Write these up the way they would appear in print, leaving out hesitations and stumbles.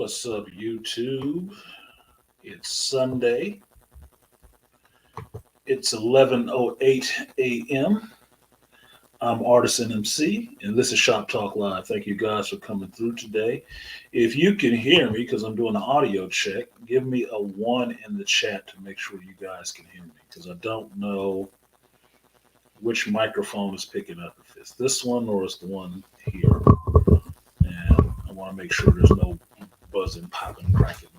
What's up, YouTube? It's Sunday. It's 11:08 a.m. I'm artisanmc, and this is Shop Talk Live. Thank you guys for coming through today. If you can hear me, because I'm doing an audio check, give me a one in the chat to make sure you guys can hear me, because I don't know which microphone is picking up, if it's this one or it's the one here. And I want to make sure there's no buzzing, popping, crackling.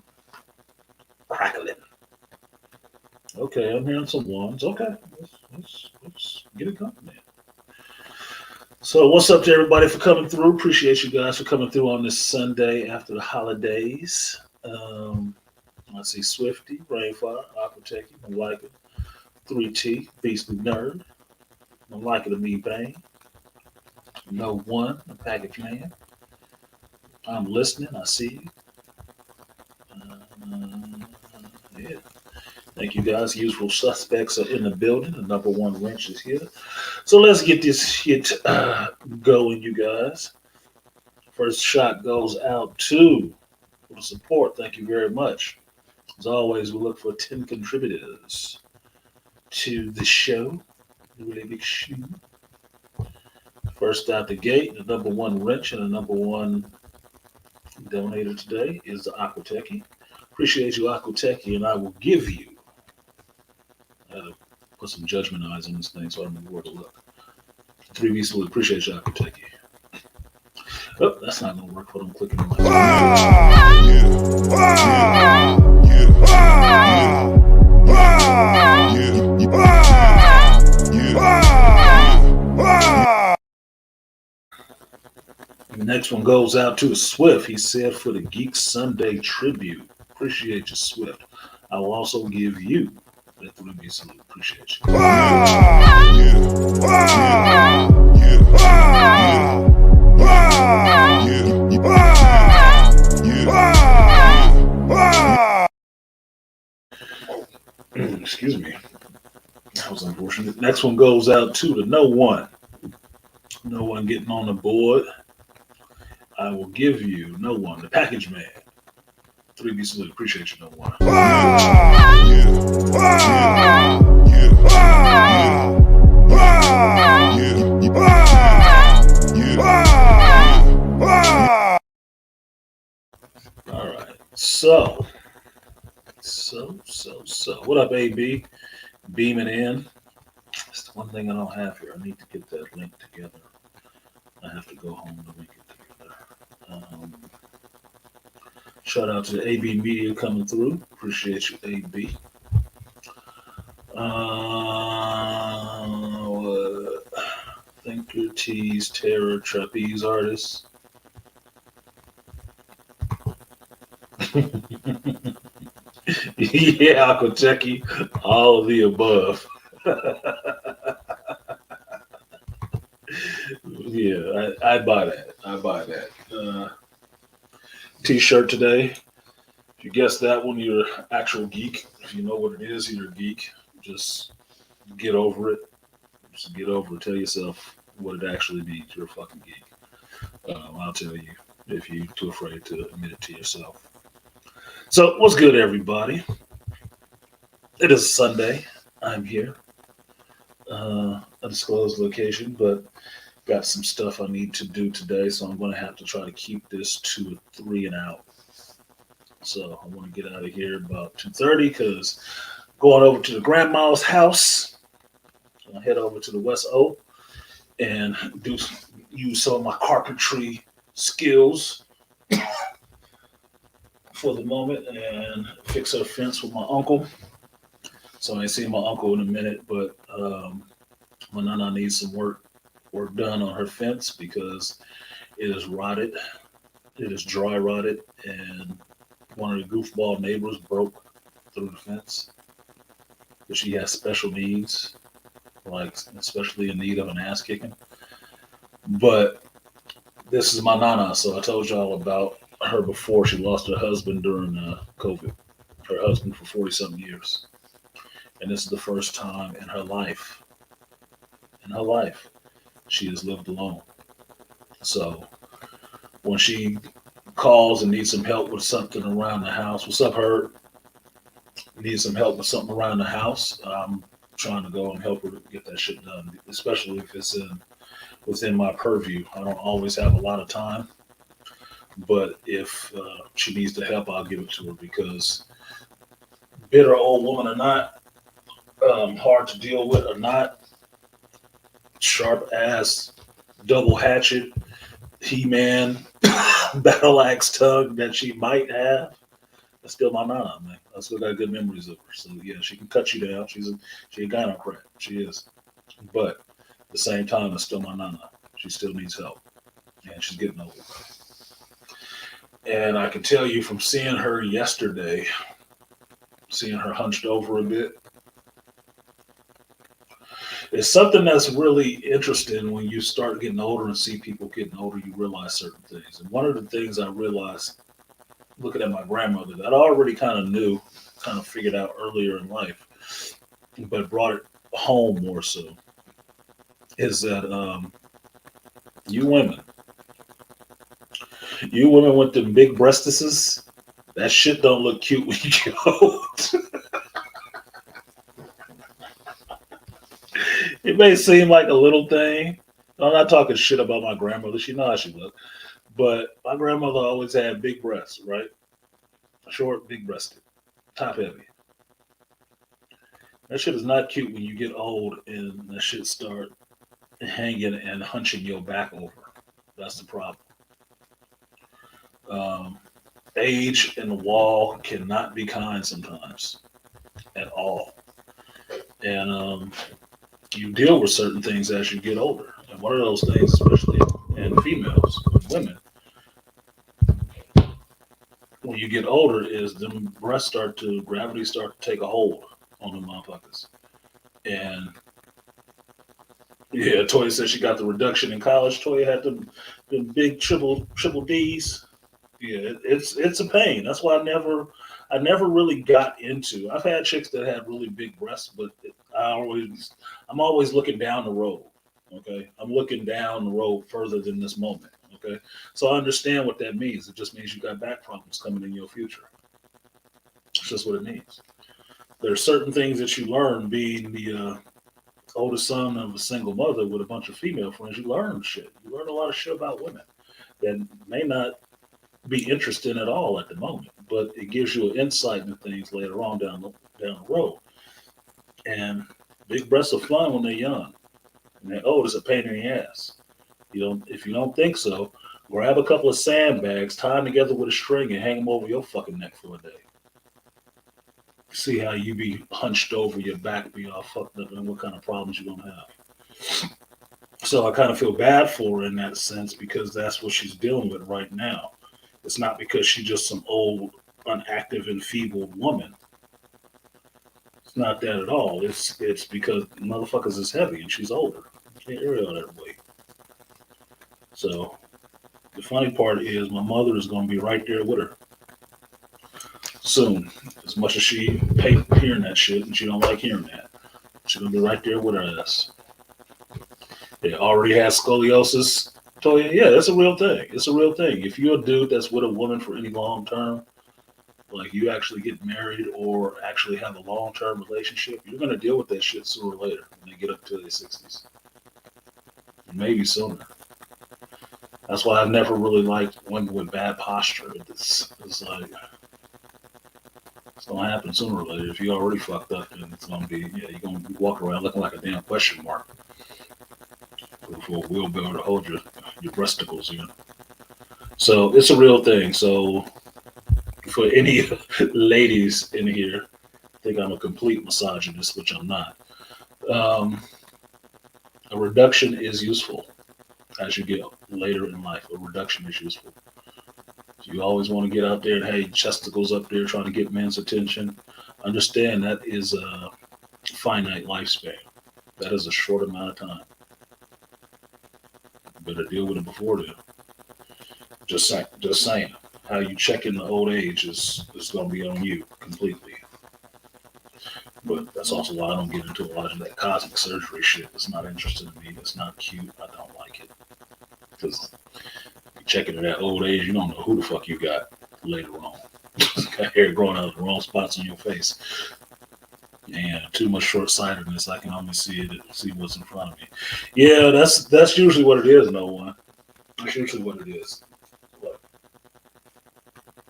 Okay, I'm hearing some ones. Okay, let's get it going, man. So, what's up to everybody for coming through? Appreciate you guys for coming through on this Sunday after the holidays. I see Swifty, Rainfire, Aquatechy, Malika, 3T, Beastly Nerd, Malika the Me Bang, No One, the Package Man. I'm listening. I see you. Yeah. Thank you guys. Usual suspects are in the building. The number one wrench is here. So let's get this shit going, you guys. First shot goes out to for the support. Thank you very much. As always, we look for 10 contributors to the show. The really big shoe. First out the gate, the number one wrench and the number one donator today is the Aquatechy. Appreciate you, Aquatechy, and I will give you. I had to put some judgment eyes on this thing so I don't know where to look. 3B salute. Appreciate you, Aquatechy. Oh, that's not going to work. What I'm clicking on. The next one goes out to Swift. He said for the Geek Sunday tribute. Appreciate you, Swift. I will also give you that 3B salute. Appreciate you. Excuse me. That was unfortunate. Next one goes out to the No One. No One getting on the board. I will give you No One, the Package Man. 3B salute. Appreciate you, No One. All right. So. What up, AB? Beaming in. That's the one thing I don't have here. I need to get that link together. I have to go home to link it together. Shout out to the AB Media coming through. Appreciate you, AB. Thinker, Tease, Terror, Trapeze Artist. Yeah, Aquatechy, all of the above. Yeah, I buy that. T-shirt today. If you guess that one, you're an actual geek. If you know what it is, you're a geek. Just get over it. Just get over it. Tell yourself what it actually means. You're a fucking geek. I'll tell you if you're too afraid to admit it to yourself. So, what's good, everybody? It is Sunday. I'm here. A disclosed location, but got some stuff I need to do today, so I'm going to have to try to keep this to a 3 and out. So I want to get out of here about 2:30 because going over to the grandma's house. I'll head over to the West O and use some of my carpentry skills for the moment and fix her fence with my uncle. So I ain't seen my uncle in a minute, but my nana needs some work done on her fence because it is rotted. It is dry rotted, and one of the goofball neighbors broke through the fence. But she has special needs, like especially in need of an ass kicking. But this is my nana, so I told y'all about her before. She lost her husband during COVID. Her husband for 40-something years. And this is the first time in her life, she has lived alone. So when she calls and needs some help with something around the house. What's up, Herb? Needs some help with something around the house. I'm trying to go and help her get that shit done, especially if it's within my purview. I don't always have a lot of time, but if she needs the help, I'll give it to her because bitter old woman or not, hard to deal with or not, sharp ass double hatchet He-Man battle axe tongue that she might have. That's still my nana, man. I still got good memories of her. So yeah, she can cut you down. She a gynocrat. She is. But at the same time, it's still my nana. She still needs help. And she's getting older. And I can tell you from seeing her yesterday, seeing her hunched over a bit, it's something that's really interesting when you start getting older and see people getting older, you realize certain things. And one of the things I realized looking at my grandmother that I already kind of knew, kind of figured out earlier in life, but brought it home more so, is that you women with the big breastises, that shit don't look cute when you get old. It may seem like a little thing. I'm not talking shit about my grandmother. She knows how she looked. But my grandmother always had big breasts, right? Short, big breasted, top heavy. That shit is not cute when you get old and that shit start hanging and hunching your back over. That's the problem. Age and the wall cannot be kind sometimes at all. And you deal with certain things as you get older. And one of those things, especially in females, women, when you get older, is them breasts gravity start to take a hold on the motherfuckers. And yeah, Toya said she got the reduction in college. Toya had the big triple D's. Yeah, it's a pain. That's why I never really got into. I've had chicks that had really big breasts, but I'm always looking down the road. Okay, I'm looking down the road further than this moment. Okay, so I understand what that means. It just means you got back problems coming in your future. It's just what it means. There are certain things that you learn being the oldest son of a single mother with a bunch of female friends. You learn shit. You learn a lot of shit about women that may not be interesting at all at the moment, but it gives you an insight into things later on down the road. And big breasts are fun when they're young. And they're old, it's a pain in the ass. If you don't think so, grab a couple of sandbags, tie them together with a string, and hang them over your fucking neck for a day. See how you be hunched over, your back be all fucked up, and what kind of problems you're gonna have. So I kind of feel bad for her in that sense because that's what she's dealing with right now. It's not because she's just some old, unactive, enfeebled woman. It's not that at all. It's because motherfuckers is heavy and she's older. You can't carry all that weight. So the funny part is my mother is going to be right there with her soon. As much as she hates hearing that shit and she don't like hearing that, she's going to be right there with her ass. They already has scoliosis. Told you, yeah, that's a real thing. It's a real thing. If you're a dude that's with a woman for any long term, like you actually get married or actually have a long term relationship, you're going to deal with that shit sooner or later when they get up to their 60s. Maybe sooner. That's why I've never really liked women with bad posture. It's like, it's going to happen sooner or later. If you already fucked up, then it's going to be, yeah, you're going to walk around looking like a damn question mark for a wheelbarrow to hold your breasticles, So it's a real thing. So for any ladies in here, I think I'm a complete misogynist, which I'm not. A reduction is useful as you get later in life. A reduction is useful. So you always want to get out there and hey, chesticles up there trying to get men's attention. Understand that is a finite lifespan. That is a short amount of time. Better deal with it before then. Just saying. How you check in the old age is going to be on you completely. But that's also why I don't get into a lot of that cosmetic surgery shit. It's not interesting to me. It's not cute. I don't like it. Because checking in that old age, you don't know who the fuck you got later on. Got hair growing out of the wrong spots on your face. And too much short-sightedness. I can only see what's in front of me. Yeah, that's usually what it is, no one. That's usually what it is. Look,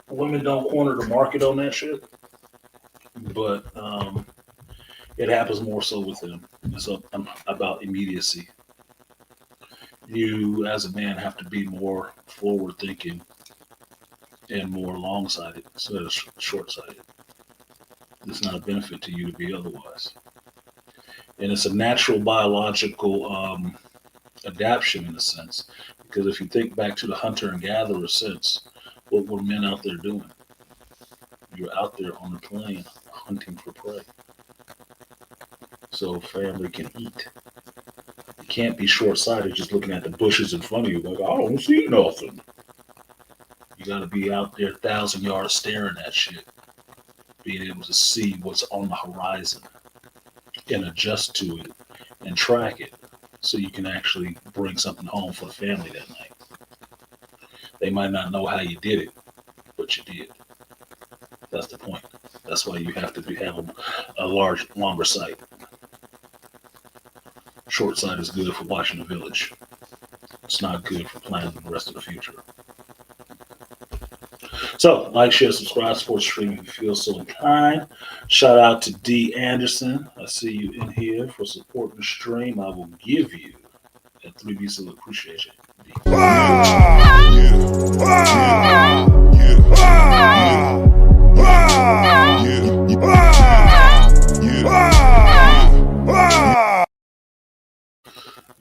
women don't corner the market on that shit, but it happens more so with them. It's about immediacy. You, as a man, have to be more forward-thinking and more long-sighted instead of short-sighted. It's not a benefit to you to be otherwise. And it's a natural biological adaptation in a sense. Because if you think back to the hunter and gatherer sense, what were men out there doing? You're out there on the plain hunting for prey. So family can eat. You can't be short-sighted just looking at the bushes in front of you like, I don't see nothing. You got to be out there 1,000 yards staring at shit. Being able to see what's on the horizon and adjust to it and track it so you can actually bring something home for the family that night. They might not know how you did it, but you did. That's the point. That's why you have to have a longer sight. Short sight is good for watching the village. It's not good for planning the rest of the future. So, like, share, subscribe, support stream if you feel so inclined. Shout out to D. Anderson. I see you in here for supporting the stream. I will give you a 3B, so appreciate you. D.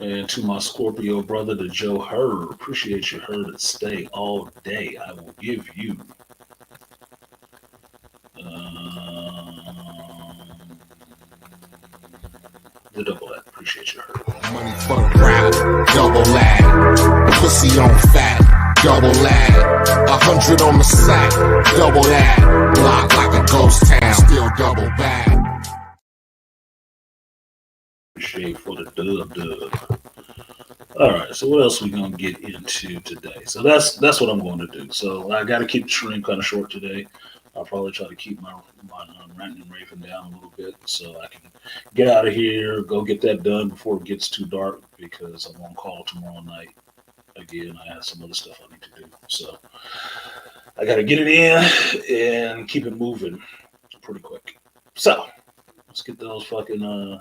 And to my Scorpio brother, the Joe Hurd, appreciate you, Hurd, and stay all day. I will give you the double that. Appreciate you, Hurd. Money for the crowd, double lag. Pussy on fat, double lag. 100 on the sack, double that. Block like a ghost town, still double back. Appreciate for the dub. All right, so what else we gonna get into today? So that's what I'm going to do. So I got to keep the stream kind of short today. I'll probably try to keep my ranting and raving down a little bit so I can get out of here, go get that done before it gets too dark because I'm on call tomorrow night. Again, I have some other stuff I need to do. So I got to get it in and keep it moving pretty quick. So let's get those fucking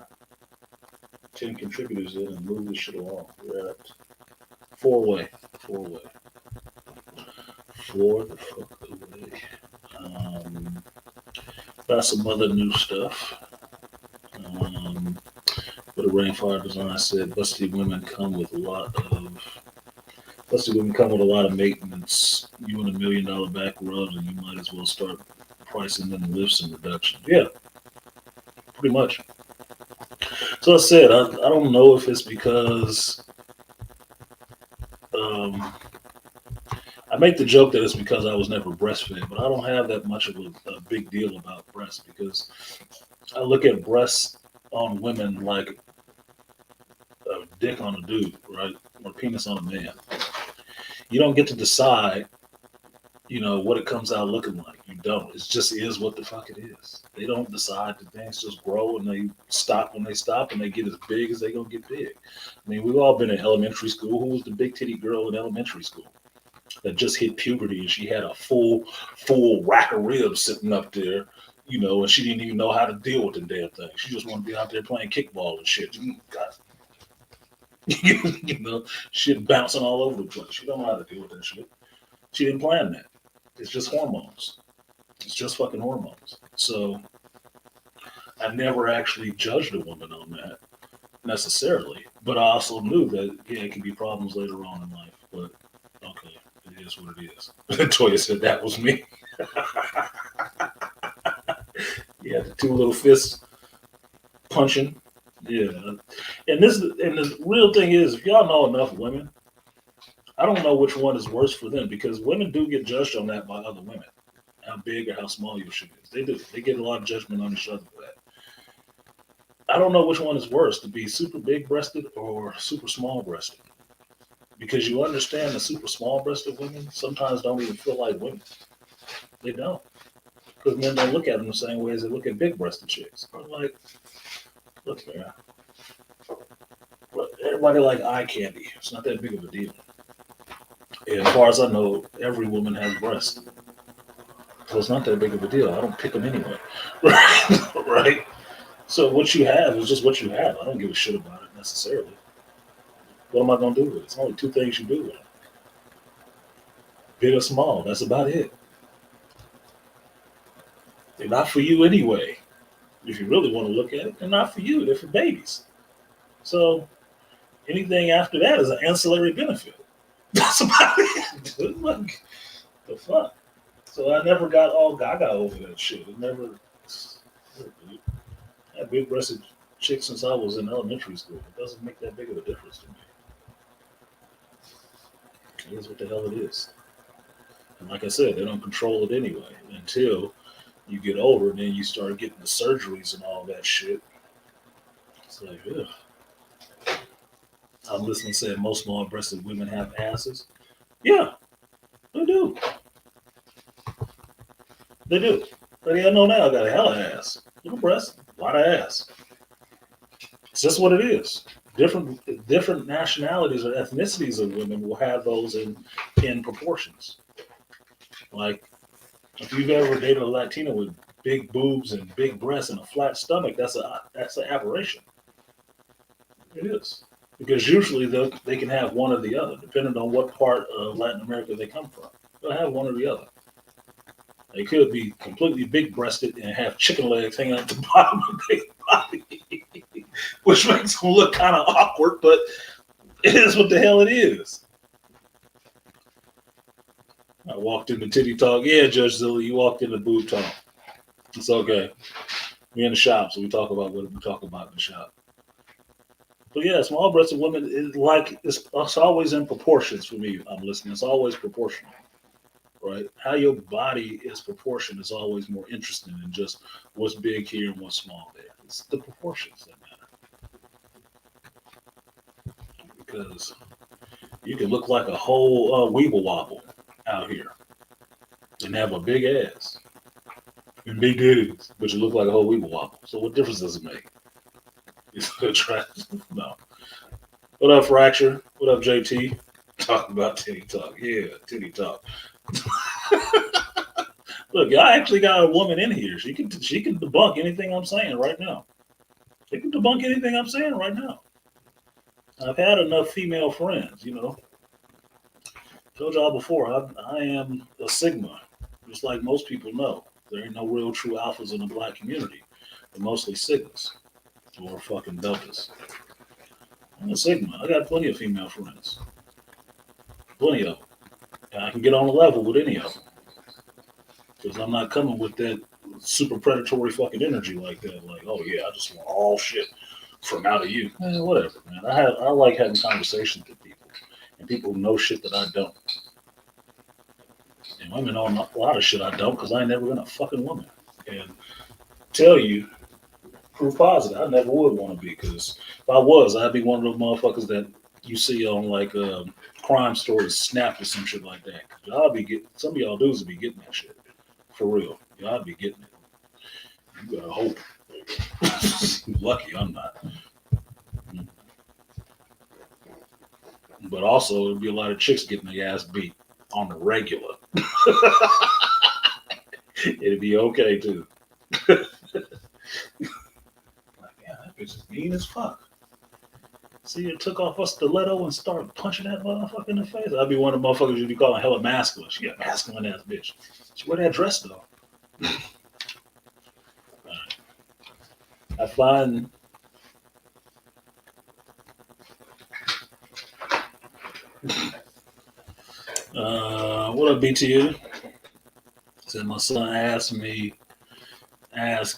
10 contributors in and move this shit along. We're at four-way. For the fuck away. Got some other new stuff. But a Rainfire Design said busty women come with a lot of maintenance. You want $1 million back rubs and you might as well start pricing in lifts and reductions. Yeah, pretty much. So I said, I don't know if it's because I make the joke that it's because I was never breastfed, but I don't have that much of a big deal about breasts because I look at breasts on women like a dick on a dude, right? Or a penis on a man. You don't get to decide, what it comes out looking like. You don't. It just is what the fuck it is. They don't decide that things just grow and they stop when they stop and they get as big as they gonna get big. I mean, we've all been in elementary school. Who was the big titty girl in elementary school that just hit puberty and she had a full rack of ribs sitting up there, and she didn't even know how to deal with the damn thing. She just wanted to be out there playing kickball and shit. God. Shit bouncing all over the place. She don't know how to deal with that shit. She didn't plan that. It's just hormones. It's just fucking hormones. So I never actually judged a woman on that necessarily, but I also knew that it can be problems later on in life. But okay, it is what it is. Toya said that was me. Yeah, the two little fists punching. Yeah, and the real thing is, if y'all know enough women, I don't know which one is worse for them because women do get judged on that by other women. How big or how small your shit is. They do. They get a lot of judgment on each other for that. I don't know which one is worse, to be super big breasted or super small breasted. because you understand the super small-breasted women sometimes don't even feel like women. They don't, because men don't look at them the same way as they look at big-breasted chicks. I'm like, look, man, everybody like eye candy. It's not that big of a deal. And as far as I know, every woman has breasts. So it's not that big of a deal. I don't pick them anyway. Right? So what you have is just what you have. I don't give a shit about it necessarily. What am I going to do with it? It's only two things you do with it. Big or small. That's about it. They're not for you anyway. If you really want to look at it, they're not for you. They're for babies. So anything after that is an ancillary benefit. That's about it. Dude. Look, the fuck. So I never got all gaga over that shit. It never. I had big breasted chicks since I was in elementary school. It doesn't make that big of a difference to me. It is what the hell it is. And like I said, they don't control it anyway until you get older and then you start getting the surgeries and all that shit. It's like, ugh. I'm listening to say most small-breasted women have asses. Yeah, they do. They do. But yeah, I know now I got a hella ass. Little breast, a lot of ass. It's just what it is. Different nationalities or ethnicities of women will have those in proportions. Like, if you've ever dated a Latina with big boobs and big breasts and a flat stomach, that's an aberration. It is. Because usually they can have one or the other, depending on what part of Latin America they come from. They'll have one or the other. They could be completely big-breasted and have chicken legs hanging out the bottom of their body, which makes them look kind of awkward, but it is what the hell it is. I walked into titty talk. Yeah, Judge Zilla, you walked into boob talk. It's okay. We're in the shop, so we talk about what we talk about in the shop. But yeah, small-breasted women is like it's always in proportions for me. I'm listening. It's always proportional, right? How your body is proportioned is always more interesting than just what's big here and what's small there. It's the proportions that matter. Because you can look like a whole weeble wobble out here and have a big ass and big titties, but you look like a whole weeble wobble. So what difference does it make? It's good trash. No. What up, Fracture? What up, JT? Talking about titty talk. Yeah, titty talk. Look, I actually got a woman in here. She can debunk anything I'm saying right now. She can debunk anything I'm saying right now. I've had enough female friends, you know. Told y'all before, I am a Sigma, just like most people know. There ain't no real true alphas in the black community. They're mostly Sigmas or fucking deltas. I'm a Sigma. I got plenty of female friends. Plenty of them. And I can get on a level with any of them. Because I'm not coming with that super predatory fucking energy like that. Like, oh yeah, I just want all shit from out of you. Whatever, man. I like having conversations with people. And people know shit that I don't. And women know a lot of shit I don't because I ain't never been a fucking woman. And tell you, proof positive, I never would want to be, because if I was, I'd be one of those motherfuckers that you see on like crime stories, Snap or some shit like that. Y'all be getting, some of y'all dudes would be getting that shit. For real. Y'all be getting it. You gotta hope. Lucky I'm not. But also, there'd be a lot of chicks getting their ass beat on the regular. It'd be okay too. Like, yeah, that bitch is mean as fuck. See, it took off a stiletto and started punching that motherfucker in the face. I'd be one of the motherfuckers you'd be calling hella masculine. She got masculine ass bitch. She wear that dress though. Right. I find what up, BTU? Said my son asked,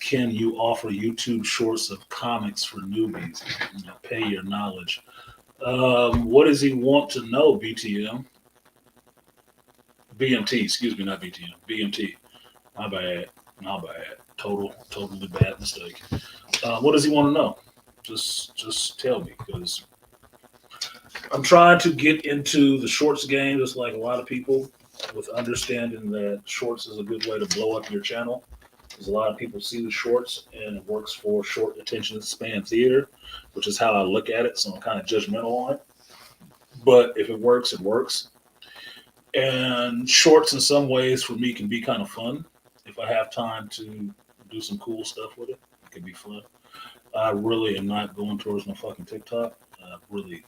can you offer YouTube shorts of comics for newbies? Pay your knowledge. What does he want to know, BTM? BMT, excuse me, not BTM. BMT. My bad. Totally bad mistake. What does he want to know? Just tell me, because I'm trying to get into the shorts game, just like a lot of people, with understanding that shorts is a good way to blow up your channel. Because a lot of people see the shorts and it works for short attention span theater, which is how I look at it. So I'm kind of judgmental on it. But if it works, it works. And shorts in some ways for me can be kind of fun. If I have time to do some cool stuff with it, it can be fun. I really am not going towards no fucking TikTok. I really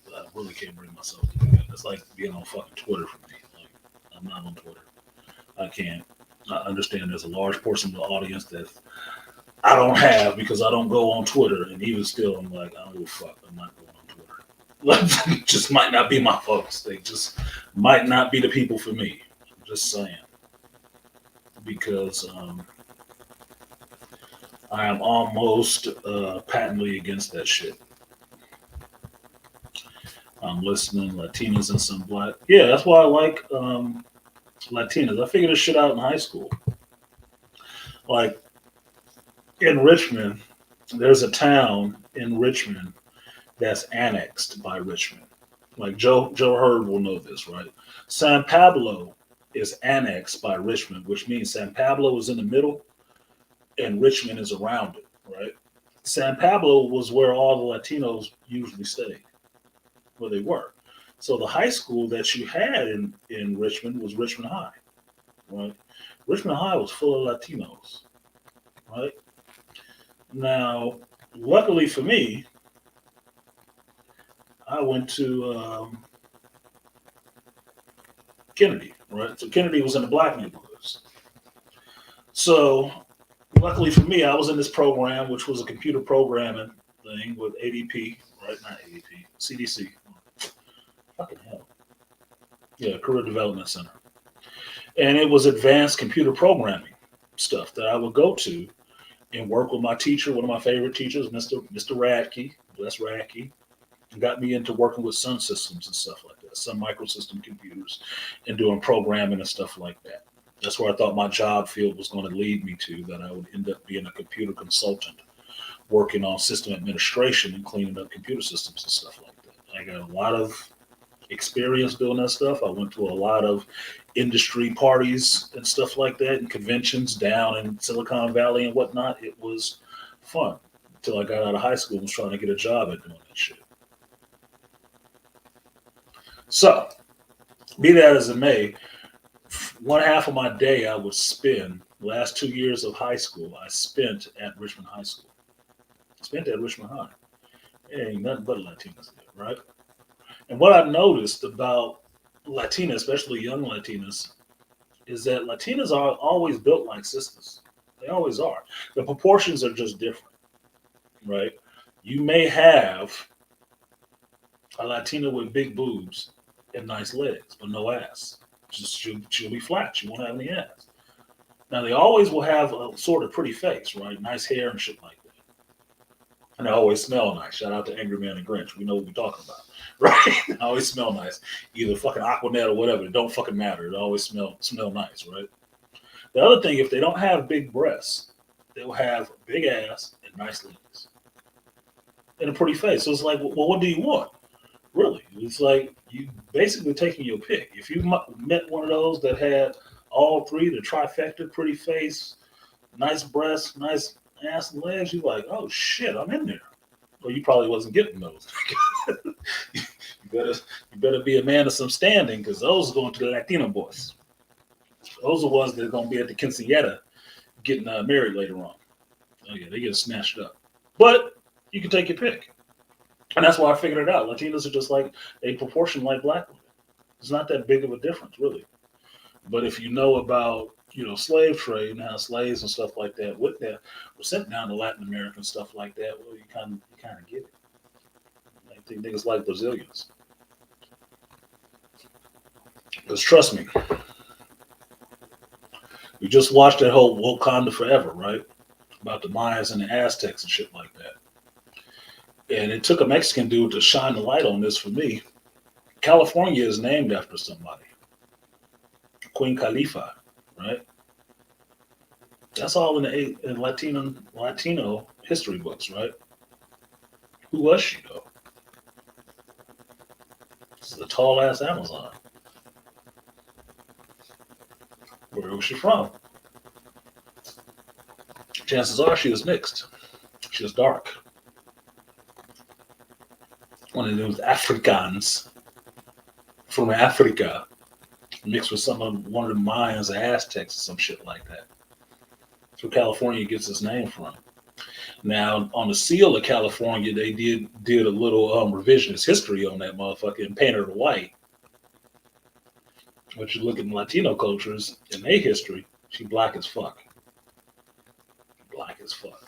can't bring myself to do that. It's like being on fucking Twitter for me. Like, I'm not on Twitter. I can't. I understand there's a large portion of the audience that I don't have because I don't go on Twitter. And even still, I'm like, I don't give a fuck. I'm not going on Twitter. Like, just might not be my folks. They just might not be the people for me. I'm just saying. Because I am almost patently against that shit. I'm listening Latinas and some black. Yeah, that's why I like Latinas. I figured this shit out in high school. Like in Richmond, there's a town in Richmond that's annexed by Richmond. Like Joe Hurd will know this, right? San Pablo is annexed by Richmond, which means San Pablo is in the middle and Richmond is around it, right? San Pablo was where all the Latinos usually stayed, where they were. So the high school that you had in Richmond was Richmond High, right? Richmond High was full of Latinos, right? Now, luckily for me, I went to Kennedy, right? So Kennedy was in the black neighborhoods. So luckily for me, I was in this program, which was a computer programming thing with ADP, right? Not ADP, CDC. Fucking hell. Yeah, Career Development Center. And it was advanced computer programming stuff that I would go to and work with my teacher, one of my favorite teachers, Mr. Radke, bless Radke, and got me into working with Sun Systems and stuff like that, Sun Microsystem computers, and doing programming and stuff like that. That's where I thought my job field was going to lead me to, that I would end up being a computer consultant, working on system administration and cleaning up computer systems and stuff like that. I got a lot of experience doing that stuff. I went to a lot of industry parties and stuff like that and conventions down in Silicon Valley and whatnot. It was fun until I got out of high school and was trying to get a job at doing that shit. So, be that as it may, one half of my day I would spend, the last 2 years of high school, I spent at Richmond High School. Spent at Richmond High. There ain't nothing but Latinas there, right? And what I've noticed about Latinas, especially young Latinas, is that Latinas are always built like sisters. They always are. The proportions are just different, right? You may have a Latina with big boobs and nice legs, but no ass. Just she'll be flat. She won't have any ass. Now they always will have a sort of pretty face, right? Nice hair and shit like that. And they always smell nice. Shout out to Angry Man and Grinch. We know what we're talking about, right? They always smell nice. Either fucking Aquanet or whatever. It don't fucking matter. It always smell nice, right? The other thing, if they don't have big breasts, they'll have a big ass and nice legs and a pretty face. So it's like, well, what do you want? Really? It's like you basically taking your pick. If you met one of those that had all three, the trifecta, pretty face, nice breasts, nice ass and legs, you're like, oh shit, I'm in there. Well, you probably wasn't getting those. you better be a man of some standing, because those are going to the Latino boys. Those are the ones that are going to be at the quinceañera getting married later on. Oh yeah, they get snatched up. But you can take your pick. And that's why I figured it out. Latinos are just like, they proportion like black women. It's not that big of a difference, really. But if you know about, slave trade and how slaves and stuff like that were sent down to Latin America and stuff like that, well, you kind of get it. I think niggas like Brazilians. Because trust me, we just watched that whole Wakanda Forever, right? About the Mayas and the Aztecs and shit like that. And it took a Mexican dude to shine the light on this for me. California is named after somebody. Queen Khalifa, right? That's all in Latino history books, right? Who was she, though? This is a tall ass Amazon. Where was she from? Chances are she was mixed. She was dark. One of those Africans from Africa mixed with one of the Mayans or Aztecs or some shit like that. That's where California gets its name from. Now, on the seal of California, they did a little revisionist history on that motherfucker and painted her white. But you look at Latino cultures in their history, she black as fuck. Black as fuck.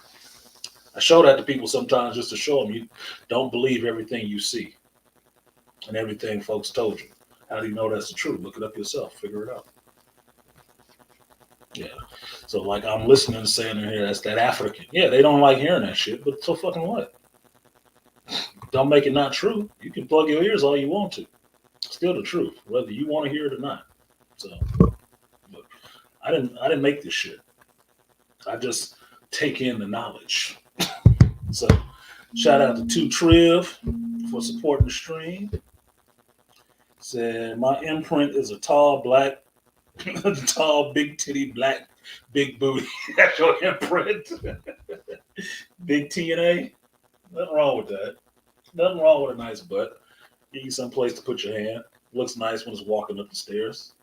I show that to people sometimes just to show them you don't believe everything you see and everything folks told you. How do you know that's the truth? Look it up yourself. Figure it out. Yeah. So like I'm listening and saying in here, that's that African. Yeah, they don't like hearing that shit, but so fucking what? Don't make it not true. You can plug your ears all you want to. Still the truth, whether you want to hear it or not. So look, I didn't make this shit. I just take in the knowledge. So shout out to 2 Triv for supporting the stream. Said my imprint is a tall black, tall big titty black big booty. That's your imprint. Big TNA. Nothing wrong with that. Nothing wrong with a nice butt. Give you some place to put your hand. Looks nice when it's walking up the stairs.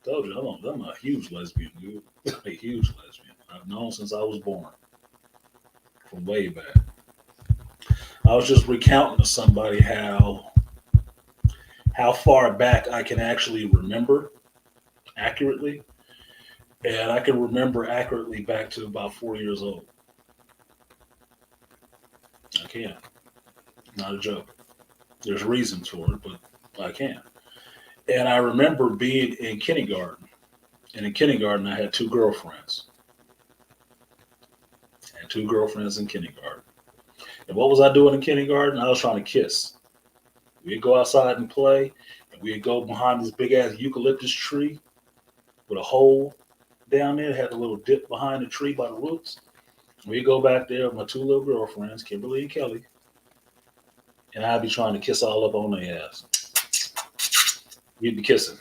Told you, I'm a huge lesbian, dude. A huge lesbian. I've known since I was born. From way back. I was just recounting to somebody how far back I can actually remember accurately. And I can remember accurately back to about 4 years old. I can. Not a joke. There's reasons for it, but I can. And I remember being in kindergarten. And in kindergarten, I had 2 girlfriends. I had 2 girlfriends in kindergarten. And what was I doing in kindergarten? I was trying to kiss. We'd go outside and play, and we'd go behind this big-ass eucalyptus tree with a hole down there. It had a little dip behind the tree by the roots. We'd go back there with my 2 little girlfriends, Kimberly and Kelly, and I'd be trying to kiss all up on their ass. We'd be kissing.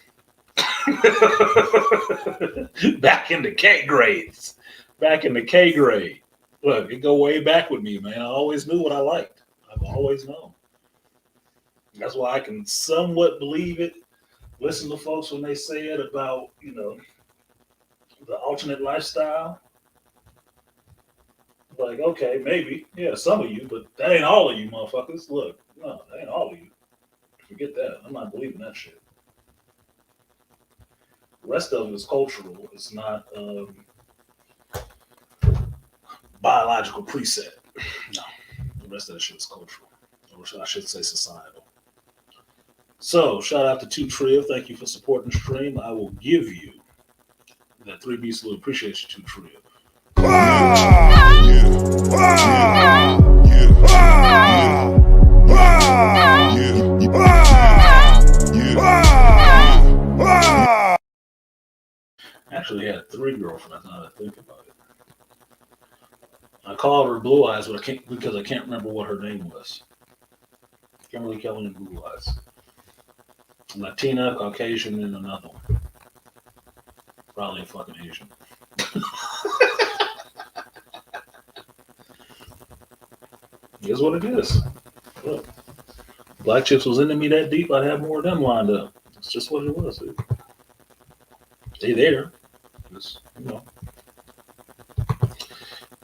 Back in the K grades. Back in the K grade. Look, it go way back with me, man. I always knew what I liked. I've always known. That's why I can somewhat believe it. Listen to folks when they say it about, the alternate lifestyle. Like, okay, maybe. Yeah, some of you, but that ain't all of you motherfuckers. Look, no, that ain't all of you. Forget that. I'm not believing that shit. The rest of it is cultural. It's not biological preset. No, the rest of that shit is cultural. Or I should say societal. So, shout out to 2 Triv. Thank you for supporting the stream. I will give you that 3B salute. Appreciate you, 2 Triv. Actually had 3 girlfriends now that I think about it. I called her Blue Eyes, but because I can't remember what her name was. Kimberly Kelly and Blue Eyes. Latina, Caucasian, and another one. Probably a fucking Asian. Here's what it is. Look, Black Chips was into me that deep, I'd have more of them lined up. It's just what it was, dude. They there. Just,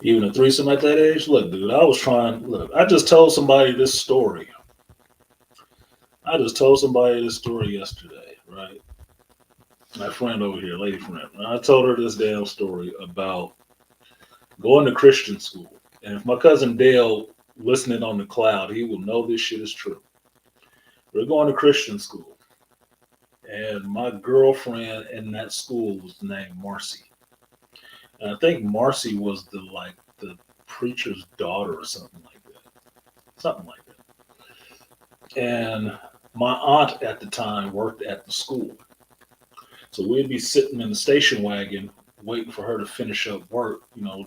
Even a threesome at that age. Look, dude, I just told somebody this story. Yesterday, right? My friend over here, lady friend. I told her this damn story about going to Christian school. And if my cousin Dale listening on the cloud, he will know this shit is true. We're going to Christian school. And my girlfriend in that school was named Marcy. And I think Marcy was the preacher's daughter or something like that. And my aunt at the time worked at the school. So we'd be sitting in the station wagon waiting for her to finish up work,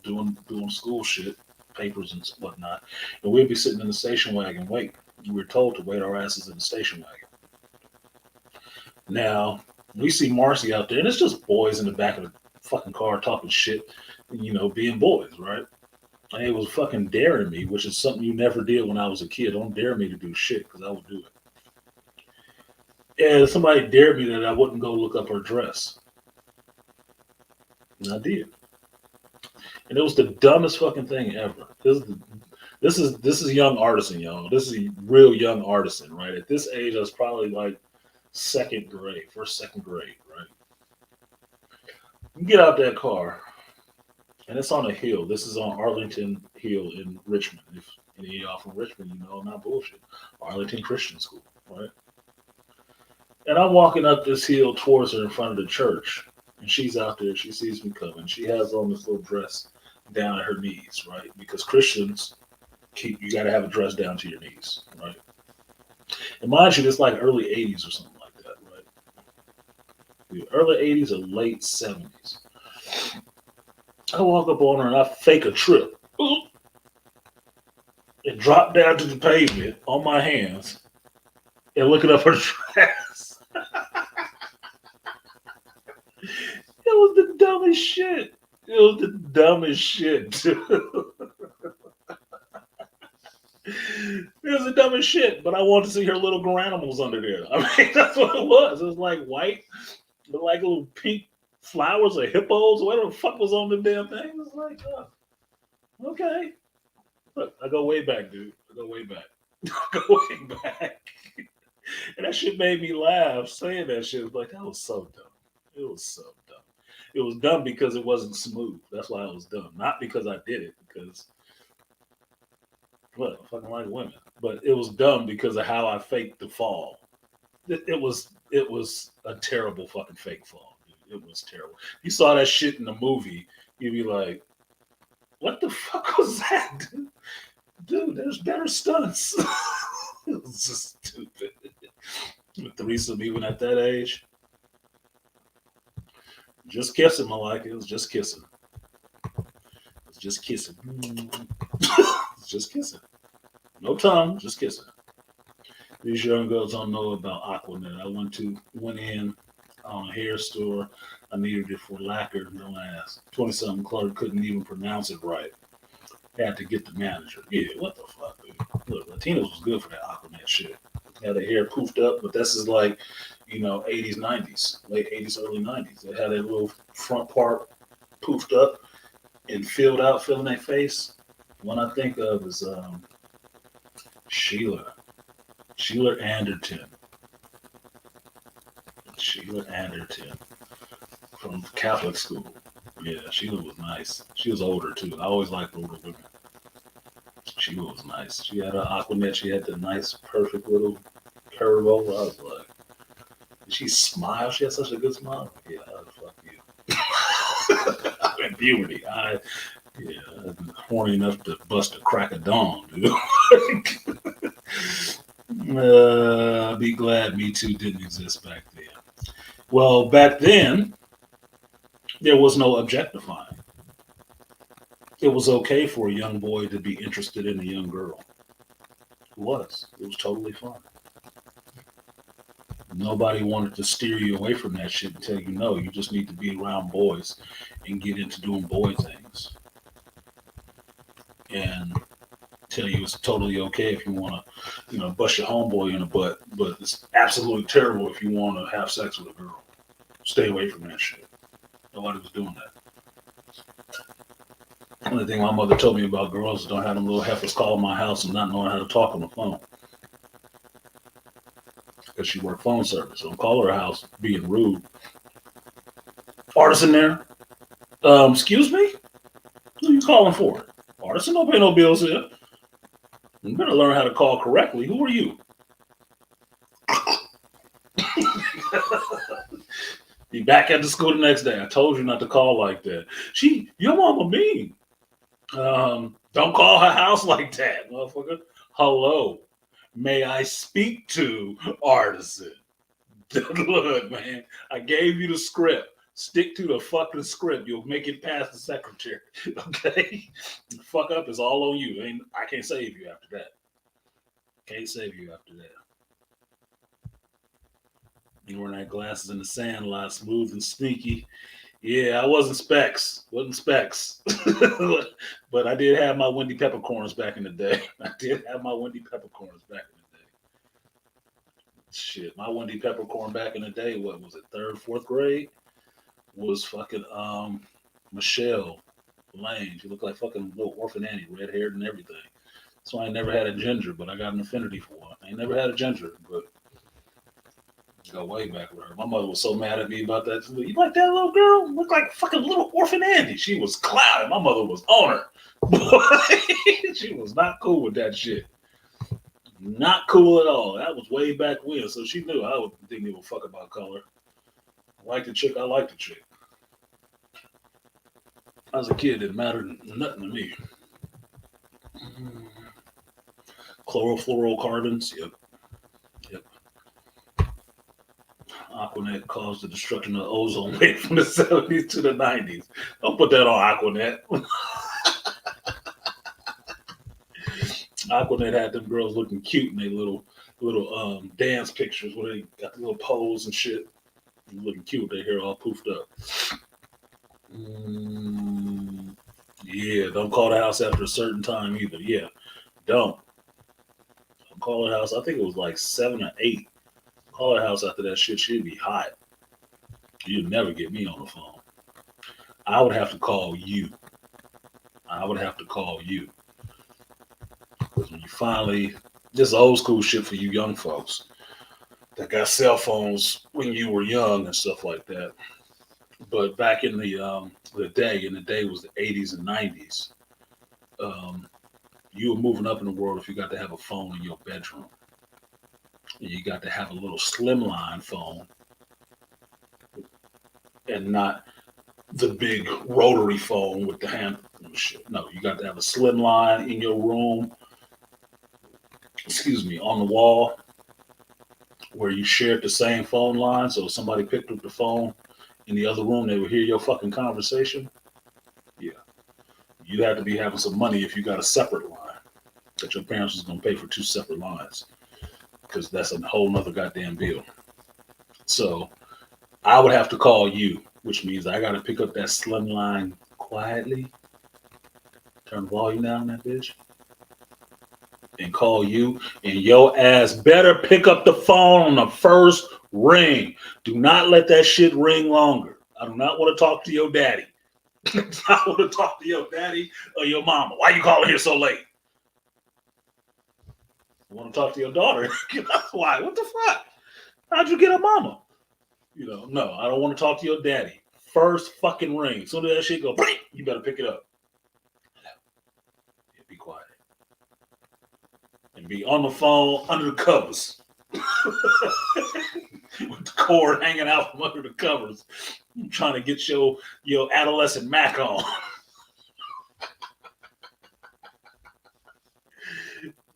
doing school shit, papers and whatnot. And we'd be sitting in the station wagon waiting. We were told to wait our asses in the station wagon. Now, we see Marcy out there, and it's just boys in the back of the fucking car talking shit, being boys, right? And it was fucking daring me, which is something you never did when I was a kid. Don't dare me to do shit, because I would do it. And somebody dared me that I wouldn't go look up her dress. And I did. And it was the dumbest fucking thing ever. This is young artisan, y'all. This is a real young artisan, right? At this age, I was probably like second grade, right? You get out that car, and it's on a hill. This is on Arlington Hill in Richmond. If any of y'all from Richmond, I'm not bullshit. Arlington Christian School, right? And I'm walking up this hill towards her in front of the church, and she's out there. She sees me coming. She has on this little dress down at her knees, right? Because Christians you got to have a dress down to your knees, right? And mind you, it's like early 80s or something like that, right? The early 80s or late 70s. I walk up on her and I fake a trip. And drop down to the pavement on my hands and looking up her dress. It was the dumbest shit. It was the dumbest shit, too. It was the dumbest shit, but I wanted to see her little granimals under there. I mean, that's what it was. It was like white, with like little pink flowers or hippos, or whatever the fuck was on the damn thing. It was like, oh, okay. Look, I go way back, dude. I go way back. And that shit made me laugh saying that shit. It was like, that was so dumb. It was so dumb. It was dumb because it wasn't smooth. That's why it was dumb. Not because I did it, because I fucking like women. But it was dumb because of how I faked the fall. It was a terrible fucking fake fall. Dude. It was terrible. You saw that shit in the movie, you'd be like, what the fuck was that, dude? Dude, there's better stunts. It was just stupid. With threesome even at that age. Just kissing, Malika. It was just kissing. It's just kissing. It's just kissing. No tongue, just kissing. These young girls don't know about Aquanet. I went in on a hair store. I needed it for lacquer. Don't ask. 20-something clerk couldn't even pronounce it right. Had to get the manager. Yeah, what the fuck, dude? Look, Latinos was good for that Aquanet shit. Had their hair poofed up, but this is like, 80s, 90s, late 80s, early 90s. They had that little front part poofed up and filled out, filling their face. One I think of is Sheila Anderton. Sheila Anderton from Catholic school. Yeah, Sheila was nice. She was older too. I always liked older women. Sheila was nice. She had an Aquanet. She had the nice, perfect little curve over. I was like, did she smile? She had such a good smile. Yeah, fuck you. I'm in puberty. I'm horny enough to bust a crack of dawn, dude. Be glad Me Too didn't exist back then. Well, back then, there was no objectifying. It was okay for a young boy to be interested in a young girl. It was. It was totally fine. Nobody wanted to steer you away from that shit and tell you, no, you just need to be around boys and get into doing boy things. And tell you it's totally okay if you want to, bust your homeboy in the butt, but it's absolutely terrible if you want to have sex with a girl. Stay away from that shit. Nobody was doing that. The only thing my mother told me about girls is don't have them little heifers call my house and not knowing how to talk on the phone. Because she worked phone service. So don't call her house being rude. Artisan there. Excuse me? Who are you calling for? Artisan don't pay no bills here. You better learn how to call correctly. Who are you? Be back at the school the next day. I told you not to call like that. Your mama mean. Don't call her house like that, motherfucker. Hello. May I speak to Artisan? Look, man, I gave you the script. Stick to the fucking script. You'll make it past the secretary. Okay? Fuck up is all on you. I can't save you after that. Can't save you after that. You wearing that glasses in the sand a lot, smooth and sneaky. Yeah, I wasn't Specs. Wasn't Specs. But I did have my Wendy peppercorns back in the day. I did have my Wendy peppercorns back in the day. Shit, my Wendy peppercorn back in the day, what was it, third, fourth grade? Was fucking Michelle Lane. She looked like fucking little orphan Annie, red haired and everything. So I never had a ginger, but I got an affinity for one. I ain't never had a ginger, but go way back with her. My mother was so mad at me about that. You like that little girl? Look like fucking little orphan Andy. She was clouded. My mother was on her. She was not cool with that shit. Not cool at all. That was way back when. So she knew I didn't give a fuck about color. I liked the chick. I liked the chick. As a kid, it didn't matter nothing to me. Chlorofluorocarbons. Yep. Aquanet caused the destruction of the ozone layer from the 70s to the 90s. Don't put that on Aquanet. Aquanet had them girls looking cute in their little dance pictures where they got the little pose and shit. Looking cute with their hair all poofed up. Yeah, don't call the house after a certain time either. Yeah, don't call the house. I think it was like 7 or 8. Call her house after that shit, she'd be hot. You'd never get me on the phone. I would have to call you. Because when you finally, this old school shit for you young folks that got cell phones when you were young and stuff like that. But back in the day was the 80s and 90s. You were moving up in the world if you got to have a phone in your bedroom. You got to have a little slimline phone and not the big rotary phone with the hand. Shit. No, you got to have a slimline in your room, on the wall where you shared the same phone line. So if somebody picked up the phone in the other room, they would hear your fucking conversation. Yeah. You had to be having some money if you got a separate line that your parents was going to pay for 2 separate lines. Because that's a whole nother goddamn bill. So I would have to call you, which means I got to pick up that slim line quietly, turn the volume down on that bitch, and call you. And your ass better pick up the phone on the first ring. Do not let that shit ring longer. I do not want to talk to your daddy. I want to talk to your daddy or your mama. Why you calling here so late? I want to talk to your daughter. Why? What the fuck? How'd you get a mama? No, I don't want to talk to your daddy. First fucking ring. As soon as that shit go, you better pick it up. Yeah, be quiet. And be on the phone under the covers. With the cord hanging out from under the covers. I'm trying to get your adolescent Mac on.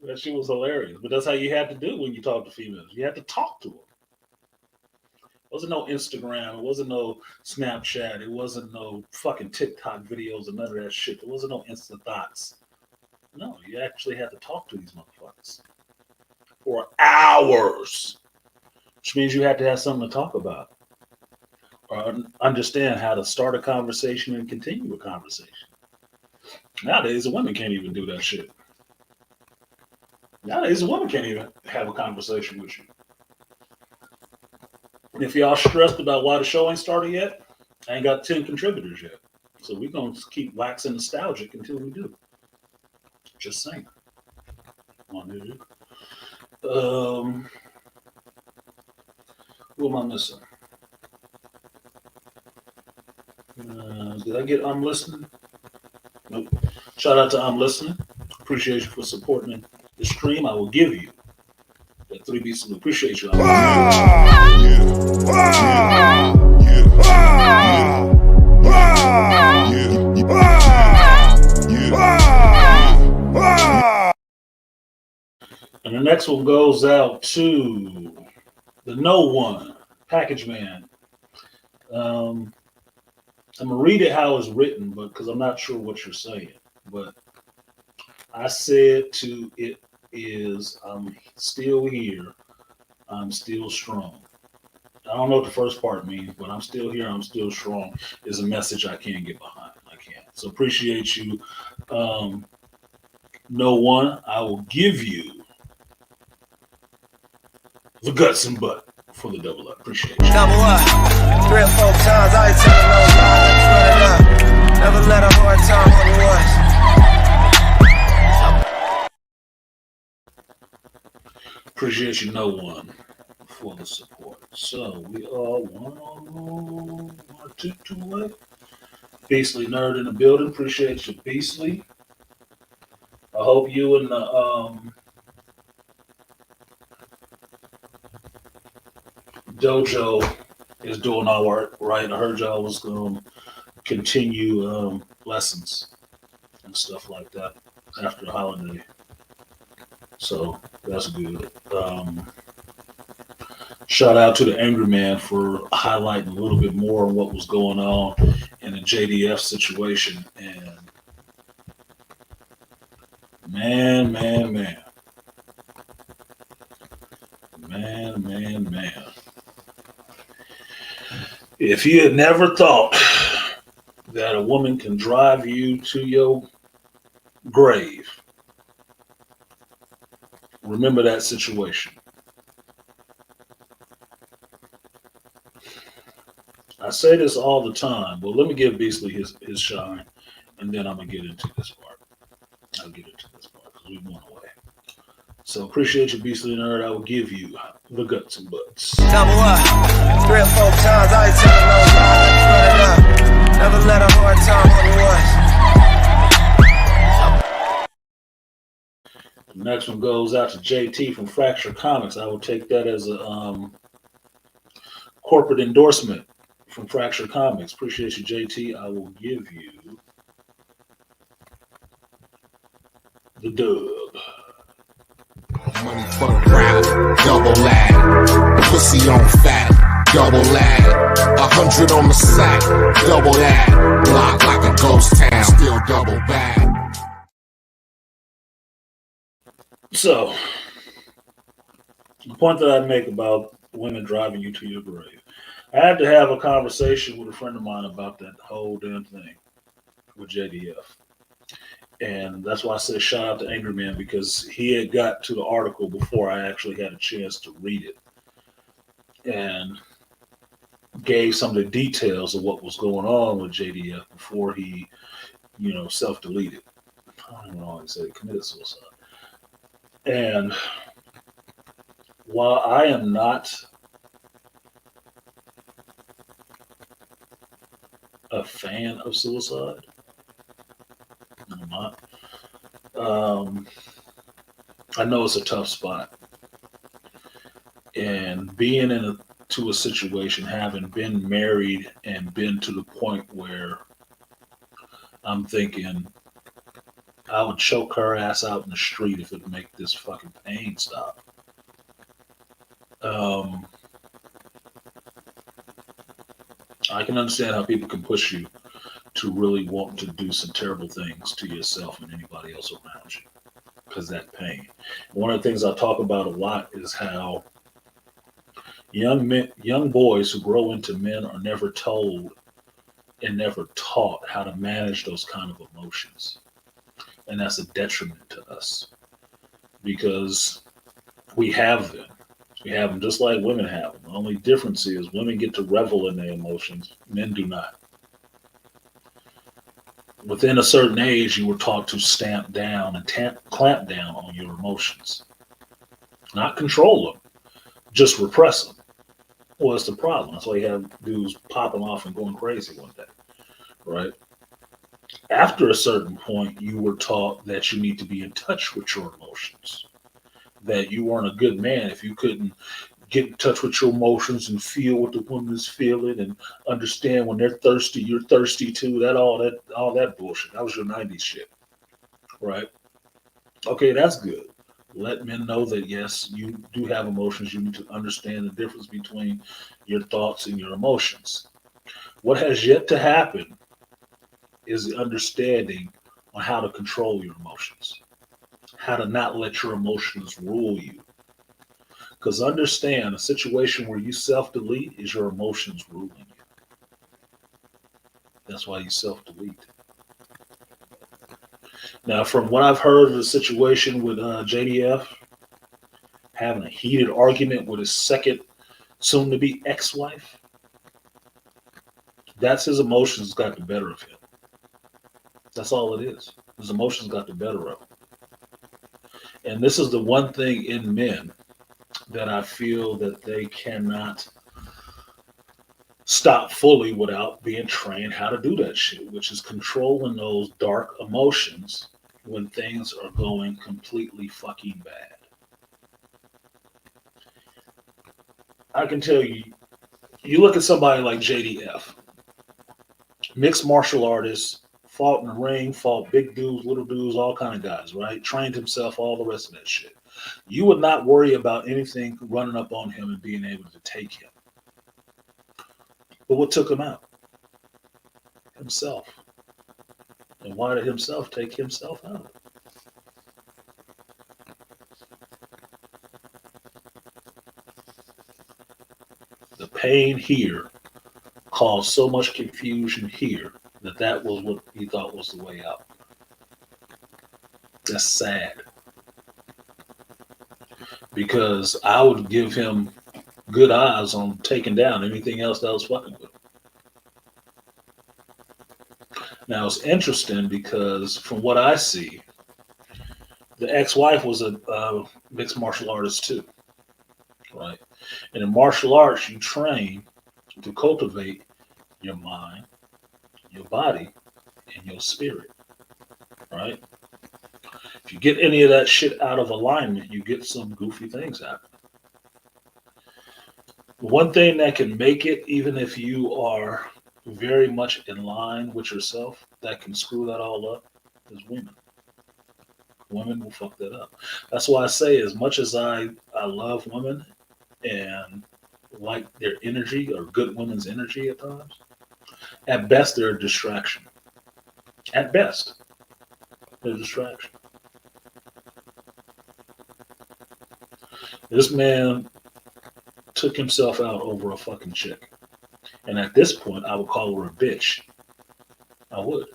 That shit was hilarious. But that's how you had to do when you talk to females. You had to talk to them. It wasn't no Instagram. It wasn't no Snapchat. It wasn't no fucking TikTok videos and none of that shit. There wasn't no instant thoughts. No, you actually had to talk to these motherfuckers for hours. Which means you had to have something to talk about. Or understand how to start a conversation and continue a conversation. Nowadays, the women can't even do that shit. Nowadays, a woman can't even have a conversation with you. And if y'all stressed about why the show ain't started yet, I ain't got 10 contributors yet. So we're going to keep waxing nostalgic until we do. Just saying. What am I missing? Did I get I'm listening? Nope. Shout out to I'm listening. Appreciate you for supporting the stream. I will give you that 3B salute. Appreciate you. And the next one goes out to the No One, Package Man. I'm gonna read it how it's written, but because I'm not sure what you're saying. But I said to it is I'm still here. I'm still strong. I don't know what the first part means, but I'm still here. I'm still strong is a message I can't get behind. I can't. So appreciate you. No one, I will give you the guts and butt for the double up. Appreciate you. Double up, 3 or 4 times, I ain't telling no lies, running up. Never let a hard time on the ones. Appreciate you, no one, for the support. So we are one or two away. Beastly nerd in the building. Appreciate you, Beastly. I hope you and the dojo is doing all right. I heard y'all was going to continue lessons and stuff like that after the holiday. So that's good. Shout out to the Angry Man for highlighting a little bit more on what was going on in the JDF situation. And man. If you had never thought that a woman can drive you to your grave, remember that situation. I say this all the time, but let me give Beastly his shine, and then I'm going to get into this part. I'll get into this part because we went away. So appreciate you, Beastly Nerd. I will give you the guts and butts. Double up, 3 or 4 times, I ain't telling no lies, running up. Never let a hard time on the ones. The next one goes out to JT from Fracture Comics. I will take that as a corporate endorsement from Fracture Comics. Appreciate you, JT. I will give you the dub. Money for the crowd, double lag. Pussy on fat, double lag. 100 on the sack, double that. Block like a ghost town, still double bag. So, the point that I make about women driving you to your grave. I had to have a conversation with a friend of mine about that whole damn thing with JDF. And that's why I said shout out to Angry Man, because he had got to the article before I actually had a chance to read it and gave some of the details of what was going on with JDF before he, self-deleted. I don't even know how to say it, committed suicide. And while I am not a fan of suicide, I'm not. I know it's a tough spot, and being to a situation, having been married and been to the point where I'm thinking I would choke her ass out in the street if it would make this fucking pain stop. I can understand how people can push you to really want to do some terrible things to yourself and anybody else around you because that pain. One of the things I talk about a lot is how young boys who grow into men are never told and never taught how to manage those kind of emotions. And that's a detriment to us because we have them. We have them just like women have them. The only difference is women get to revel in their emotions. Men do not. Within a certain age, you were taught to stamp down and clamp down on your emotions. Not control them, just repress them. Well, that's the problem. That's why you have dudes popping off and going crazy one day, right? After a certain point, you were taught that you need to be in touch with your emotions, that you weren't a good man if you couldn't get in touch with your emotions and feel what the woman is feeling and understand when they're thirsty, you're thirsty too. All that bullshit. That was your 90s shit, right? Okay, that's good. Let men know that yes, you do have emotions. You need to understand the difference between your thoughts and your emotions. What has yet to happen is the understanding on how to control your emotions, how to not let your emotions rule you. Because understand, a situation where you self-delete is your emotions ruling you. That's why you self-delete. Now, from what I've heard of the situation with JDF, having a heated argument with his second soon-to-be ex-wife, that's his emotions got the better of him. That's all it is. His emotions got the better of him. And this is the one thing in men that I feel that they cannot stop fully without being trained how to do that shit, which is controlling those dark emotions when things are going completely fucking bad. I can tell you, you look at somebody like JDF, mixed martial artist, fought in the ring, fought big dudes, little dudes, all kind of guys, right? Trained himself, all the rest of that shit. You would not worry about anything running up on him and being able to take him. But what took him out? Himself. And why did himself take himself out? The pain here caused so much confusion here that was what he thought was the way out. That's sad. Because I would give him good odds on taking down anything else that was fucking with him. Now it's interesting because from what I see, the ex-wife was a mixed martial artist too, right? And in martial arts, you train to cultivate your mind, your body, and your spirit, right? If you get any of that shit out of alignment, you get some goofy things happen. One thing that can make it, even if you are very much in line with yourself, that can screw that all up, is women. Women will fuck that up. That's why I say, as much as I love women and like their energy, or good women's energy at times, at best they're a distraction. At best, they're a distraction. This man took himself out over a fucking chick. And at this point, I would call her a bitch. I would.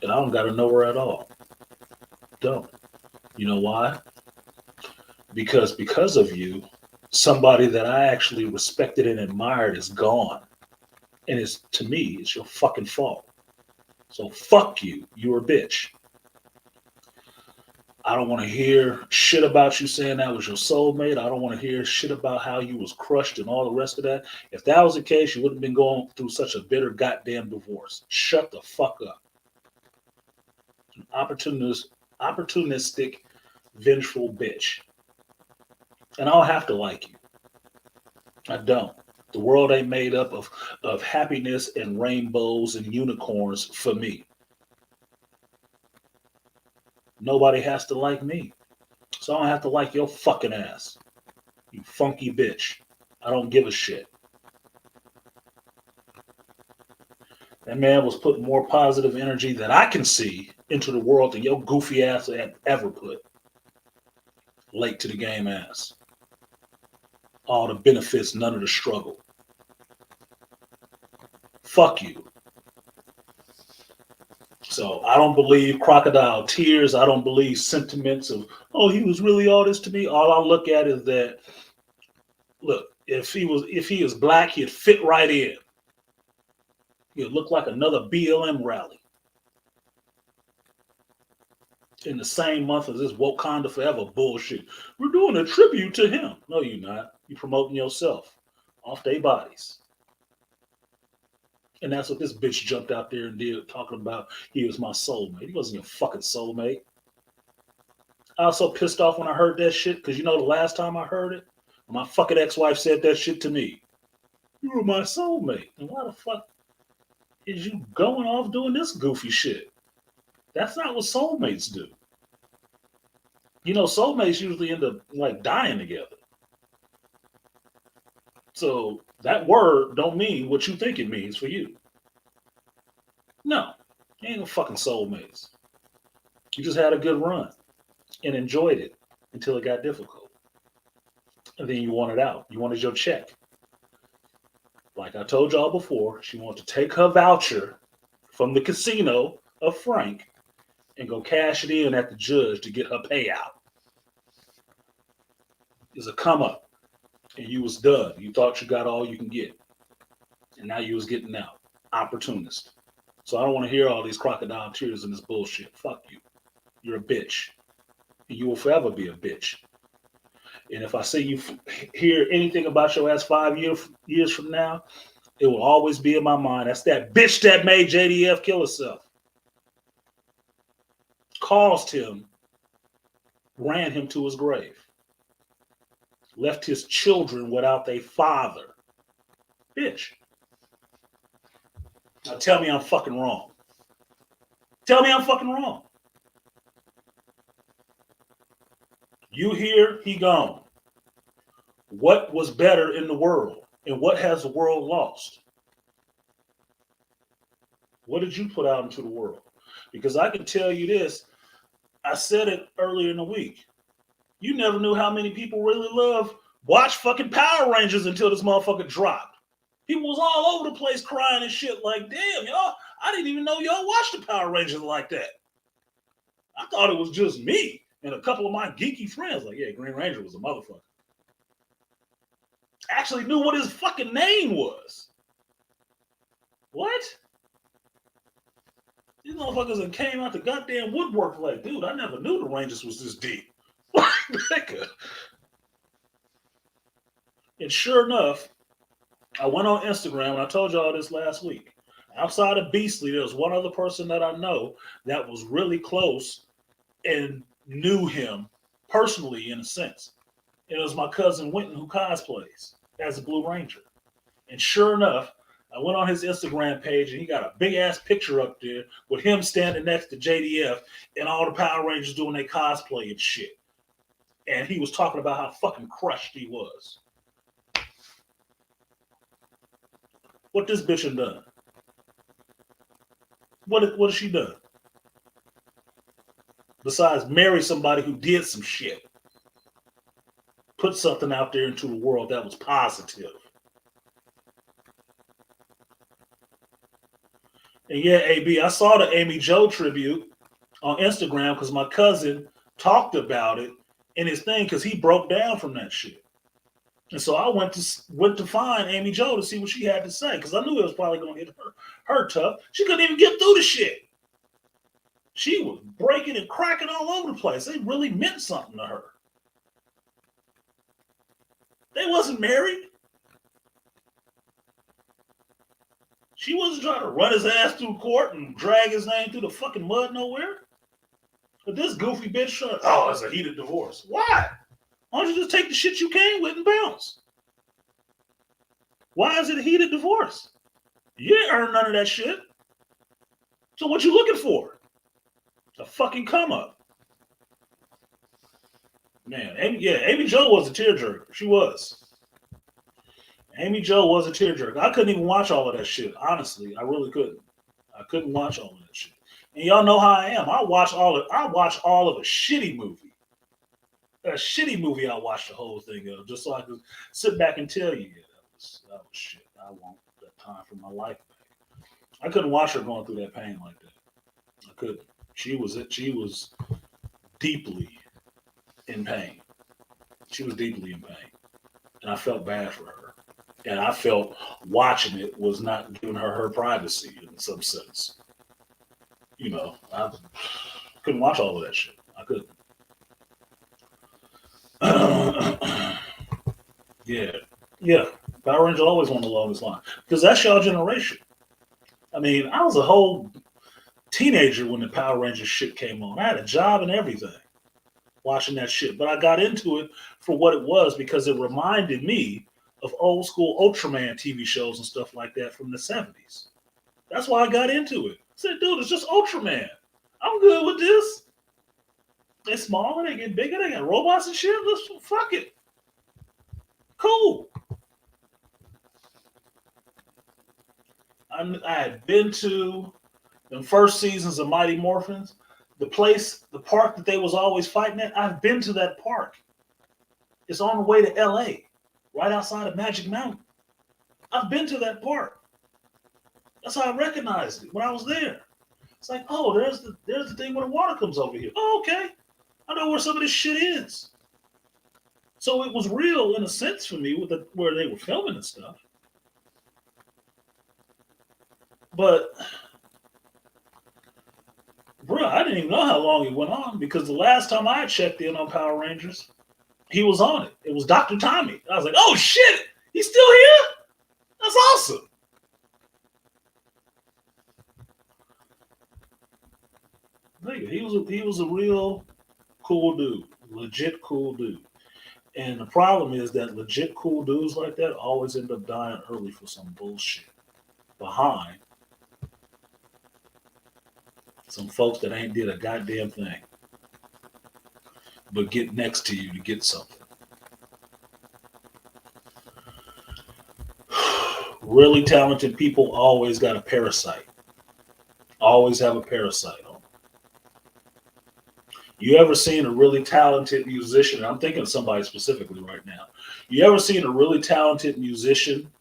And I don't got to know her at all. Don't. You know why? Because of you, somebody that I actually respected and admired is gone. And it's, to me, it's your fucking fault. So fuck you. You're a bitch. I don't want to hear shit about you saying that was your soulmate. I don't want to hear shit about how you was crushed and all the rest of that. If that was the case, you wouldn't have been going through such a bitter goddamn divorce. Shut the fuck up. Opportunistic, vengeful bitch. And I don't have to like you. I don't. The world ain't made up of happiness and rainbows and unicorns for me. Nobody has to like me. So I don't have to like your fucking ass. You funky bitch. I don't give a shit. That man was putting more positive energy that I can see into the world than your goofy ass had ever put. Late to the game ass. All the benefits, none of the struggle. Fuck you. So I don't believe crocodile tears. I don't believe sentiments of, oh, he was really all this to me. All I look at is that, look, if he is black, he'd fit right in. He'd look like another BLM rally. In the same month as this Wakanda Forever bullshit. We're doing a tribute to him. No, you're not. You're promoting yourself off their bodies. And that's what this bitch jumped out there and did, talking about he was my soulmate. He wasn't your fucking soulmate. I was so pissed off when I heard that shit, because you know the last time I heard it, my fucking ex-wife said that shit to me. You were my soulmate. And why the fuck is you going off doing this goofy shit? That's not what soulmates do. You know, soulmates usually end up like dying together. So that word don't mean what you think it means for you. No, you ain't no fucking soulmates. You just had a good run. and enjoyed it until it got difficult. And then you wanted out. You wanted your check. Like I told y'all before, she wanted to take her voucher from the casino of Frank and go cash it in at the judge to get her payout. It's a come up. And you was done. You thought you got all you can get. And now you was getting out. Opportunist. So I don't want to hear all these crocodile tears and this bullshit. Fuck you. You're a bitch. And you will forever be a bitch. And if I see you hear anything about your ass 5 years from now, it will always be in my mind. That's that bitch that made JDF kill herself. Caused him, ran him to his grave. Left his children without a father. Bitch. Now tell me I'm fucking wrong. Tell me I'm fucking wrong. You here, he gone. What was better in the world? And what has the world lost? What did you put out into the world? Because I can tell you this. I said it earlier in the week. You never knew how many people really watch fucking Power Rangers until this motherfucker dropped. People was all over the place crying and shit like, damn, y'all, I didn't even know y'all watched the Power Rangers like that. I thought it was just me and a couple of my geeky friends. Like, yeah, Green Ranger was a motherfucker. Actually knew what his fucking name was. What? These motherfuckers that came out the goddamn woodwork like, dude, I never knew the Rangers was this deep. And sure enough, I went on Instagram, and I told y'all this last week. Outside of Beastly, there was one other person that I know that was really close and knew him personally, in a sense. It was my cousin Winton, who cosplays as a Blue Ranger. And sure enough, I went on his Instagram page, and he got a big-ass picture up there with him standing next to JDF and all the Power Rangers doing their cosplay and shit. And he was talking about how fucking crushed he was. What this bitch has done? What has she done? Besides marry somebody who did some shit. Put something out there into the world that was positive. And yeah, AB, I saw the Amy Jo tribute on Instagram because my cousin talked about it in his thing because he broke down from that shit. And so I went to find Amy Jo to see what she had to say because I knew it was probably going to hit her tough. She couldn't even get through the shit. She was breaking and cracking all over the place. They really meant something to her. They wasn't married. She wasn't trying to run his ass through court and drag his name through the fucking mud nowhere. But this goofy bitch, it's a heated divorce. Why? Why don't you just take the shit you came with and bounce? Why is it a heated divorce? You didn't earn none of that shit. So what you looking for? A fucking come up. Man, Amy Jo was a tearjerker. She was. Amy Jo was a tearjerker. I couldn't even watch all of that shit. Honestly, I really couldn't. I couldn't watch all of that shit. And y'all know how I am. I watch all of a shitty movie. A shitty movie, I watched the whole thing of just so I could sit back and tell you, that was shit. I want that time for my life back. I couldn't watch her going through that pain like that. I couldn't. She was deeply in pain. She was deeply in pain. And I felt bad for her. And I felt watching it was not giving her privacy in some sense. You know, I couldn't watch all of that shit. I couldn't. Yeah. Power Rangers always won the longest line because that's y'all generation. I mean, I was a whole teenager when the Power Rangers shit came on. I had a job and everything watching that shit, but I got into it for what it was because it reminded me of old school Ultraman TV shows and stuff like that from the 70s. That's why I got into it. I said, dude, it's just Ultraman. I'm good with this. They're smaller, they get bigger, they got robots and shit. Let's fuck it. Cool. I had been to the first seasons of Mighty Morphins. the park that they was always fighting at, I've been to that park. It's on the way to LA, right outside of Magic Mountain. I've been to that park. That's how I recognized it when I was there. It's like, oh, there's the thing where the water comes over here. Oh, okay. I know where some of this shit is. So it was real in a sense for me with where they were filming and stuff. But, bro, I didn't even know how long it went on because the last time I checked in on Power Rangers, he was on it. It was Dr. Tommy. I was like, oh shit, he's still here? That's awesome. Nigga, he was a real cool dude, legit cool dude. And the problem is that legit cool dudes like that always end up dying early for some bullshit behind some folks that ain't did a goddamn thing but get next to you to get something. Really talented people always got a parasite. Always have a parasite on them. You ever seen a really talented musician? I'm thinking of somebody specifically right now. You ever seen a really talented musician?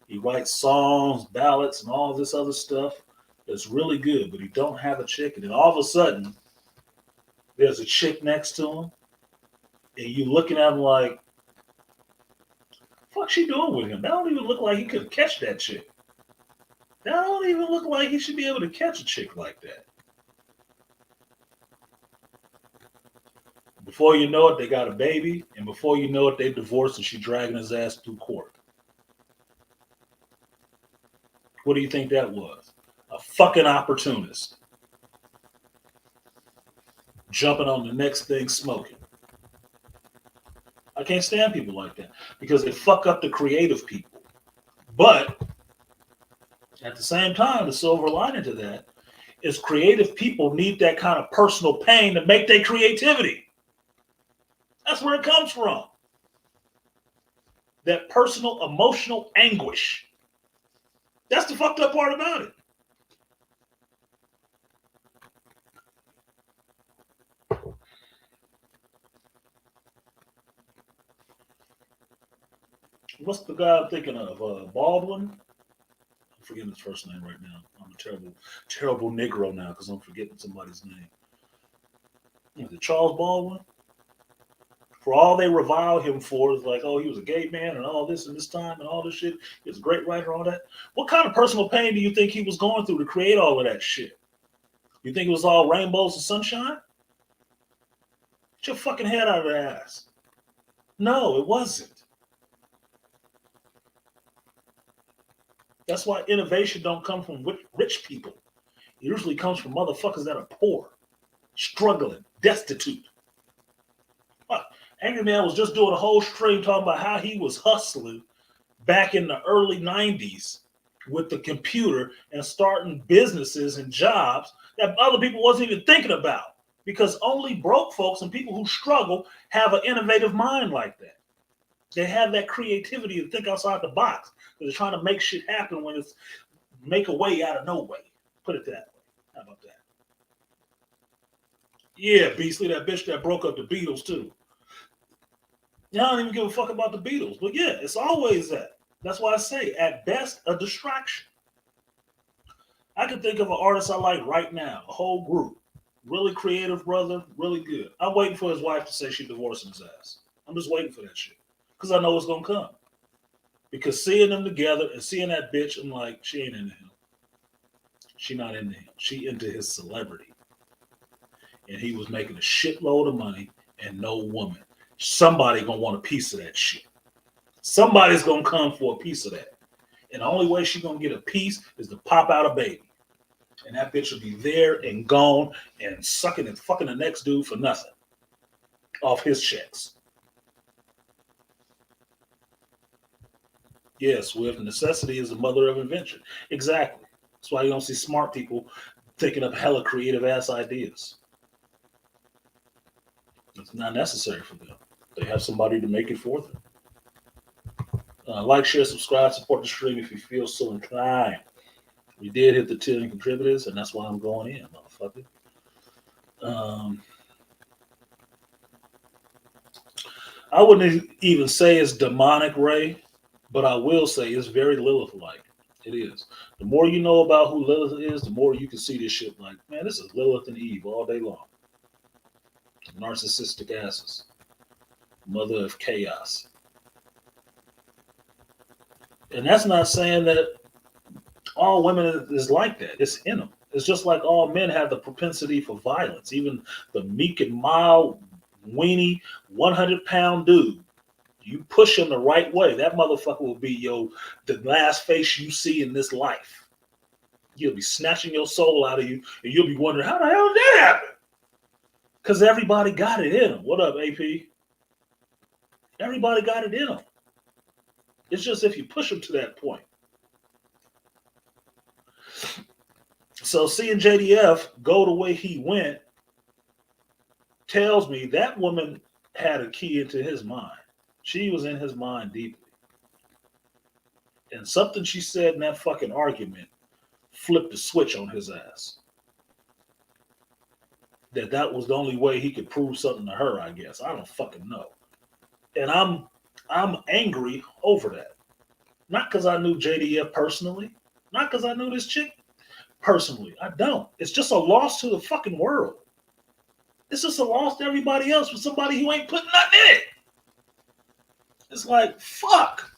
He writes songs, ballads, and all this other stuff that's really good, but he don't have a chick. And then all of a sudden, there's a chick next to him, and you looking at him like, fuck she doing with him? That don't even look like he could catch that chick. That don't even look like he should be able to catch a chick like that. Before you know it, they got a baby, and before you know it, they divorced and she dragging his ass through court. What do you think that was? A fucking opportunist. Jumping on the next thing smoking. I can't stand people like that because they fuck up the creative people. But at the same time, the silver lining to that is creative people need that kind of personal pain to make their creativity. That's where it comes from. That personal emotional anguish. That's the fucked up part about it. What's the guy I'm thinking of? Baldwin? I'm forgetting his first name right now. I'm a terrible Negro now because I'm forgetting somebody's name. Is it Charles Baldwin? For all they revile him for is like, oh, he was a gay man and all this and this time and all this shit. He was a great writer, all that. What kind of personal pain do you think he was going through to create all of that shit? You think it was all rainbows and sunshine? Get your fucking head out of the ass. No, it wasn't. That's why innovation don't come from rich people. It usually comes from motherfuckers that are poor, struggling, destitute. What? Angry Man was just doing a whole stream talking about how he was hustling back in the early 90s with the computer and starting businesses and jobs that other people wasn't even thinking about because only broke folks and people who struggle have an innovative mind like that. They have that creativity to think outside the box. They're trying to make shit happen when it's make a way out of no way. Put it that way. How about that? Yeah, Beastly, that bitch that broke up the Beatles too. Yeah, I don't even give a fuck about the Beatles. But yeah, it's always that. That's why I say, at best, a distraction. I can think of an artist I like right now, a whole group. Really creative brother, really good. I'm waiting for his wife to say she's divorcing his ass. I'm just waiting for that shit. Because I know it's going to come. Because seeing them together and seeing that bitch, I'm like, she ain't into him. She not into him. She into his celebrity. And he was making a shitload of money and no woman. Somebody going to want a piece of that shit. Somebody's going to come for a piece of that. And the only way she going to get a piece is to pop out a baby. And that bitch will be there and gone and sucking and fucking the next dude for nothing. Off his checks. Yes, with necessity is the mother of invention. Exactly. That's why you don't see smart people thinking up hella creative ass ideas. It's not necessary for them. They have somebody to make it for them. Like, share, subscribe, support the stream if you feel so inclined. We did hit the 10 contributors, and that's why I'm going in, motherfucker. motherfucker. I wouldn't even say it's demonic, Ray, but I will say it's very Lilith-like. It is. The more you know about who Lilith is, the more you can see this shit like, man, this is Lilith and Eve all day long. Narcissistic asses. Mother of chaos. And that's not saying that all women is like that. It's in them. It's just like all men have the propensity for violence. Even the meek and mild, weenie, 100-pound dude. You push him the right way, that motherfucker will be the last face you see in this life. He'll be snatching your soul out of you, and you'll be wondering, how the hell did that happen? Because everybody got it in them. What up, AP? Everybody got it in them. It's just if you push them to that point. So seeing JDF go the way he went tells me that woman had a key into his mind. She was in his mind deeply. And something she said in that fucking argument flipped the switch on his ass. That was the only way he could prove something to her, I guess. I don't fucking know. And I'm angry over that. Not because I knew JDF personally. Not because I knew this chick personally. I don't. It's just a loss to the fucking world. It's just a loss to everybody else for somebody who ain't putting nothing in it. It's like, fuck.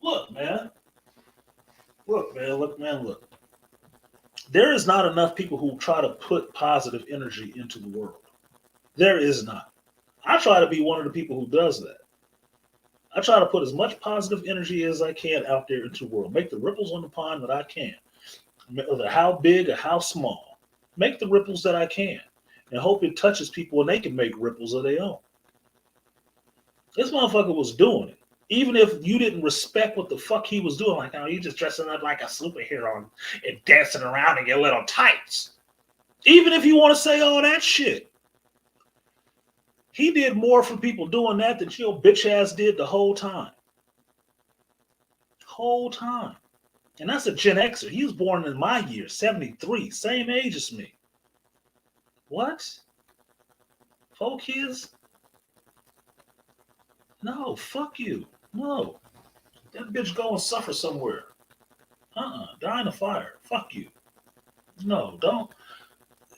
Look, man. Look. There is not enough people who try to put positive energy into the world. There is not. I try to be one of the people who does that. I try to put as much positive energy as I can out there into the world. Make the ripples on the pond that I can. Whether how big or how small. Make the ripples that I can. And hope it touches people and they can make ripples of their own. This motherfucker was doing it. Even if you didn't respect what the fuck he was doing, like, oh, you just dressing up like a superhero and dancing around in your little tights. Even if you want to say all that shit. He did more for people doing that than your bitch ass did the whole time. Whole time. And that's a Gen Xer. He was born in my year, 73, same age as me. What? 4 kids? No, fuck you. No. That bitch go and suffer somewhere. Die in a fire. Fuck you. No, don't.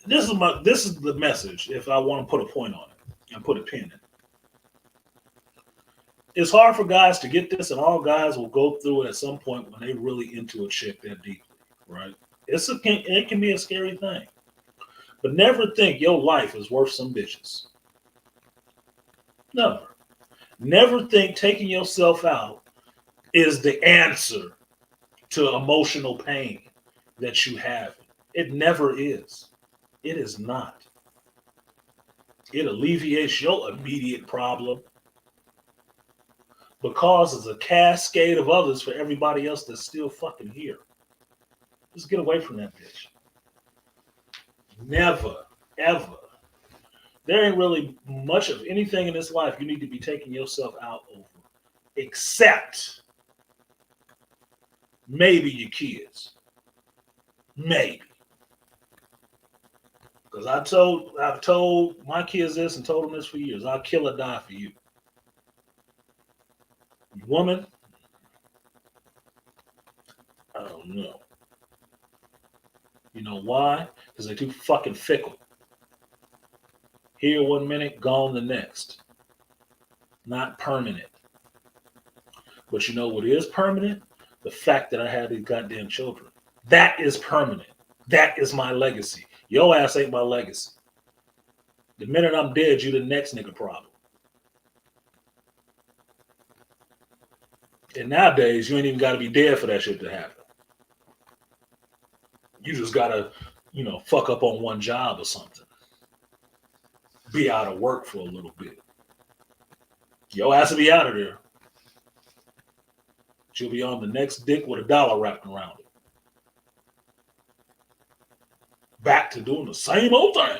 This is the message if I want to put a point on it and put a pin in it. It's hard for guys to get this, and all guys will go through it at some point when they really into a chick that deeply, right? It can be a scary thing. But never think your life is worth some bitches. Never. Never think taking yourself out is the answer to emotional pain that you have. It never is. It is not. It alleviates your immediate problem, but causes a cascade of others for everybody else that's still fucking here. Just get away from that bitch. Never, ever. There ain't really much of anything in this life you need to be taking yourself out over, except maybe your kids. Maybe. Because I've told my kids this and told them this for years. I'll kill or die for you. Woman, I don't know. You know why? Because they're too fucking fickle. Here 1 minute, gone the next. Not permanent. But you know what is permanent? The fact that I had these goddamn children. That is permanent. That is my legacy. Your ass ain't my legacy. The minute I'm dead, you the next nigga problem. And nowadays, you ain't even got to be dead for that shit to happen. You just got to, fuck up on one job or something. Be out of work for a little bit. Your ass will be out of there. She'll be on the next dick with $1 wrapped around it. Back to doing the same old thing.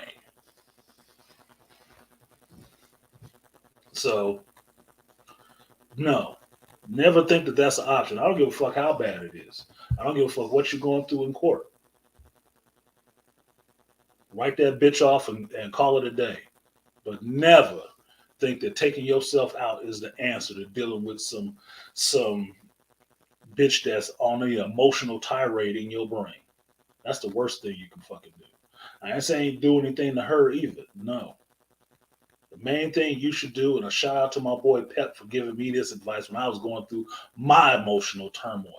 So, no. Never think that that's an option. I don't give a fuck how bad it is. I don't give a fuck what you're going through in court. Write that bitch off and call it a day. But never think that taking yourself out is the answer to dealing with some bitch that's on the emotional tirade in your brain. That's the worst thing you can fucking do. I ain't saying do anything to her either. No. The main thing you should do, and a shout out to my boy Pep for giving me this advice when I was going through my emotional turmoil.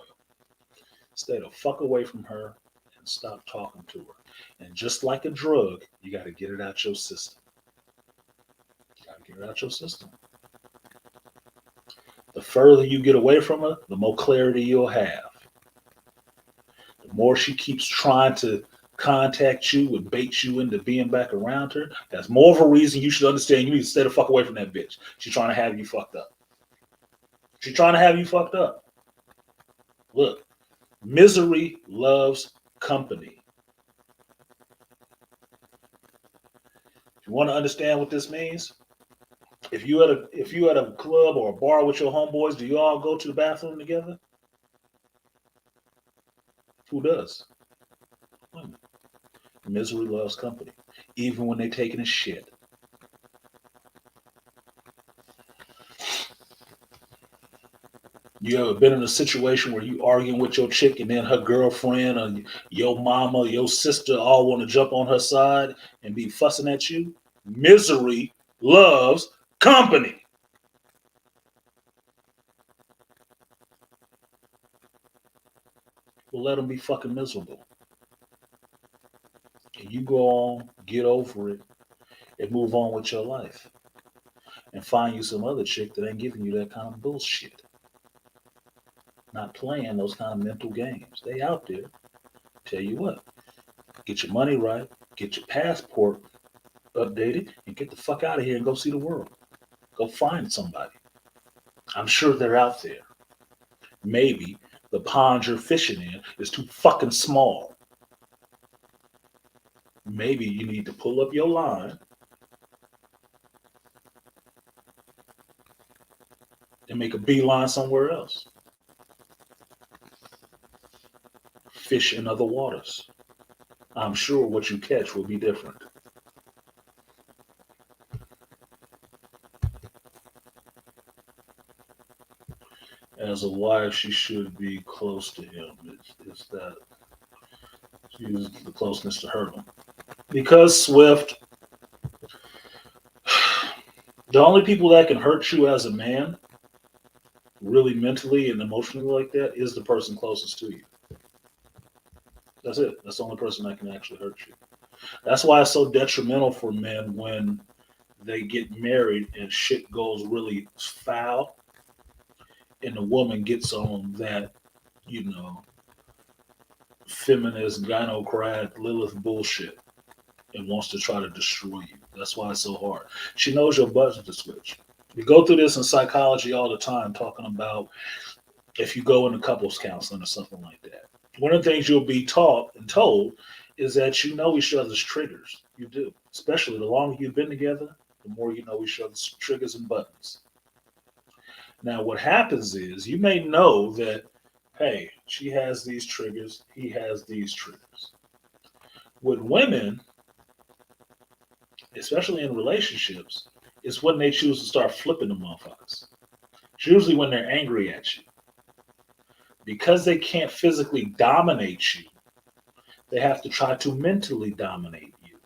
Stay the fuck away from her and stop talking to her. And just like a drug, you got to get it out your system. You got to get it out your system. The further you get away from her, the more clarity you'll have. The more she keeps trying to contact you and bait you into being back around her, that's more of a reason you should understand you need to stay the fuck away from that bitch. She's trying to have you fucked up. She's trying to have you fucked up. Look, misery loves company. If you want to understand what this means, if you at a club or a bar with your homeboys, do you all go to the bathroom together? Who does? Women. Misery loves company, even when they're taking a shit. You ever been in a situation where you arguing with your chick and then her girlfriend or your mama, your sister all want to jump on her side and be fussing at you? Misery loves company. Well, let them be fucking miserable. And you go on, get over it, and move on with your life. And find you some other chick that ain't giving you that kind of bullshit. Not playing those kind of mental games. They out there. Tell you what, get your money right, get your passport updated, and get the fuck out of here and go see the world. Go find somebody. I'm sure they're out there. Maybe the pond you're fishing in is too fucking small. Maybe you need to pull up your line and make a beeline somewhere else. Fish in other waters. I'm sure what you catch will be different. As a wife, she should be close to him. It's that she's the closeness to hurt him. Because Swift, the only people that can hurt you as a man, really mentally and emotionally like that, is the person closest to you. That's it. That's the only person that can actually hurt you. That's why it's so detrimental for men when they get married and shit goes really foul and the woman gets on that, feminist, gynocrat, Lilith bullshit and wants to try to destroy you. That's why it's so hard. She knows your button to switch. We go through this in psychology all the time, talking about if you go into couples counseling or something like that. One of the things you'll be taught and told is that you know each other's triggers. You do. Especially the longer you've been together, the more you know each other's triggers and buttons. Now, what happens is you may know that, hey, she has these triggers, he has these triggers. With women, especially in relationships, it's when they choose to start flipping the motherfuckers. It's usually when they're angry at you. Because they can't physically dominate you, they have to try to mentally dominate you.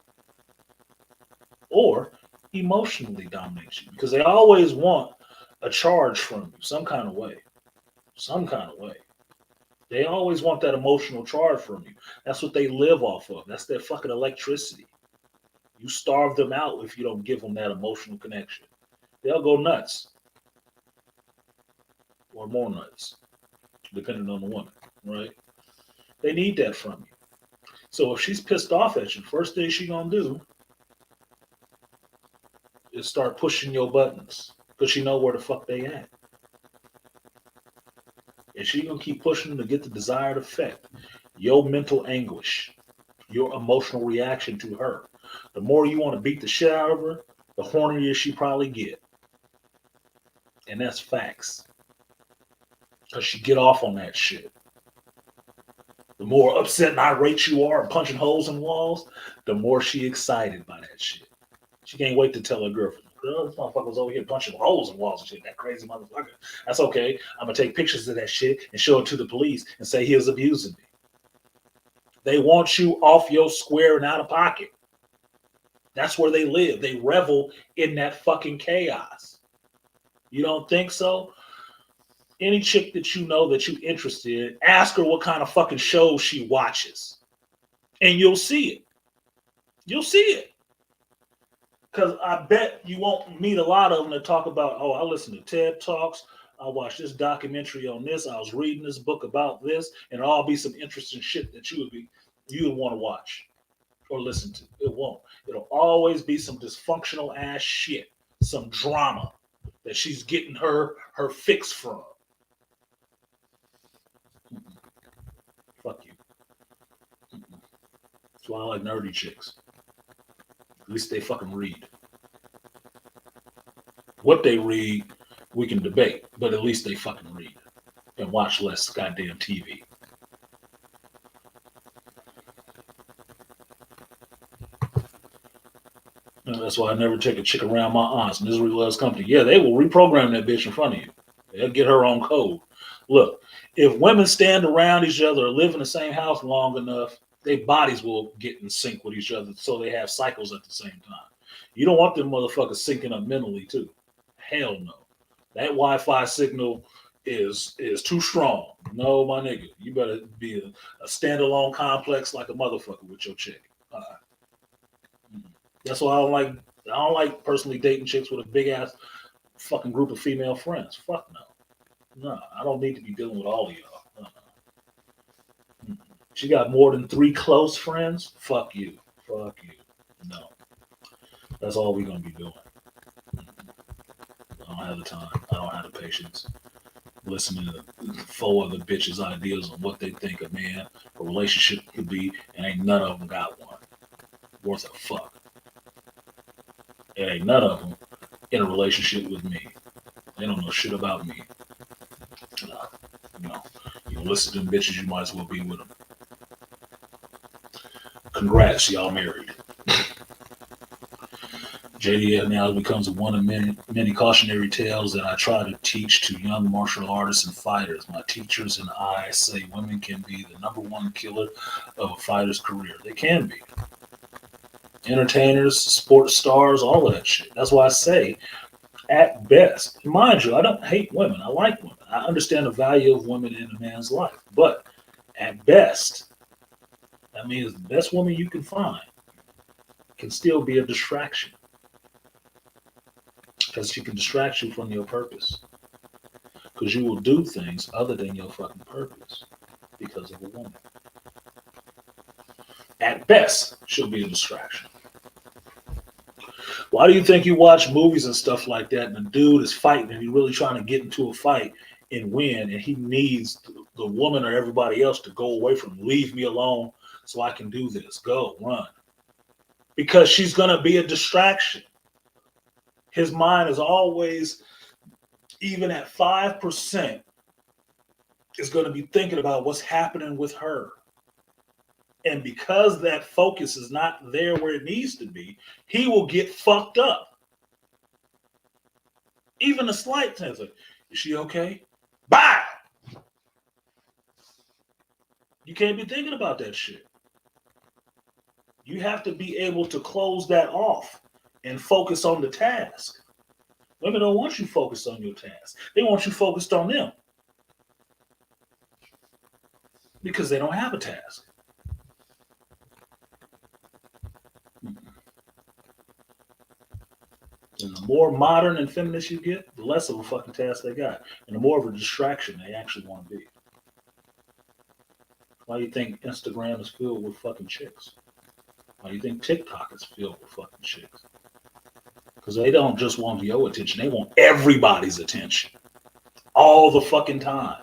Or emotionally dominate you. Because they always want a charge from you, some kind of way. Some kind of way. They always want that emotional charge from you. That's what they live off of. That's their fucking electricity. You starve them out if you don't give them that emotional connection. They'll go nuts. Or more nuts. Depending on the woman, right? They need that from you. So if she's pissed off at you, first thing she gonna do is start pushing your buttons. Because she know where the fuck they at. And she gonna keep pushing them to get the desired effect. Your mental anguish. Your emotional reaction to her. The more you want to beat the shit out of her, the hornier she probably get. And that's facts. Because she get off on that shit. The more upset and irate you are and punching holes in walls, the more she excited by that shit. She can't wait to tell her girlfriend, girl, this motherfucker's over here punching holes in walls and shit. That crazy motherfucker. That's okay. I'm going to take pictures of that shit and show it to the police and say he was abusing me. They want you off your square and out of pocket. That's where they live. They revel in that fucking chaos. You don't think so? Any chick that you know that you're interested in, ask her what kind of fucking shows she watches. And you'll see it. You'll see it. Because I bet you won't meet a lot of them that talk about, oh, I listen to TED Talks. I watched this documentary on this. I was reading this book about this. And it'll all be some interesting shit that you would want to watch or listen to. It won't. It'll always be some dysfunctional ass shit. Some drama that she's getting her fix from. Fuck you. That's why I like nerdy chicks. At least they fucking read. What they read, we can debate, but at least they fucking read and watch less goddamn TV. And that's why I never take a chick around my aunt's. Misery loves company. Yeah, they will reprogram that bitch in front of you. They'll get her own code. Look, if women stand around each other or live in the same house long enough, their bodies will get in sync with each other so they have cycles at the same time. You don't want them motherfuckers syncing up mentally too. Hell no. That Wi-Fi signal is too strong. No, my nigga. You better be a standalone complex like a motherfucker with your chick. That's why I don't like personally dating chicks with a big ass fucking group of female friends. Fuck no. No, I don't need to be dealing with all of y'all. She got more than 3 close friends? Fuck you. Fuck you. No. That's all we're going to be doing. I don't have the time. I don't have the patience. Listening to 4 other bitches' ideas on what they think a man, a relationship could be, and ain't none of them got one. Worth a fuck. And ain't none of them in a relationship with me. They don't know shit about me. You listen to them bitches, you might as well be with them. Congrats, y'all married. JDF now becomes one of many cautionary tales that I try to teach to young martial artists and fighters. My teachers and I say women can be the #1 killer of a fighter's career. They can be. Entertainers, sports stars, all of that shit. That's why I say, at best, mind you, I don't hate women. I like women. I understand the value of women in a man's life. But at best, that means the best woman you can find can still be a distraction. Because she can distract you from your purpose. Because you will do things other than your fucking purpose because of a woman. At best, she'll be a distraction. Why do you think you watch movies and stuff like that and the dude is fighting and he's really trying to get into a fight and win and he needs the woman or everybody else to go away from him, leave me alone so I can do this, go, run. Because she's going to be a distraction. His mind is always, even at 5%, is going to be thinking about what's happening with her. And because that focus is not there where it needs to be, he will get fucked up. Even a slight thing, like, is she okay? Bye! You can't be thinking about that shit. You have to be able to close that off and focus on the task. Women don't want you focused on your task. They want you focused on them. Because they don't have a task. And the more modern and feminist you get, the less of a fucking task they got. And the more of a distraction they actually want to be. Why do you think Instagram is filled with fucking chicks? Why do you think TikTok is filled with fucking chicks? Because they don't just want your attention. They want everybody's attention. All the fucking time.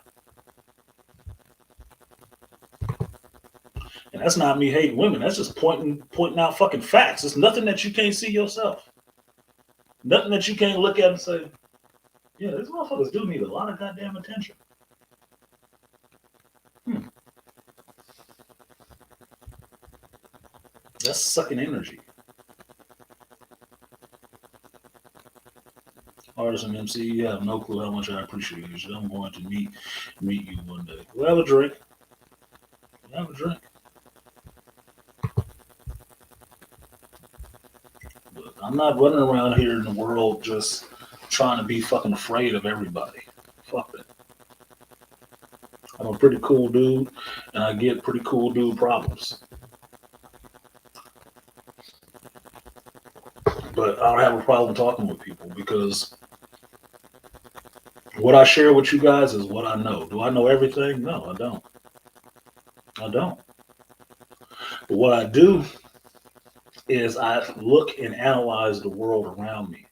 And that's not me hating women. That's just pointing out fucking facts. It's nothing that you can't see yourself. Nothing that you can't look at and say, yeah, these motherfuckers do need a lot of goddamn attention. That's sucking energy. Artisanmc, you have no clue how much I appreciate you. I'm going to meet you one day. We'll have a drink. We'll have a drink. But I'm not running around here in the world just trying to be fucking afraid of everybody. Fuck it. I'm a pretty cool dude, and I get pretty cool dude problems. But I don't have a problem talking with people because what I share with you guys is what I know. Do I know everything? No, I don't. I don't. But what I do is I look and analyze the world around me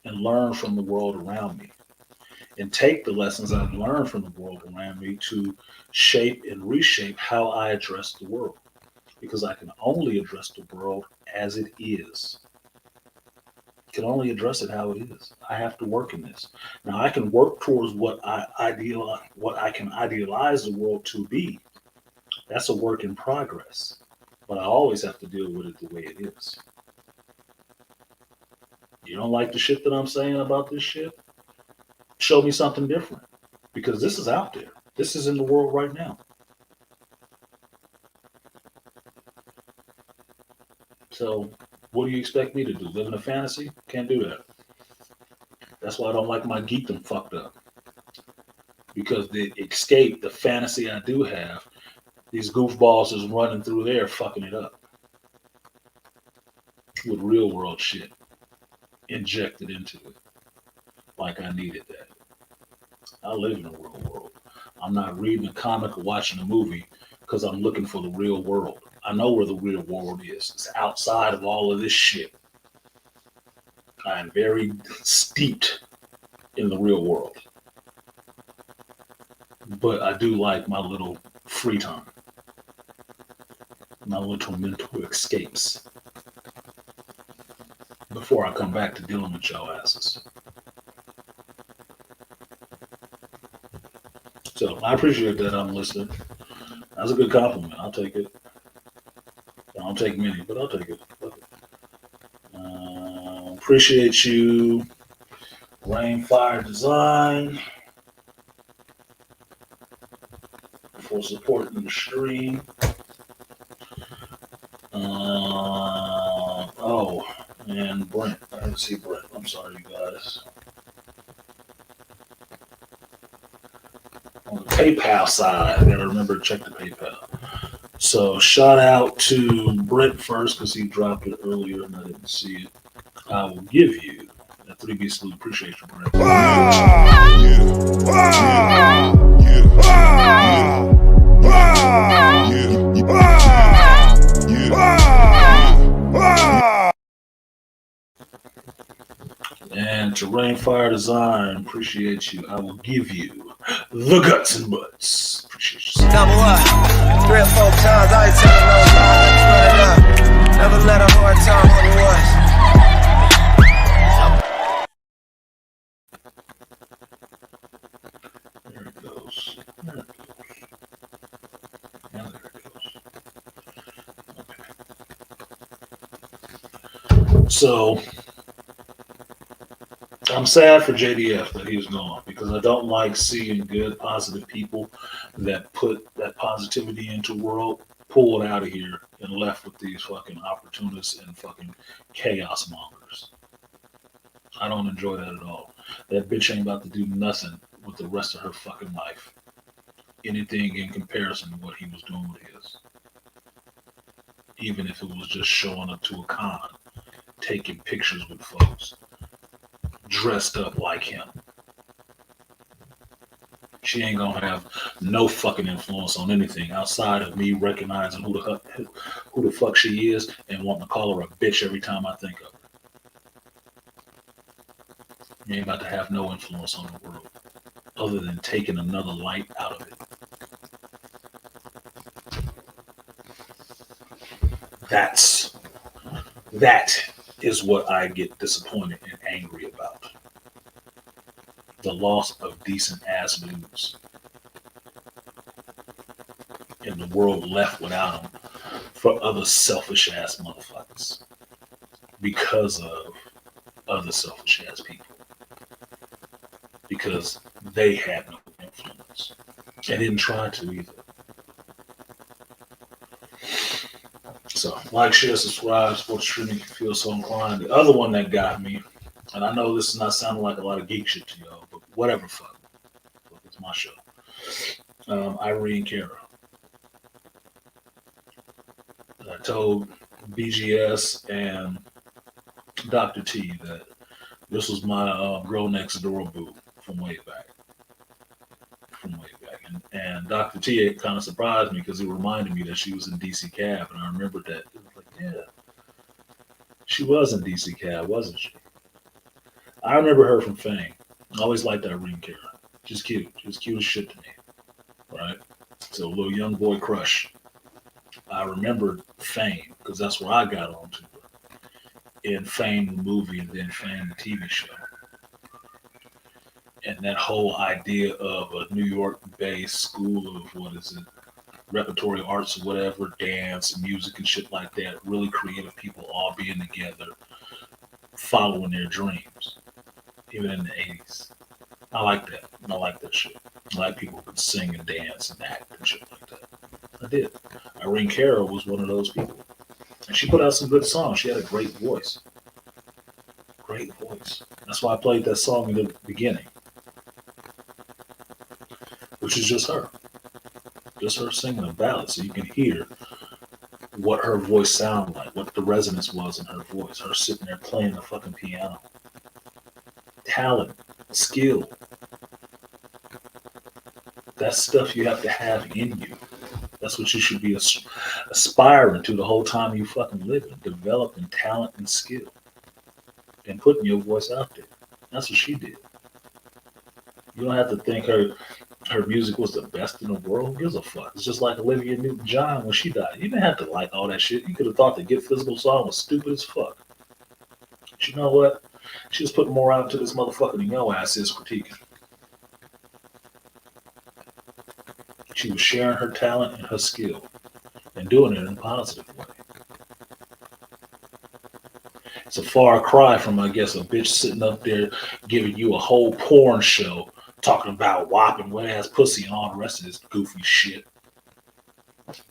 and learn from the world around me and take the lessons I've learned from the world around me to shape and reshape how I address the world. Because I can only address the world as it is. I can only address it how it is. I have to work in this. Now I can work towards what I can idealize the world to be. That's a work in progress. But I always have to deal with it the way it is. You don't like the shit that I'm saying about this shit? Show me something different. Because this is out there. This is in the world right now. So what do you expect me to do? Live in a fantasy? Can't do that. That's why I don't like my geekdom fucked up. Because the escape, the fantasy I do have, these goofballs is running through there fucking it up. With real world shit injected into it. Like I needed that. I live in a real world. I'm not reading a comic or watching a movie because I'm looking for the real world. I know where the real world is. It's outside of all of this shit. I am very steeped in the real world. But I do like my little free time. My little mental escapes. Before I come back to dealing with y'all asses. So I appreciate that I'm listening. That's a good compliment. I'll take it. I don't take many, but I'll take it. Appreciate you, Rainfire Design, for supporting the stream. And Brent. I didn't see Brent. I'm sorry, you guys. On the PayPal side, I gotta remember to check the PayPal. So shout out to Brent first because he dropped it earlier and I didn't see it. I will give you that 3B salute. Appreciate you, Brent. And to Rainfire Design, appreciate you. I will give you the guts and butts. Appreciate you. Double up, 3 or 4 times. I ain't telling no lies. Run it up. Never let a hard time on the was. There it goes. There it goes. Now there it goes. Okay. So I'm sad for JDF that he's gone because I don't like seeing good, positive people that put that positivity into the world, pull it out of here, and left with these fucking opportunists and fucking chaos mongers. I don't enjoy that at all. That bitch ain't about to do nothing with the rest of her fucking life. Anything in comparison to what he was doing with his. Even if it was just showing up to a con, taking pictures with folks. Dressed up like him. She ain't gonna have no fucking influence on anything outside of me recognizing who the fuck she is and wanting to call her a bitch every time I think of her. You ain't about to have no influence on the world other than taking another light out of it. That is what I get disappointed and angry about. The loss of decent ass dudes. And the world left without them for other selfish ass motherfuckers because of other selfish ass people. Because they had no influence. They didn't try to either. So, like, share, subscribe, support the stream if you feel so inclined. The other one that got me, and I know this is not sounding like a lot of geek shit to y'all, but whatever, fuck. It's my show. Irene Cara. I told BGS and Dr. T that this was my girl next door boo from way back. And Dr. T kind of surprised me because he reminded me that she was in DC Cab, and I remembered that. It was like, yeah, she was in DC Cab, wasn't she? I remember her from Fame. I always liked Irene Cara. She's cute. She was cute as shit to me, right? So a little young boy crush. I remembered Fame because that's where I got onto her. In Fame the movie and then Fame the TV show. And that whole idea of a New York-based school of, repertory arts or whatever, dance, music and shit like that, really creative people all being together, following their dreams, even in the 80s. I like that. I like that shit. I like people who could sing and dance and act and shit like that. I did. Irene Cara was one of those people. And she put out some good songs. She had a great voice. Great voice. That's why I played that song in the beginning. Which is just her. Just her singing a ballad so you can hear what her voice sounded like, what the resonance was in her voice. Her sitting there playing the fucking piano. Talent, skill. That's stuff you have to have in you. That's what you should be aspiring to the whole time you fucking living. Developing talent and skill. And putting your voice out there. That's what she did. You don't have to think her music was the best in the world. Who gives a fuck? It's just like Olivia Newton-John when she died. You didn't have to like all that shit. You could have thought the Get Physical song was stupid as fuck. But you know what? She was putting more out to this motherfucker than your ass is critiquing. She was sharing her talent and her skill and doing it in a positive way. It's a far cry from, I guess, a bitch sitting up there giving you a whole porn show talking about whopping wet ass pussy and all the rest of this goofy shit.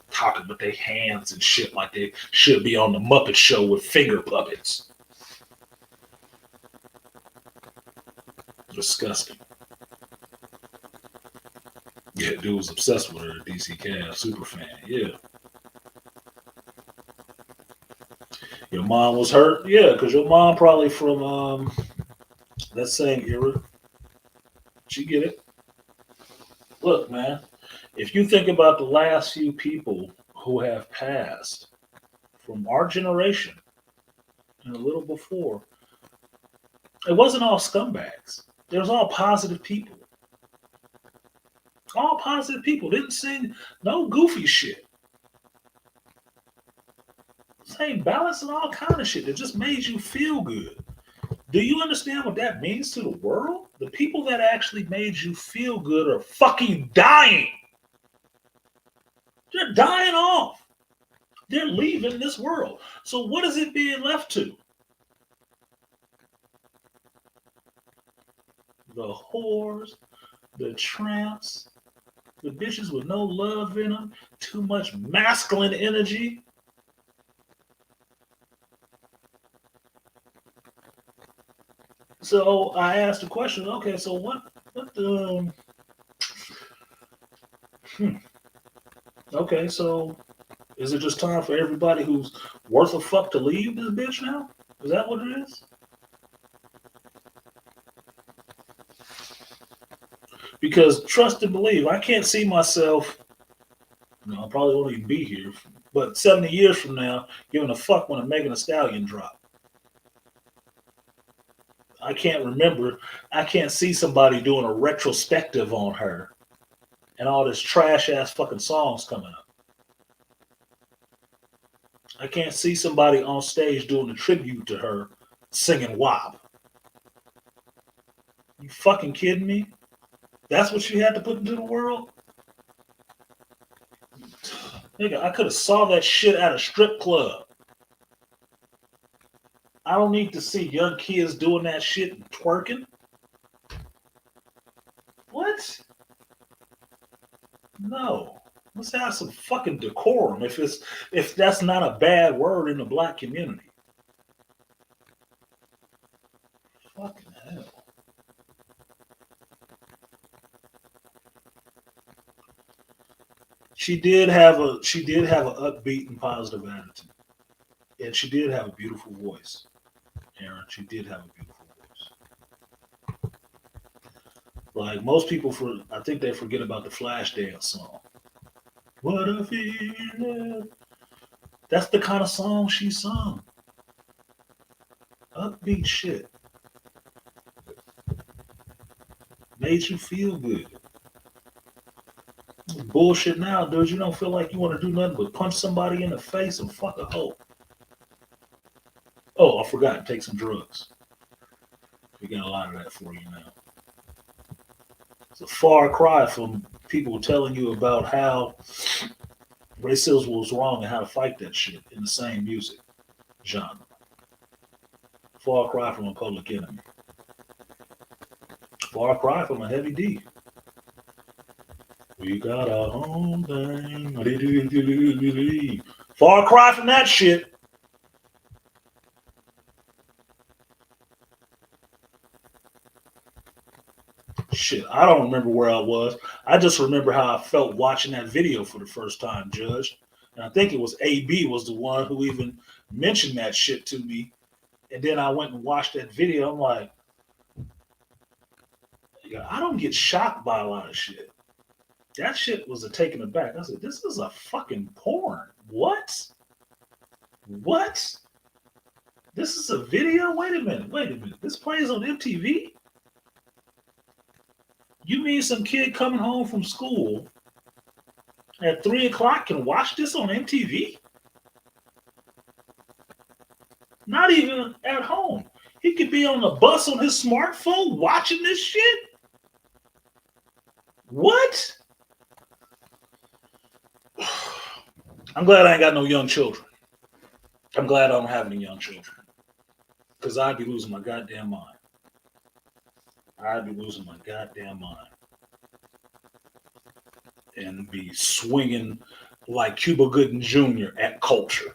Talking with their hands and shit like they should be on the Muppet Show with finger puppets. Disgusting. Yeah, dude was obsessed with her, DC Cab, super fan, yeah. Your mom was hurt? Yeah, because your mom probably from that same era. She get it. Look, man, if you think about the last few people who have passed from our generation and a little before, it wasn't all scumbags. It was all positive people. All positive people. Didn't sing no goofy shit. Saying balance and all kind of shit that just made you feel good. Do you understand what that means to the world? The people that actually made you feel good are fucking dying. They're dying off. They're leaving this world. So what is it being left to? The whores, the tramps, the bitches with no love in them, too much masculine energy. So I asked the question, okay, so okay, so is it just time for everybody who's worth a fuck to leave this bitch now? Is that what it is? Because trust and believe, I can't see myself, I probably won't even be here, but 70 years from now, giving a fuck when a Megan Thee Stallion drop. I can't remember. I can't see somebody doing a retrospective on her and all this trash ass fucking songs coming up. I can't see somebody on stage doing a tribute to her singing WAP. You fucking kidding me? That's what she had to put into the world? Nigga, I could have saw that shit at a strip club. I don't need to see young kids doing that shit and twerking. What? No. Let's have some fucking decorum if that's not a bad word in the black community. Fucking hell. She did have an upbeat and positive attitude. And she did have a beautiful voice. Aaron, she did have a beautiful voice. Like most people, I think they forget about the Flashdance song. What a feeling. That's the kind of song she sung. Upbeat shit. Made you feel good. Bullshit now, dude. You don't feel like you want to do nothing but punch somebody in the face and fuck a hoe. Oh, I forgot. Take some drugs. We got a lot of that for you now. It's a far cry from people telling you about how racism was wrong and how to fight that shit in the same music genre. Far cry from a Public Enemy. Far cry from a Heavy D. We got our own thing. Far cry from that shit. Shit, I don't remember where I was. I just remember how I felt watching that video for the first time, Judge. And I think it was AB was the one who even mentioned that shit to me. And then I went and watched that video. I'm like, yeah, I don't get shocked by a lot of shit. That shit was a taken aback. I said, this is a fucking porn. What? What? This is a video? Wait a minute. This plays on MTV? You mean some kid coming home from school at 3 o'clock can watch this on MTV? Not even at home. He could be on the bus on his smartphone watching this shit? What? I'm glad I ain't got no young children. I'm glad I don't have any young children. Because I'd be losing my goddamn mind. And be swinging like Cuba Gooding Jr. at culture.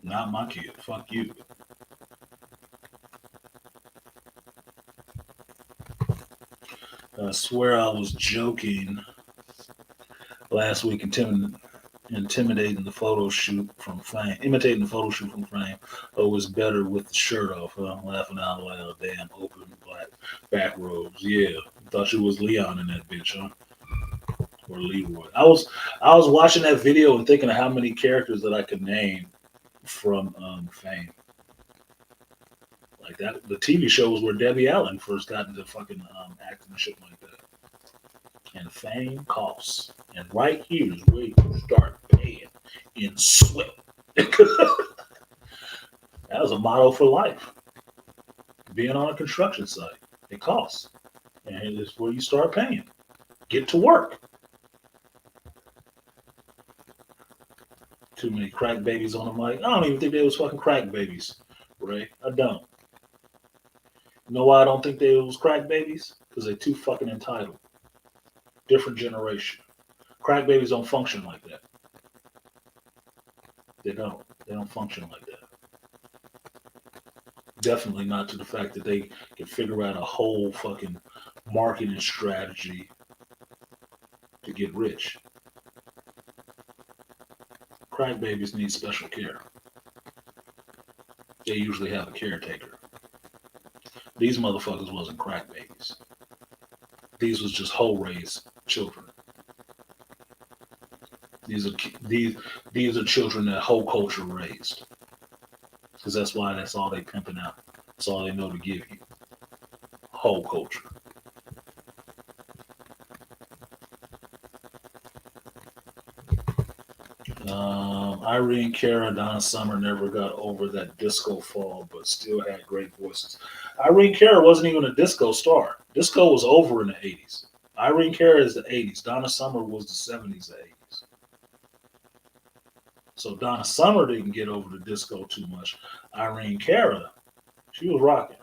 Not my kid. Fuck you. I swear I was joking last week, intimidating the photo shoot from Fame. Imitating the photo shoot from Fame. Oh, it's better with the shirt off. Huh? Laughing out loud. Damn, open black back robes. Yeah, thought you was Leon in that bitch, huh? Or Leroy. I was watching that video and thinking of how many characters that I could name from Fame. Like that, the TV show was where Debbie Allen first got into fucking acting and shit like that. And Fame costs. And right here is where you start paying in sweat. That was a motto for life. Being on a construction site, it costs. And it's where you start paying. Get to work. Too many crack babies on the mic. I don't even think they was fucking crack babies, Ray. I don't. You know why I don't think they was crack babies? Because they're too fucking entitled. Different generation. Crack babies don't function like that. They don't. They don't function like that. Definitely not to the fact that they can figure out a whole fucking marketing strategy to get rich. Crack babies need special care. They usually have a caretaker. These motherfuckers wasn't crack babies. These was just hoe raised children. These are children that whole culture raised. Because that's why that's all they pimping out. That's all they know to give you. Whole culture. Irene Cara, Donna Summer never got over that disco fall, but still had great voices. Irene Cara wasn't even a disco star. Disco was over in the 80s. Irene Cara is the 80s. Donna Summer was the 70s, the 80s. So Donna Summer didn't get over the disco too much. Irene Cara, she was rocking.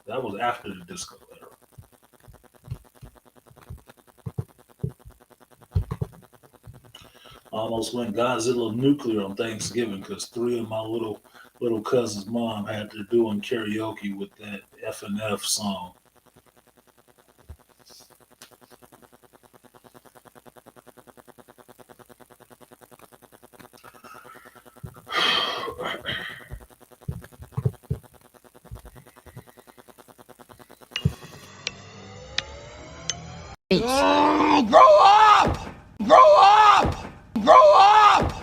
That was after the disco era. Almost went Godzilla nuclear on Thanksgiving because 3 of my little cousin's mom had to do in karaoke with that FMF song. Grow up! Grow up! Grow up!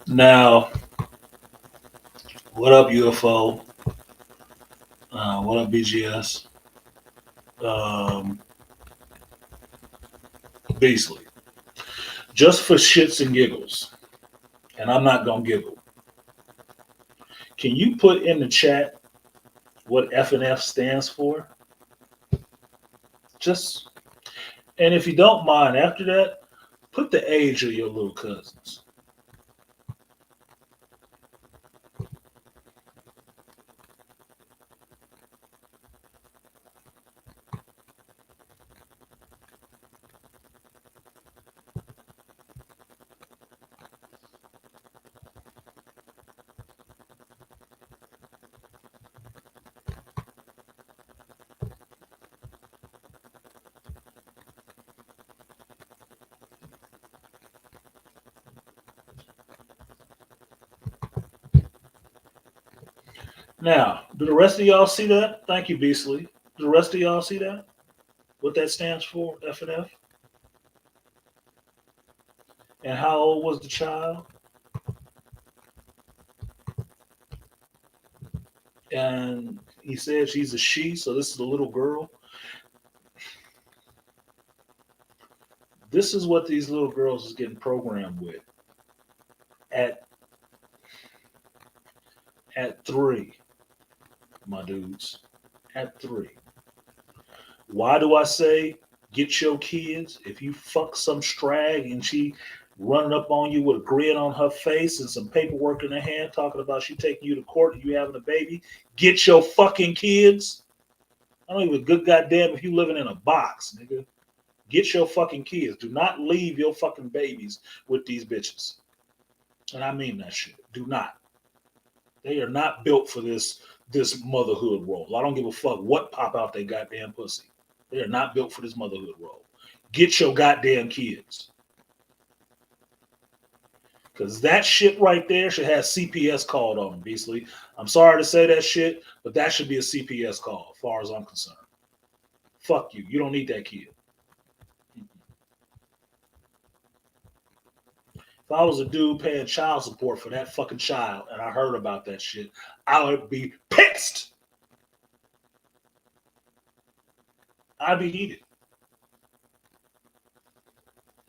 Now, what up, UFO? What up, BGS? Beasley. Just for shits and giggles, and I'm not going to giggle. Can you put in the chat what FNF stands for? Just, and if you don't mind, after that, put the age of your little cousins. Now, do the rest of y'all see that? Thank you, Beasley. Do the rest of y'all see that? What that stands for, FNF? And how old was the child? And he said she's a she, so this is a little girl. This is what these little girls is getting programmed with. At 3, my dudes. At 3. Why do I say get your kids? If you fuck some Stragg and she running up on you with a grin on her face and some paperwork in her hand talking about she taking you to court and you having a baby, get your fucking kids. I don't even good goddamn if you living in a box, nigga. Get your fucking kids. Do not leave your fucking babies with these bitches. And I mean that shit. Do not. They are not built for this motherhood role. I don't give a fuck what pop out they goddamn pussy. They are not built for this motherhood role. Get your goddamn kids. Because that shit right there should have CPS called on them, Beasley. I'm sorry to say that shit, but that should be a CPS call as far as I'm concerned. Fuck you. You don't need that kid. If I was a dude paying child support for that fucking child and I heard about that shit, I would be pissed. I'd be heated.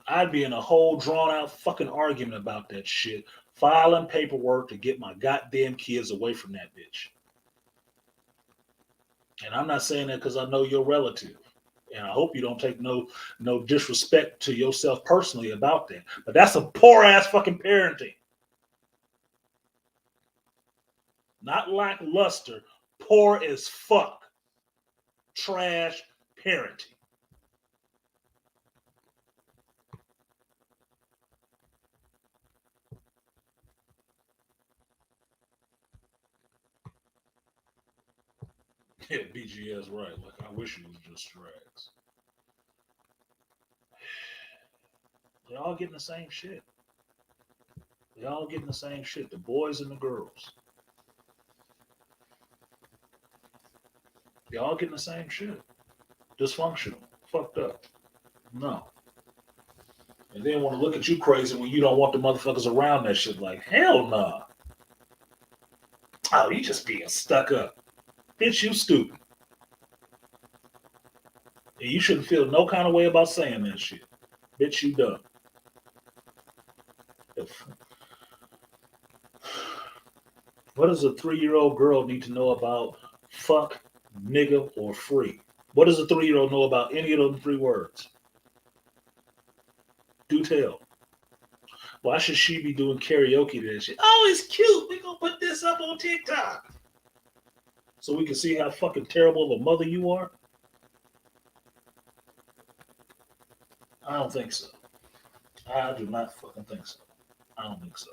I'd be in a whole drawn out fucking argument about that shit, filing paperwork to get my goddamn kids away from that bitch. And I'm not saying that because I know your relative. And I hope you don't take no disrespect to yourself personally about that. But that's a poor ass fucking parenting. Not lackluster, poor as fuck. Trash parenting. Yeah, BGS, right. Like, I wish it was just Straggs. They're all getting the same shit. They're all getting the same shit. The boys and the girls. They're all getting the same shit. Dysfunctional. Fucked up. No. And then want to look at you crazy when you don't want the motherfuckers around that shit. Like, hell nah. Oh, you just being stuck up. Bitch, you stupid. And you shouldn't feel no kind of way about saying that shit. Bitch, you dumb. What does a 3-year-old girl need to know about fuck, nigga, or free? What does a 3-year-old know about any of those 3 words? Do tell. Why should she be doing karaoke to that shit? Oh, it's cute. We're going to put this up on TikTok. So we can see how fucking terrible of a mother you are? I don't think so. I do not fucking think so. I don't think so.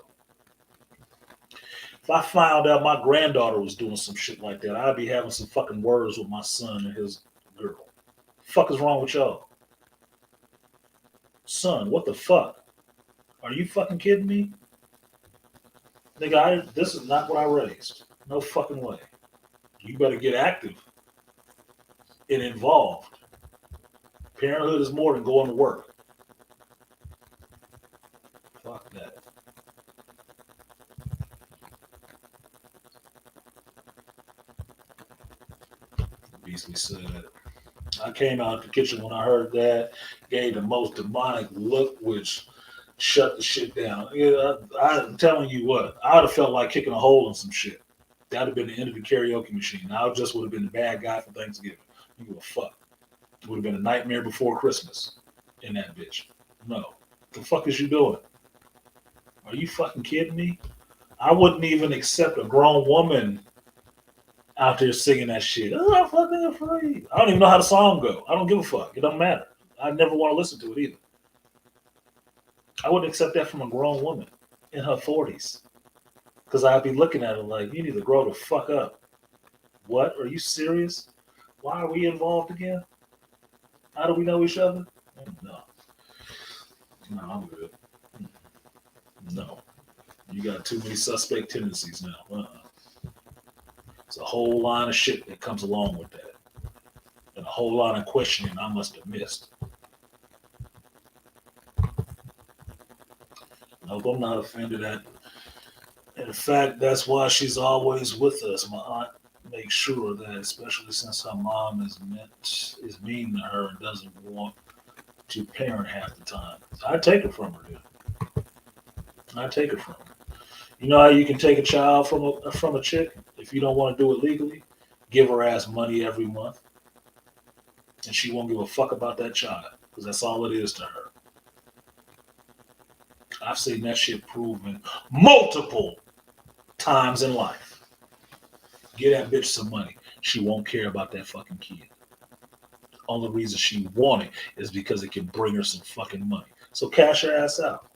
If I found out my granddaughter was doing some shit like that, I'd be having some fucking words with my son and his girl. Fuck is wrong with y'all? Son, what the fuck? Are you fucking kidding me? Nigga, this is not what I raised. No fucking way. You better get active and involved. Parenthood is more than going to work. Fuck that. Beasley said, I came out the kitchen when I heard that, gave the most demonic look, which shut the shit down. Yeah, I'm telling you what, I would have felt like kicking a hole in some shit. That would have been the end of the karaoke machine. I just would have been the bad guy for Thanksgiving. You give a fuck. It would have been a nightmare before Christmas in that bitch. No. The fuck is you doing? Are you fucking kidding me? I wouldn't even accept a grown woman out there singing that shit. Oh, I'm fucking afraid. I don't even know how the song go. I don't give a fuck. It doesn't matter. I never want to listen to it either. I wouldn't accept that from a grown woman in her 40s. Because I'd be looking at her like, you need to grow the fuck up. What? Are you serious? Why are we involved again? How do we know each other? No. No, I'm good. No. You got too many suspect tendencies now. It's a whole line of shit that comes along with that. And a whole lot of questioning I must have missed. Nope, I'm not offended at it. In fact, that's why she's always with us. My aunt makes sure that, especially since her mom is mean to her and doesn't want to parent half the time. I take it from her, dude. I take it from her. You know how you can take a child from a chick if you don't want to do it legally? Give her ass money every month, and she won't give a fuck about that child because that's all it is to her. I've seen that shit proven multiple times in life. Give that bitch some money. She won't care about that fucking kid. The only reason she want it is because it can bring her some fucking money. So cash her ass out.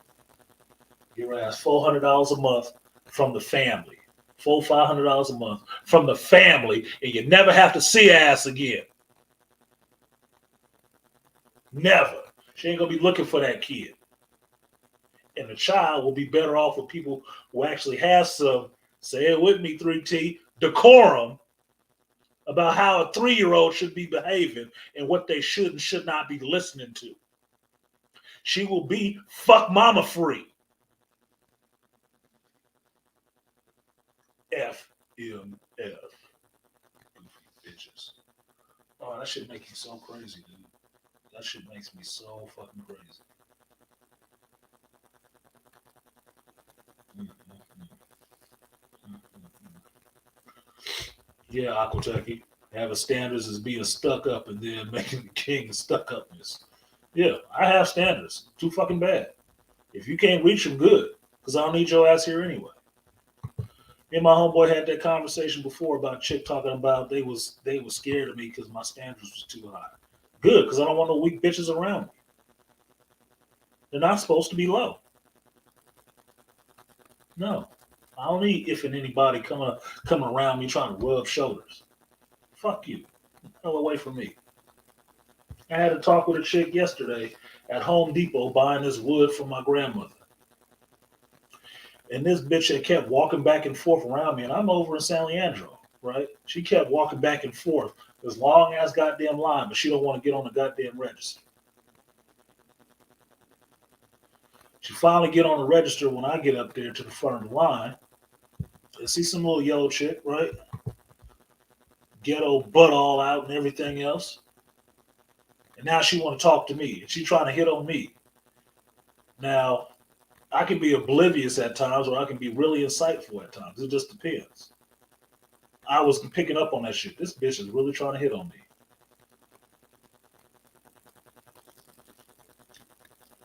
Give her ass $400 a month from the family. $500 a month from the family, and you never have to see her ass again. Never. She ain't gonna be looking for that kid. And the child will be better off with people who actually have some, say it with me, 3T, decorum about how a 3-year-old should be behaving and what they should and should not be listening to. She will be fuck mama free. FMF. Bitches. Oh, that shit makes me so crazy, dude. That shit makes me so fucking crazy. Yeah, Aquateki. Having standards is being stuck up and then making the king of stuck upness. Yeah, I have standards. Too fucking bad. If you can't reach them, good. Because I don't need your ass here anyway. Me and my homeboy had that conversation before about a chick talking about they was scared of me because my standards was too high. Good, because I don't want no weak bitches around me. They're not supposed to be low. No. I don't need if and anybody coming around me trying to rub shoulders. Fuck you. Hell away from me. I had a talk with a chick yesterday at Home Depot buying this wood from my grandmother. And this bitch had kept walking back and forth around me, and I'm over in San Leandro, right? She kept walking back and forth this long ass goddamn line, but she don't want to get on the goddamn register. She finally get on the register when I get up there to the front of the line. I see some little yellow chick, right? Ghetto butt all out and everything else. And now she want to talk to me. And she trying to hit on me. Now, I can be oblivious at times or I can be really insightful at times. It just depends. I was picking up on that shit. This bitch is really trying to hit on me.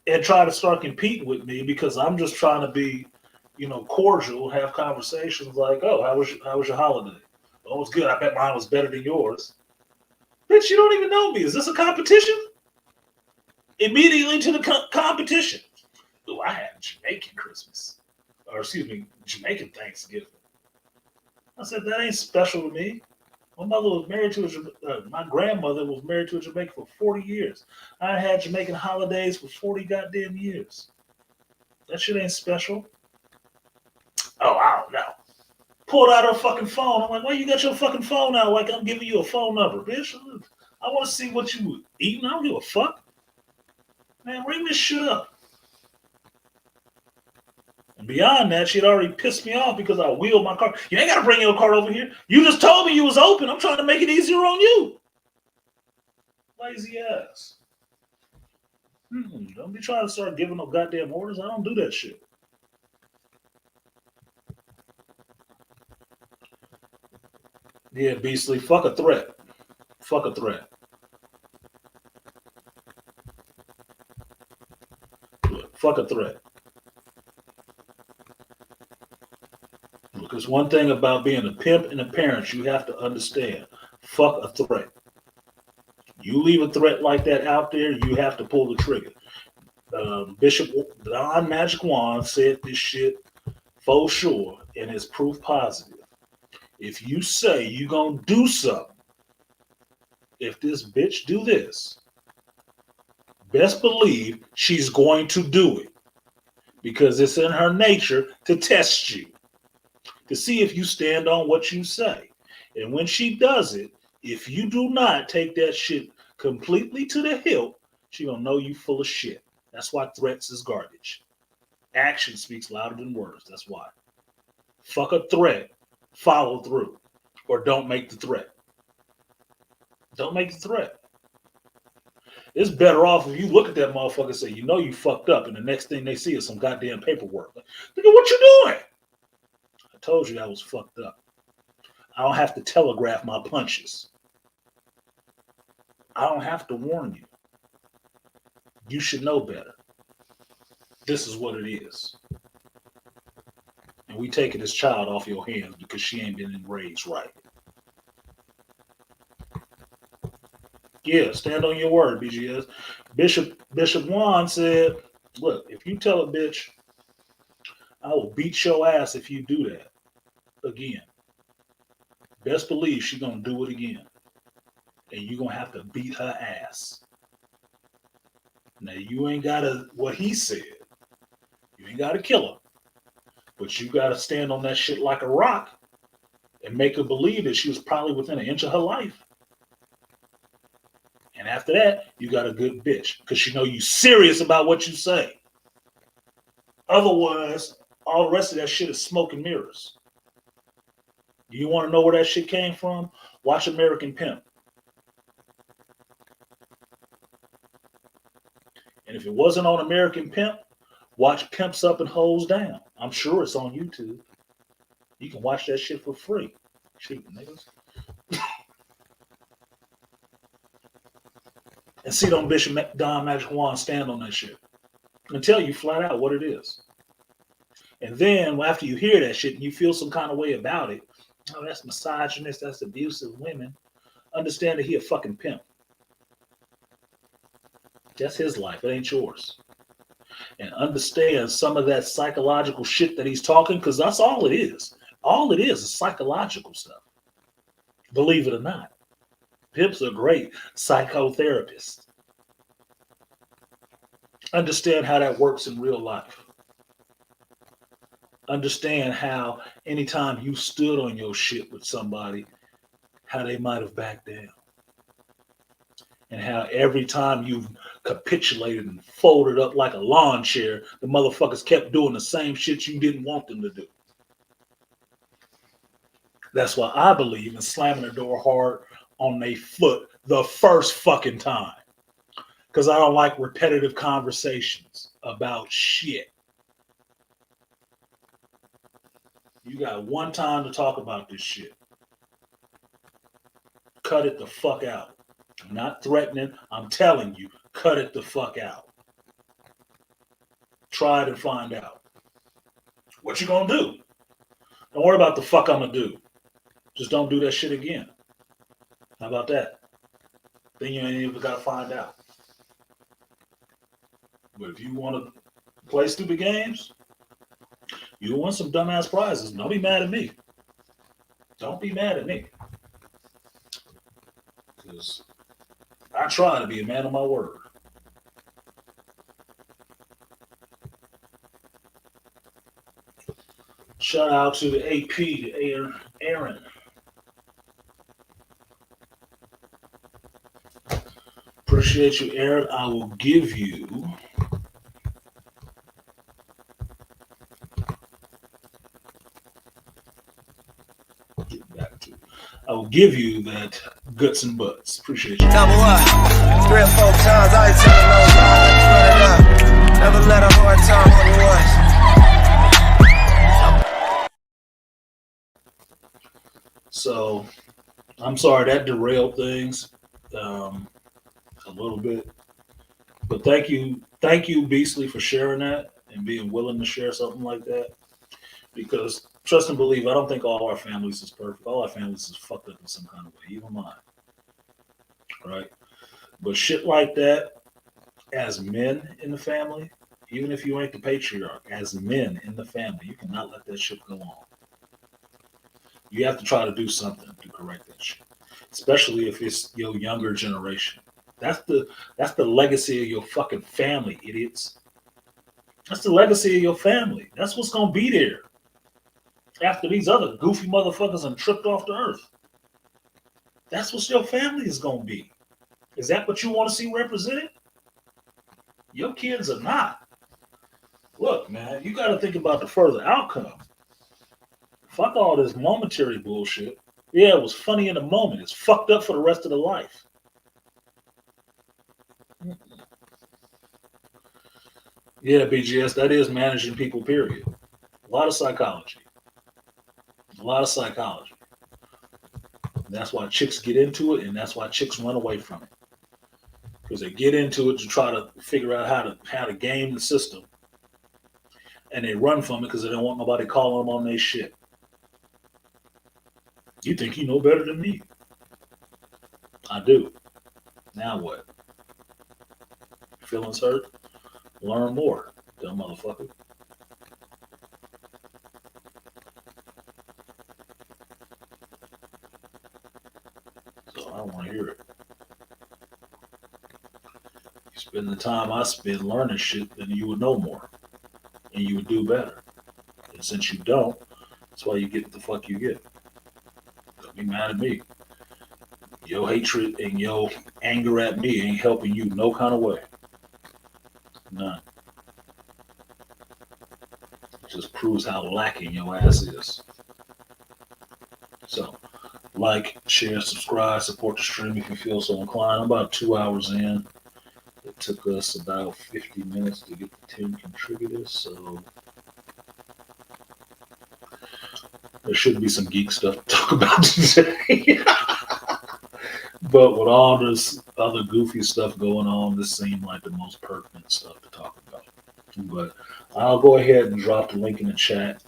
And try to start competing with me because I'm just trying to be, cordial, have conversations like, oh, how was your holiday? Oh, it was good. I bet mine was better than yours. Bitch, you don't even know me. Is this a competition? Immediately to the competition. Oh, I had Jamaican Christmas. Or excuse me, Jamaican Thanksgiving. I said, that ain't special to me. My mother was married to my grandmother was married to a Jamaican for 40 years. I had Jamaican holidays for 40 goddamn years. That shit ain't special. Oh, I don't know. Pulled out her fucking phone. I'm like, why you got your fucking phone out like I'm giving you a phone number, bitch? I want to see what you eating. I don't give a fuck. Man, ring this shit up. And beyond that, she'd already pissed me off because I wheeled my car. You ain't got to bring your car over here. You just told me you was open. I'm trying to make it easier on you. Lazy ass. Don't be trying to start giving no goddamn orders. I don't do that shit. Yeah, Beastly. Fuck a threat. Fuck a threat. Fuck a threat. Because one thing about being a pimp and a parent, you have to understand. Fuck a threat. You leave a threat like that out there, you have to pull the trigger. Bishop Don Magic Wand said this shit for sure, and it's proof positive. If you say you gonna do something, if this bitch do this, best believe she's going to do it because it's in her nature to test you, to see if you stand on what you say. And when she does it, if you do not take that shit completely to the hilt, she gonna know you full of shit. That's why threats is garbage. Action speaks louder than words. That's why. Fuck a threat. Follow through. Or don't make the threat. Don't make the threat. It's better off if you look at that motherfucker and say, you know you fucked up, and the next thing they see is some goddamn paperwork. Like, look at what you're doing. I told you I was fucked up. I don't have to telegraph my punches. I don't have to warn you. You should know better. This is what it is. And we taking this child off your hands because she ain't been raised right. Yeah, stand on your word, BGS. Bishop Juan said, look, if you tell a bitch, I will beat your ass if you do that again. Best believe she's going to do it again. And you're going to have to beat her ass. Now, you ain't got to, what he said, you ain't got to kill her. But you got to stand on that shit like a rock and make her believe that she was probably within an inch of her life. And after that, you got a good bitch because she know you serious about what you say. Otherwise, all the rest of that shit is smoke and mirrors. You want to know where that shit came from? Watch American Pimp. And if it wasn't on American Pimp, watch Pimps Up and Hoes Down. I'm sure it's on YouTube. You can watch that shit for free. Shoot, niggas. And see them Bishop Don Magic Wand stand on that shit. And tell you flat out what it is. And then after you hear that shit and you feel some kind of way about it, oh, that's misogynist, that's abusive women, understand that he a fucking pimp. That's his life. It ain't yours. And understand some of that psychological shit that he's talking, because that's all it is. All it is psychological stuff. Believe it or not. Pimps are great psychotherapists. Understand how that works in real life. Understand how anytime you stood on your shit with somebody, how they might have backed down. And how every time you've capitulated and folded up like a lawn chair, the motherfuckers kept doing the same shit you didn't want them to do. That's why I believe in slamming the door hard on their foot the first fucking time. Because I don't like repetitive conversations about shit. You got one time to talk about this shit. Cut it the fuck out. I'm not threatening. I'm telling you, cut it the fuck out. Try it and find out. What you gonna do? Don't worry about the fuck I'm gonna do. Just don't do that shit again. How about that? Then you ain't even gotta find out. But if you want to play stupid games, you'll win some dumbass prizes. Don't be mad at me. Don't be mad at me. Because I try to be a man of my word. Shout out to the AP, to Aaron. Appreciate you, Aaron. I will give you that guts and butts. Appreciate you. Double up, 3 or 4 times. I ain't telling no lie. Run it up. Never let a hard time on the So, I'm sorry that derailed things a little bit. But thank you, Beastly, for sharing that and being willing to share something like that. Because trust and believe, I don't think all our families is perfect. All our families is fucked up in some kind of way, even mine. Right? But shit like that, as men in the family, even if you ain't the patriarch, as men in the family, you cannot let that shit go on. You have to try to do something to correct that shit. Especially if it's your younger generation. That's the legacy of your fucking family, idiots. That's the legacy of your family. That's what's gonna be there after these other goofy motherfuckers and tripped off the earth. That's what your family is gonna be. Is that what you want to see represented? Your kids are not. Look, man, you got to think about the further outcome. Fuck all this momentary bullshit. Yeah, it was funny in the moment. It's fucked up for the rest of the life. Yeah, BGS, that is managing people, period. A lot of psychology. That's why chicks get into it, and that's why chicks run away from it. Because they get into it to try to figure out how to game the system. And they run from it because they don't want nobody calling them on their shit. You think you know better than me? I do. Now what? Feelings hurt? Learn more, dumb motherfucker. So I don't want to hear it. You spend the time I spend learning shit, then you would know more. And you would do better. And since you don't, that's why you get the fuck you get. Don't be mad at me. Your hatred and your anger at me ain't helping you no kind of way. None. It just proves how lacking your ass is. So, like, share, subscribe, support the stream if you feel so inclined. I'm about 2 hours in. It took us about 50 minutes to get to 10 contributors, so there should be some geek stuff to talk about today. But with all this other goofy stuff going on, this seemed like the most pertinent stuff to talk about. But I'll go ahead and drop the link in the chat.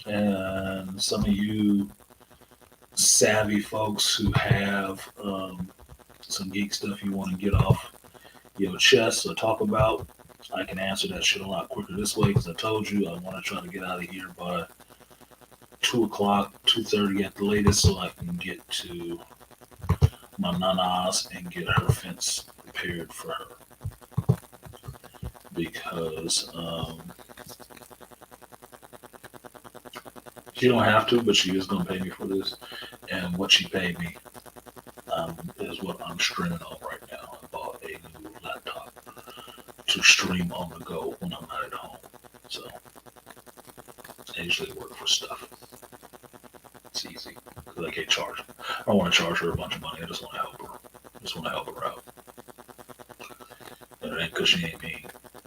And some of you savvy folks who have some geek stuff you want to get off your chest or talk about, I can answer that shit a lot quicker this way because I told you I want to try to get out of here by 2 o'clock, 2:30 at the latest, so I can get to my nanas and get her fence repaired for her. Because she don't have to, but she is going to pay me for this. And what she paid me is what I'm streaming on right now. I bought a new laptop to stream on the go when I'm not at home. So I usually work for stuff. It's easy because I can't charge her. I don't want to charge her a bunch of money. I just want to help her. I just want to help her out. And it ain't because she ain't mean.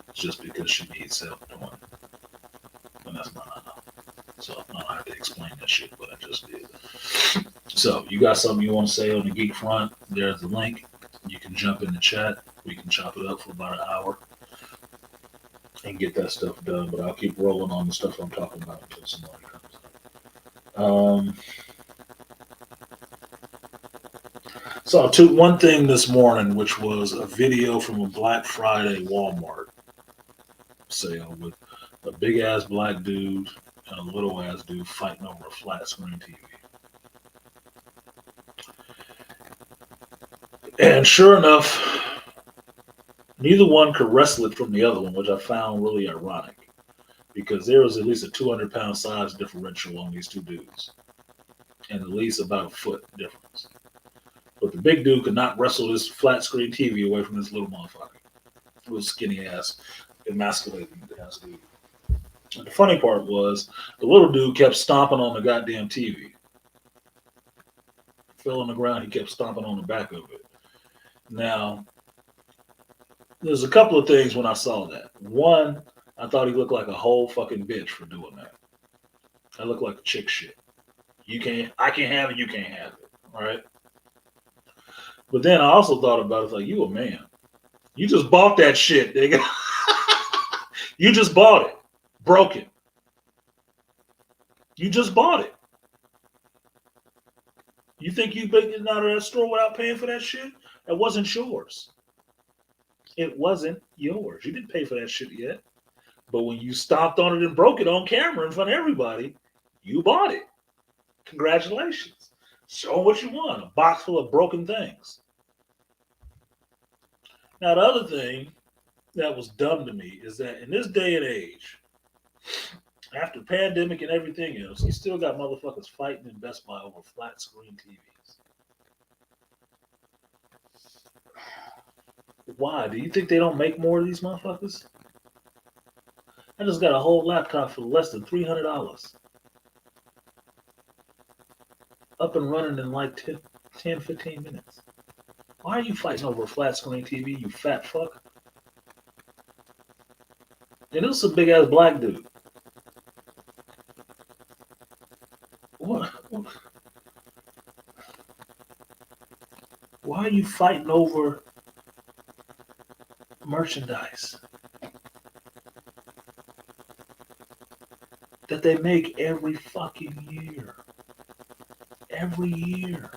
It's just because she needs help doing it. And that's not enough. So I don't have to explain that shit, but I just did. So you got something you want to say on the geek front? There's the link. You can jump in the chat. We can chop it up for about an hour and get that stuff done. But I'll keep rolling on the stuff I'm talking about until somebody comes up. So I took one thing this morning, which was a video from a Black Friday Walmart sale with a big ass black dude and a little ass dude fighting over a flat screen TV. And sure enough, neither one could wrestle it from the other one, which I found really ironic because there was at least a 200-pound size differential on these two dudes and at least about a foot difference. But the big dude could not wrestle this flat screen TV away from this little motherfucker. Little skinny ass, emasculating ass dude. And the funny part was the little dude kept stomping on the goddamn TV. Fell on the ground, he kept stomping on the back of it. Now, there's a couple of things when I saw that. One, I thought he looked like a whole fucking bitch for doing that. I look like a chick shit. I can't have it, you can't have it. All right? But then I also thought about it like, you a man. You just bought that shit, nigga. You just bought it. Broken. You just bought it. You think you getting out of that store without paying for that shit? It wasn't yours. It wasn't yours. You didn't pay for that shit yet. But when you stomped on it and broke it on camera in front of everybody, you bought it. Congratulations. Show what you want. A box full of broken things. Now, the other thing that was dumb to me is that in this day and age, after the pandemic and everything else, you still got motherfuckers fighting in Best Buy over flat screen TVs. Why? Do you think they don't make more of these motherfuckers? I just got a whole laptop for less than $300. Up and running in like 10, 15 minutes. Why are you fighting over a flat screen TV, you fat fuck? And this is a big ass black dude. What? Why are you fighting over merchandise that they make every fucking year? Every year.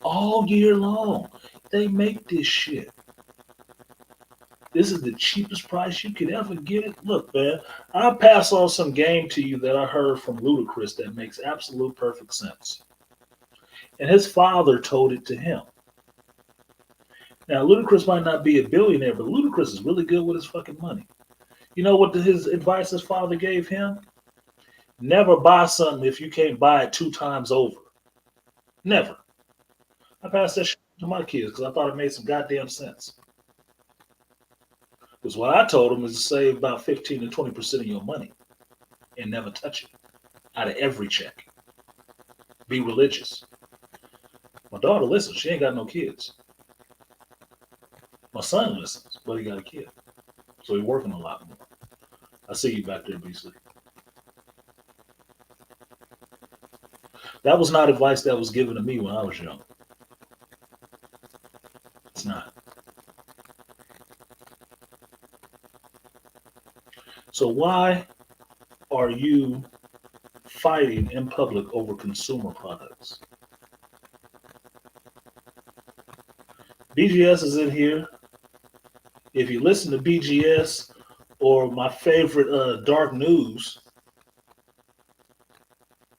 All year long. They make this shit. This is the cheapest price you could ever get it. Look, man, I'll pass on some game to you that I heard from Ludacris that makes absolute perfect sense. And his father told it to him. Now, Ludacris might not be a billionaire, but Ludacris is really good with his fucking money. You know what his advice his father gave him? Never buy something if you can't buy it 2 times over. Never. I passed that shit to my kids because I thought it made some goddamn sense. Because what I told them is to save about 15 to 20% of your money and never touch it out of every check. Be religious. My daughter listens. She ain't got no kids. My son listens, but he got a kid. So he's working a lot more. I see you back there, Beasley. That was not advice that was given to me when I was young. It's not. So why are you fighting in public over consumer products? BGS is in here. If you listen to BGS or my favorite Dark News,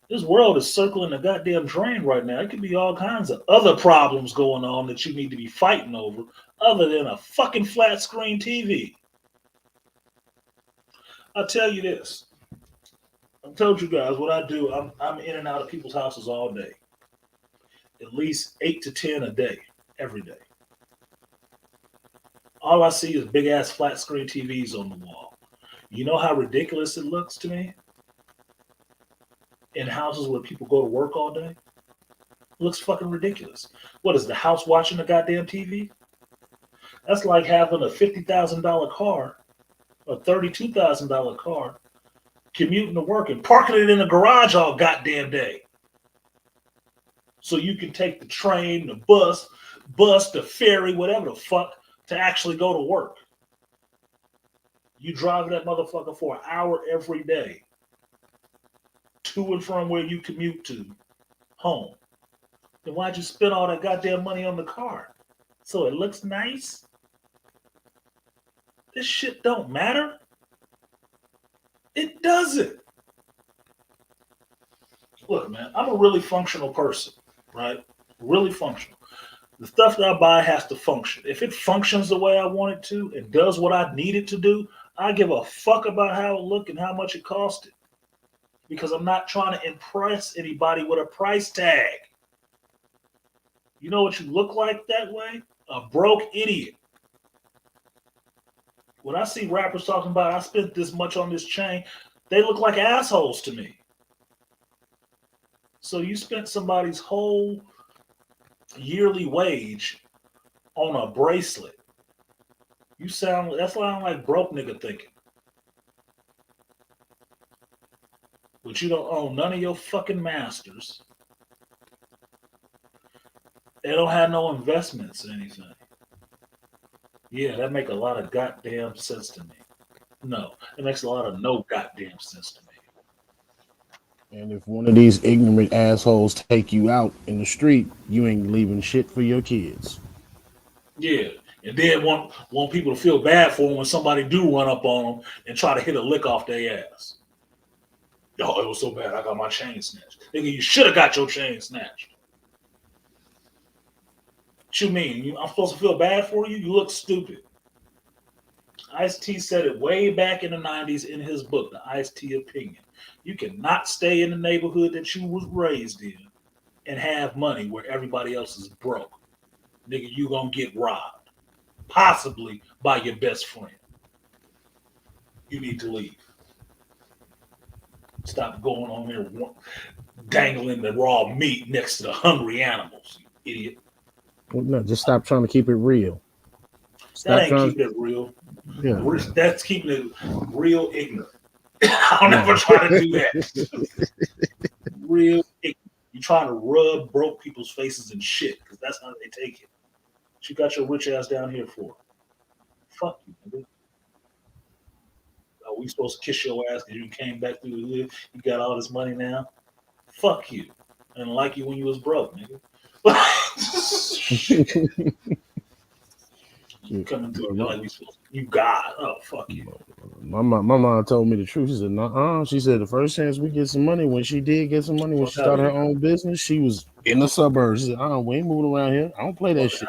This world is circling the goddamn drain right now. It could be all kinds of other problems going on that you need to be fighting over other than a fucking flat screen TV. I'll tell you this. I told you guys what I do. I'm in and out of people's houses all day. At least 8 to 10 a day, every day. All I see is big ass flat screen TVs on the wall. You know how ridiculous it looks to me? In houses where people go to work all day? It looks fucking ridiculous. What is the house watching the goddamn TV? That's like having a $50,000 car, a $32,000 car, commuting to work and parking it in the garage all goddamn day. So you can take the train, the bus, the ferry, whatever the fuck, to actually go to work. You drive that motherfucker for an hour every day, to and from where you commute to, home. Then why'd you spend all that goddamn money on the car? So it looks nice? This shit don't matter. It doesn't. Look, man, I'm a really functional person, right? Really functional. The stuff that I buy has to function. If it functions the way I want it to and does what I need it to do, I give a fuck about how it looks and how much it costed. Because I'm not trying to impress anybody with a price tag. You know what you look like that way? A broke idiot. When I see rappers talking about I spent this much on this chain, they look like assholes to me. So you spent somebody's whole yearly wage on a bracelet. That's why I'm like broke nigga thinking. But you don't own none of your fucking masters. They don't have no investments or anything. Yeah, that make a lot of goddamn sense to me. No, it makes a lot of no goddamn sense to me. And if one of these ignorant assholes take you out in the street, you ain't leaving shit for your kids. Yeah, and then want people to feel bad for them when somebody do run up on them and try to hit a lick off their ass. Oh, it was so bad. I got my chain snatched. Nigga, you should have got your chain snatched. What you mean? I'm supposed to feel bad for you? You look stupid. Ice-T said it way back in the 90s in his book, The Ice-T Opinion. You cannot stay in the neighborhood that you was raised in and have money where everybody else is broke. Nigga, you gonna get robbed. Possibly by your best friend. You need to leave. Stop going on there dangling the raw meat next to the hungry animals, you idiot. Well, no, just stop trying to keep it real. That ain't keeping it real. Yeah. That's keeping it real ignorant. I'll never try to do that. Real ignorant. You trying to rub broke people's faces and shit because that's how they take it. What you got your rich ass down here for? Fuck you, nigga. Are we supposed to kiss your ass because you came back through the hood? You got all this money now? Fuck you. I didn't like you when you was broke, nigga. You coming through like we supposed to. You God. Oh, fuck you. My mom told me the truth. She said, "Nuh-uh." She said the first chance we get some money, when she did get some money, when she started her own business, she was in the suburbs. She said, we ain't moving around here. I don't play that shit.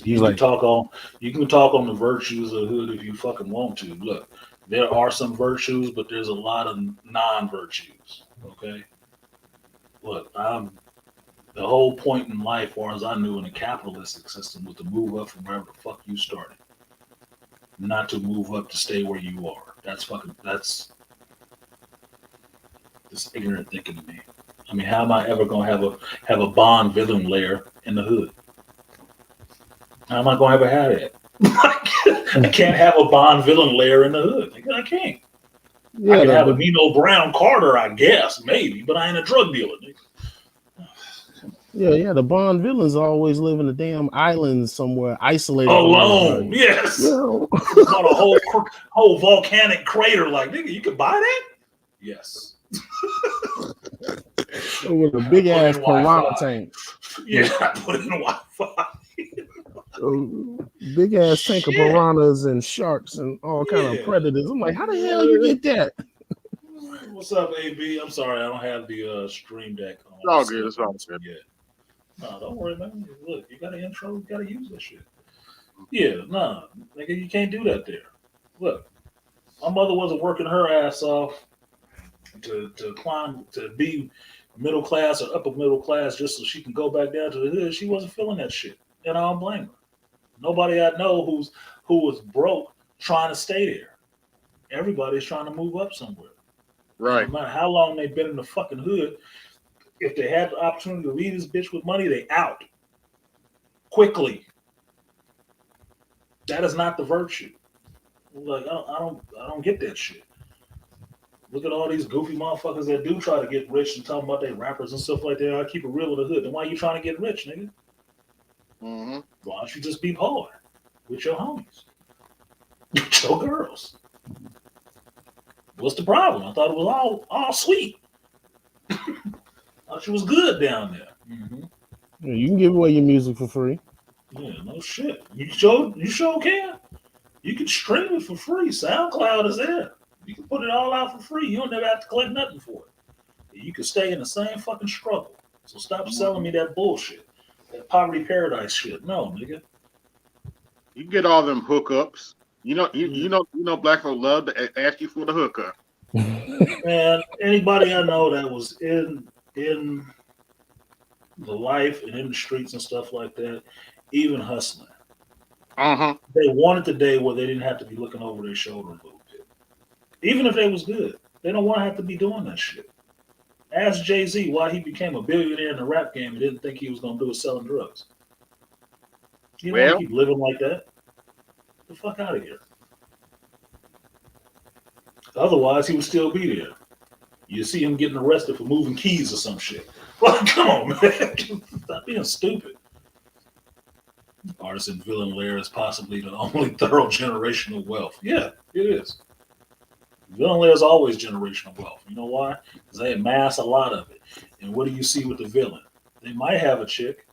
You can talk on the virtues of the hood if you fucking want to. Look, there are some virtues, but there's a lot of non-virtues. Okay. Look, the whole point in life, as far as I knew, in a capitalistic system, was to move up from wherever the fuck you started, not to move up to stay where you are. That's this ignorant thinking to me. I mean, how am I ever gonna have a bond villain layer in the hood? How am I gonna ever have that? I can't have a Bond villain layer in the hood. I can't. Yeah, I can have a Nino Brown Carter, I guess, maybe, but I ain't a drug dealer. Yeah. The Bond villains always live in a damn island somewhere, isolated, alone. Yes, on a whole volcanic crater. Like, nigga, you could buy that? Yes. With a big ass piranha tank. Yeah, I put in Wi-Fi. Big ass tank of piranhas and sharks and all kind of predators. I'm like, how the hell you get that? What's up, AB? I'm sorry, I don't have the stream deck on. It's all good. It's all good. Yet. No, don't worry, man. Look, you got an intro. You got to use that shit. Yeah, nah, nigga, you can't do that there. Look, my mother wasn't working her ass off to climb to be middle class or upper middle class just so she can go back down to the hood. She wasn't feeling that shit, and I don't blame her. Nobody I know who was broke trying to stay there. Everybody's trying to move up somewhere. Right. No matter how long they've been in the fucking hood, if they had the opportunity to leave this bitch with money, they out quickly. That is not the virtue. Like I don't get that shit. Look at all these goofy motherfuckers that do try to get rich and talking about they rappers and stuff like that. I keep it real with the hood. Then why are you trying to get rich, nigga? Mm-hmm. Why don't you just be poor with your homies, with your girls? What's the problem? I thought it was all sweet. I thought she was good down there. Mm-hmm. Yeah, you can give away your music for free. Yeah, no shit. You sure can. You can stream it for free. SoundCloud is there. You can put it all out for free. You don't never have to collect nothing for it. You can stay in the same fucking struggle. So stop selling me that bullshit. That poverty paradise shit. No, nigga. You get all them hookups. You know, black folk love to ask you for the hookup. Man, anybody I know that was in the life and in the streets and stuff like that, even hustling, they wanted the day where they didn't have to be looking over their shoulder a little bit. Even if they was good, they don't want to have to be doing that shit. Ask Jay-Z why he became a billionaire in the rap game and didn't think he was going to do it selling drugs. You don't want to keep living like that. Get the fuck out of here. Otherwise, he would still be there. You see him getting arrested for moving keys or some shit. Like, come on, man. Stop being stupid. Artisan villain lair is possibly the only thorough generational wealth. Yeah, it is. Villain lair is always generational wealth. You know why? Because they amass a lot of it. And what do you see with the villain? They might have a chick,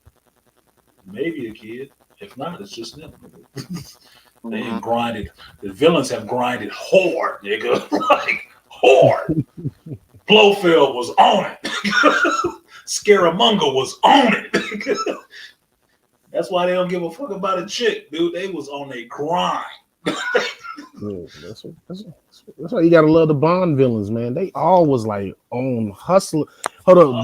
maybe a kid. If not, it's just them. They ain't grinded. The villains have grinded hard, nigga. Like, hard. Blofeld was on it. Scaramanga was on it. That's why they don't give a fuck about a chick, dude. They was on a grind. Yeah, that's why you gotta love the Bond villains, man. They all was like on hustle. Hold up,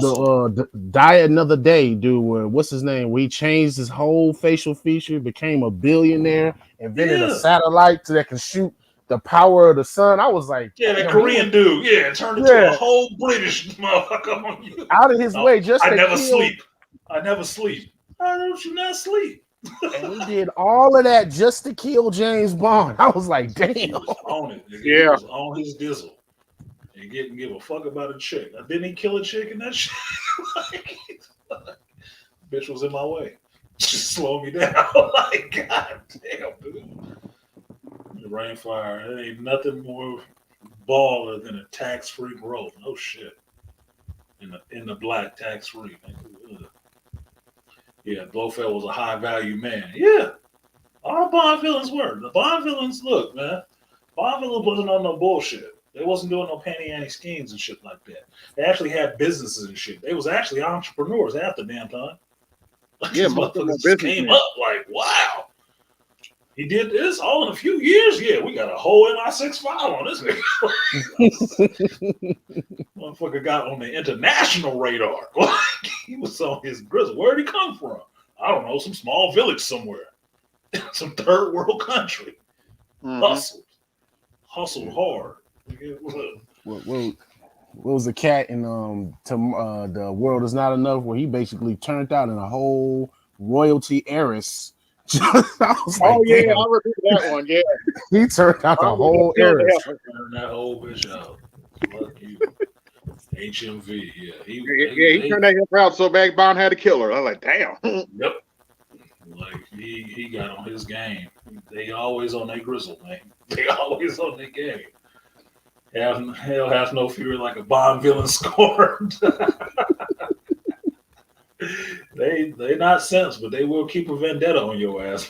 the Die Another Day, dude. What's his name? Where he changed his whole facial feature, became a billionaire, invented a satellite that can shoot the power of the sun. I was like, yeah, that Korean dude, turned into a whole British motherfucker on you. Out of his way, just I never sleep. How don't you not sleep? And he did all of that just to kill James Bond. I was like, damn. He was on it. Nigga. He was on his dizzle. He didn't give a fuck about a chick. Didn't he kill a chick in that shit? Bitch was in my way. Just slow me down. Like, god damn, dude. The rainfire, it ain't nothing more baller than a tax-free growth. No shit. In the black tax-free. Yeah, Blofeld was a high-value man. Yeah. All the Bond villains were. The Bond villains, look, man. Bond villains wasn't on no bullshit. They wasn't doing no panty-anty schemes and shit like that. They actually had businesses and shit. They was actually entrepreneurs half the damn time. Yeah, motherfuckers came up like, wow. He did this all in a few years. Yeah, we got a whole MI6 file on this nigga. Motherfucker got on the international radar. He was on his grizzle. Where'd he come from? I don't know, some small village somewhere. Some third world country. Hustled hard. What was the cat in The World Is Not Enough, where he basically turned out in a whole royalty heiress. I was like, I remember that one. Yeah, he turned out the whole heiress. Turned that whole bitch out. Fuck you. HMV, he turned that out so bad Bond had to kill her. I was like, damn. Yep. Like he got on his game. They always on their grizzle, man. They always on their game. Hell has no fear like a Bond villain scorned. They not sense, but they will keep a vendetta on your ass.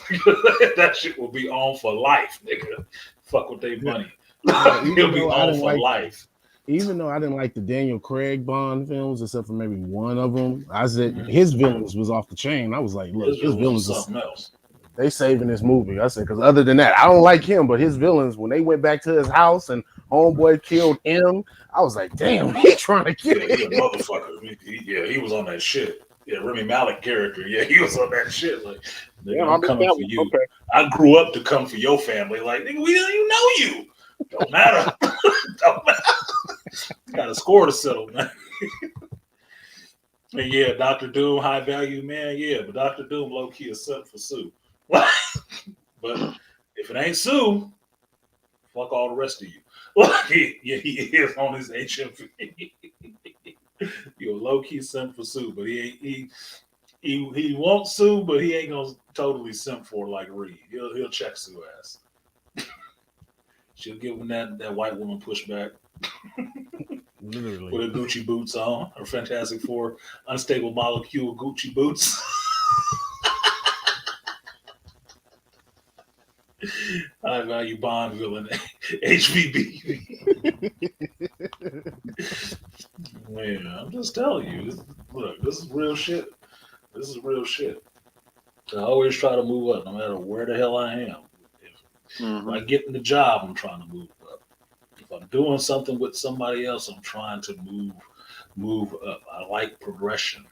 That shit will be on for life, nigga. Fuck with their money. He'll be on for life. even though I didn't like the Daniel Craig Bond films, except for maybe one of them, I said his villains was off the chain. I was like, look, his villains was are something else. they saving this movie. I said, because other than that, I don't like him, but his villains, when they went back to his house and homeboy killed him, I was like, damn, he trying to kill He a motherfucker. He was on that shit. Yeah, Remy Malik character. Yeah, he was on that shit. Like, nigga, I'm coming for you. Okay. I grew up to come for your family. Like, nigga, we didn't even know you. Don't matter. Don't matter. Got a score to settle, man. And yeah, Dr. Doom, high value, man. Yeah, but Dr. Doom, low key, is set for Sue. But if it ain't Sue, fuck all the rest of you. He is on his HMV. You're low key simp for Sue, but he won't sue, but he ain't gonna totally simp for like Reed. He'll check Sue ass. She'll give him that white woman pushback. Literally. With her Gucci boots on, her Fantastic Four unstable molecule Gucci boots. High value Bond villain, HVB. Man, I'm just telling you. This is real shit. This is real shit. I always try to move up, no matter where the hell I am. If I get in the job, I'm trying to move up. If I'm doing something with somebody else, I'm trying to move up. I like progression.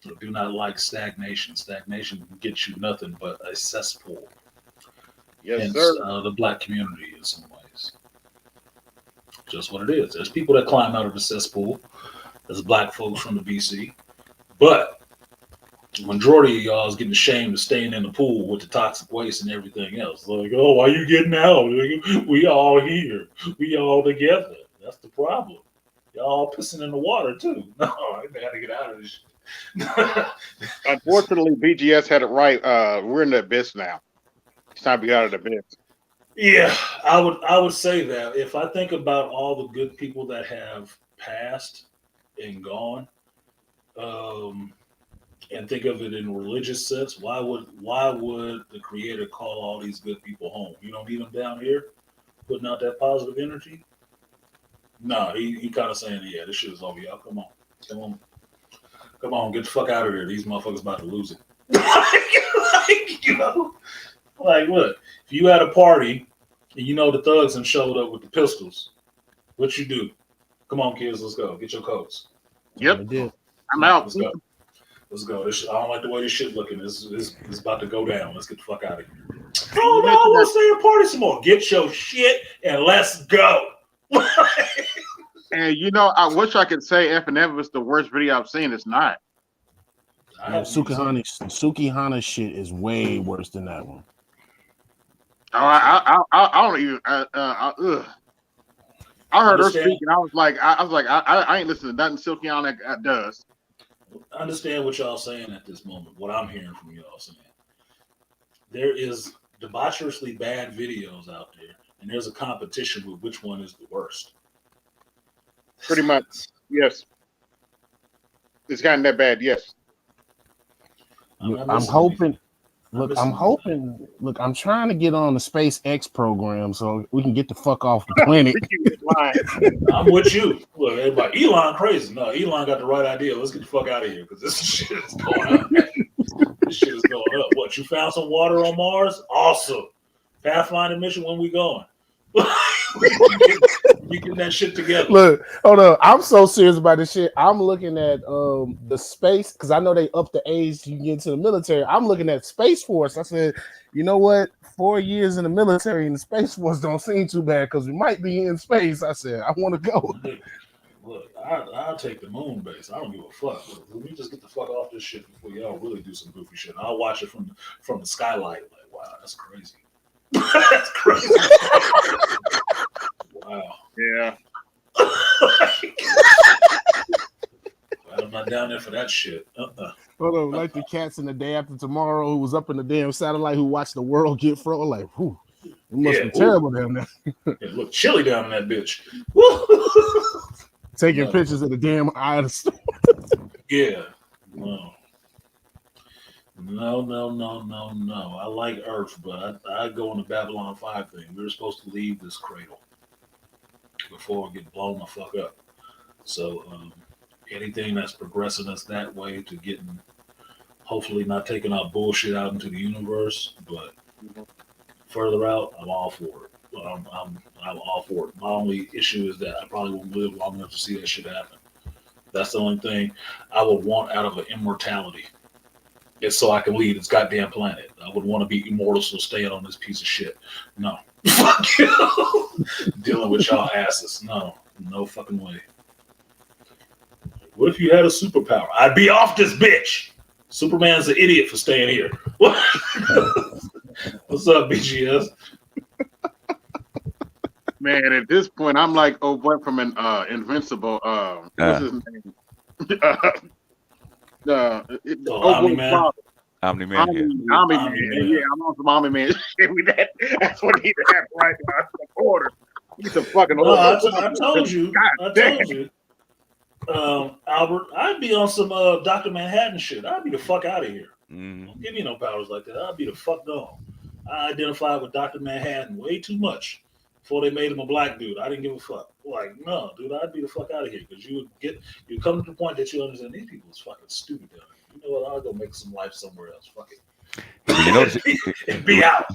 I do not like stagnation. Stagnation gets you nothing but a cesspool. Yes, Hence, sir. The black community in some ways. Just what it is. There's people that climb out of the cesspool. There's black folks from the BC. But the majority of y'all is getting ashamed of staying in the pool with the toxic waste and everything else. Like, oh, why you getting out? We all here. We all together. That's the problem. Y'all pissing in the water, too. No, I got to get out of this shit. Unfortunately, BGS had it right. We're in the abyss now. It's time to get out of the abyss. Yeah, I would say that. If I think about all the good people that have passed and gone, and think of it in a religious sense, why would the Creator call all these good people home? You don't need them down here putting out that positive energy? No, he kind of saying, yeah, this shit is over, y'all. Come on, get the fuck out of there. These motherfuckers about to lose it. You know, like what? If you at a party and you know the thugs and showed up with the pistols, what you do? Come on, kids, let's go. Get your coats. Yep, I'm out. Let's go. Let's go. I don't like the way this shit looking. This about to go down. Let's get the fuck out of here. Oh no, I want to stay and party some more. Get your shit and let's go. And you know, I wish I could say FMF was the worst video I've seen. It's not. Sukihana shit is way worse than that one. Oh, I don't even. I heard her speak, and I was like, I ain't listening to nothing Sukihana does. I understand what y'all saying at this moment. What I'm hearing from y'all saying, there is debaucherously bad videos out there, and there's a competition with which one is the worst. Pretty much, yes. It's gotten that bad, yes. I'm hoping. Look, I'm trying to get on the SpaceX program so we can get the fuck off the planet. I'm with you. Look, everybody, Elon crazy. No, Elon got the right idea. Let's get the fuck out of here because this shit is going up. This shit is going up. What, you found some water on Mars? Awesome. Pathfinder mission, when we going? You get that shit together. Look, hold on. I'm so serious about this shit. I'm looking at the space because I know they up the age you can get into the military. I'm looking at Space Force. I said, you know what? 4 years in the military and the Space Force don't seem too bad because we might be in space. I said, I want to go. Look, I'll take the moon base. I don't give a fuck. Let me just get the fuck off this shit before y'all really do some goofy shit. I'll watch it from the skylight. Like, wow, that's crazy. That's crazy. Wow. Yeah. I'm not down there for that shit. Hold on, like the cats in The Day After Tomorrow who was up in the damn satellite who watched the world get frozen. Like, whew, it must be terrible down there. It looked chilly down in that bitch. Taking pictures of the damn eye of the storm. Yeah. No. I like Earth, but I go on the Babylon 5 thing. We were supposed to leave this cradle before we get blown the fuck up. So anything that's progressing us that way to getting, hopefully not taking our bullshit out into the universe, but further out, I'm all for it. I'm all for it. My only issue is that I probably won't live long enough to see that shit happen. That's the only thing I would want out of an immortality. It's so I can leave this goddamn planet. I would want to be immortal, so staying on this piece of shit. No. Fuck you. Dealing with y'all asses. No fucking way. What if you had a superpower? I'd be off this bitch. Superman's an idiot for staying here. What's up, BGS? Man, at this point, I'm like, oh, boy, from an Invincible. What's his name? Omni-Man. Omni-Man. Omni-Man. Yeah, I'm on some Omni-Man shit with that. That's what he had right now. That's the order. He's a fucking order. I told you. Albert, I'd be on some Dr. Manhattan shit. I'd be the fuck out of here. Don't give me no powers like that. I'd be the fuck gone. I identified with Dr. Manhattan way too much before they made him a black dude. I didn't give a fuck. Like, no, dude, I'd be the fuck out of here because you come to the point that you understand these people is fucking stupid down here. You know what? I'll go make some life somewhere else. Fuck it. You notice be out.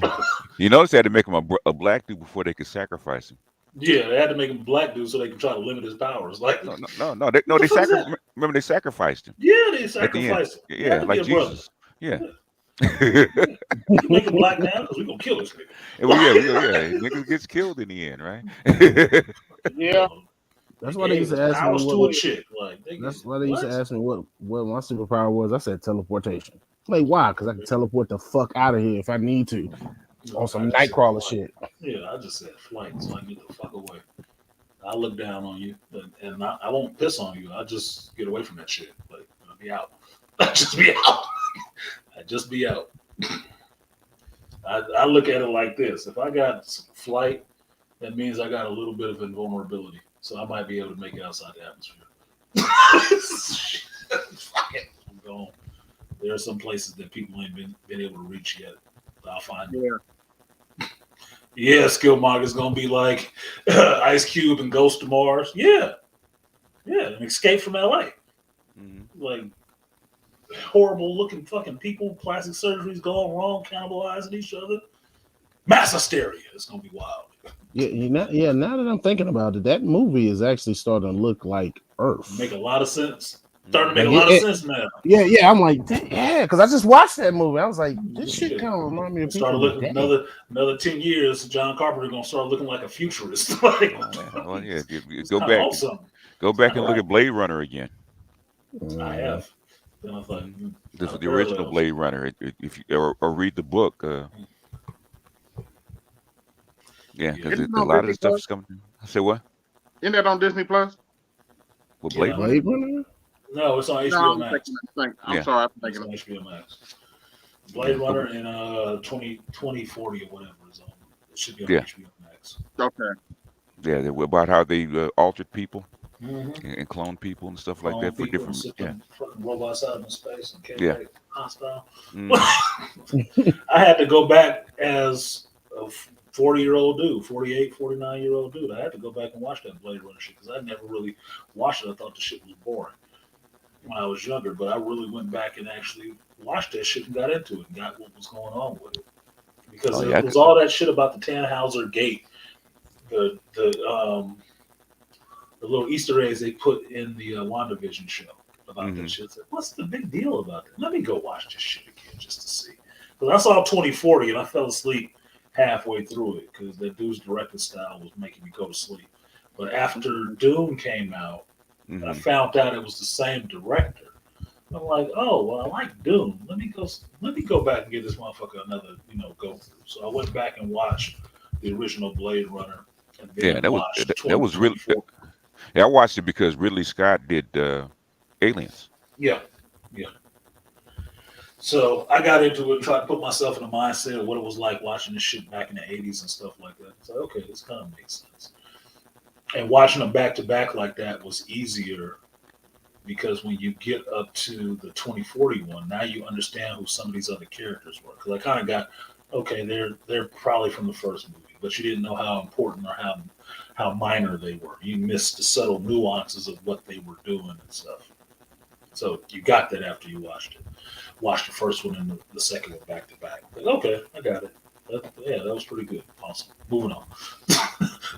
You notice they had to make him a black dude before they could sacrifice him. Yeah, they had to make him a black dude so they could try to limit his powers. Like no. They remember they sacrificed him. Yeah, they sacrificed him. Yeah, like Jesus. Yeah. You make him black now because we're gonna kill this nigga. Yeah. Nigga gets killed in the end, right? Yeah. That's why they used to ask me that's why they used to ask me what my superpower was. I said teleportation. Like, why? Because I can teleport the fuck out of here if I need to. On some Nightcrawler shit. Yeah, I just said flight, so I get the fuck away. I look down on you, and I won't piss on you. I just get away from that shit. Like, I'll be out. I just be out. I look at it like this. If I got some flight, that means I got a little bit of invulnerability. So I might be able to make it outside the atmosphere. Fuck it. I'm gone. There are some places that people ain't been able to reach yet. I'll find it. Yeah, Skill Mog is gonna be like Ice Cube and Ghost of Mars. Yeah, an escape from LA. Like horrible looking fucking people, plastic surgeries going wrong, cannibalizing each other. Mass hysteria. It's gonna be wild. Now that I'm thinking about it, that movie is actually starting to look like Earth. Make a lot of sense. Starting to make a lot of sense now. Yeah. I'm like, yeah, because I just watched that movie. I was like, this shit kind of remind me of start looking another 10 years. John Carpenter gonna start looking like a futurist. Like, well, yeah, go back and look at Blade Runner again. I have. Then I thought this is the original Blade Runner. If you or read the book, yeah, because a lot of the stuff is coming. I said what? Isn't that on Disney Plus? What Blade Runner? No, it's on HBO Max. I'm sorry, I'm thinking on HBO Max. Blade Runner in 2040 or whatever is on. It should be on HBO Max. Okay. Yeah, about how they altered people and cloned people and stuff like that for different. Fucking robots out in space and came hostile. I had to go back as a 40-year-old dude, 48, 49-year-old dude. I had to go back and watch that Blade Runner shit because I never really watched it. I thought the shit was boring when I was younger, but I really went back and actually watched that shit and got into it and got what was going on with it. Because it was all that shit about the Tannhauser Gate, the little Easter eggs they put in the WandaVision show about that shit. Like, what's the big deal about that? Let me go watch this shit again just to see. Because I saw 2040 and I fell asleep halfway through it because that dude's directing style was making me go to sleep. But after Dune came out, I found out it was the same director. I'm like, oh well, I like Dune. Let me go back and give this motherfucker another, go through. So I went back and watched the original Blade Runner. And then that was really. Yeah, I watched it because Ridley Scott did Aliens. Yeah. So I got into it, tried to put myself in the mindset of what it was like watching this shit back in the 80s and stuff like that. So okay, this kind of makes sense. And watching them back to back like that was easier because when you get up to the 2041, now you understand who some of these other characters were. Because I kind of got okay, they're probably from the first movie, but you didn't know how important or how minor they were. You missed the subtle nuances of what they were doing and stuff. So you got that after you watched it. Watched the first one and the second one back to back. Like, okay, I got it. Yeah, that was pretty good. Awesome. Moving on.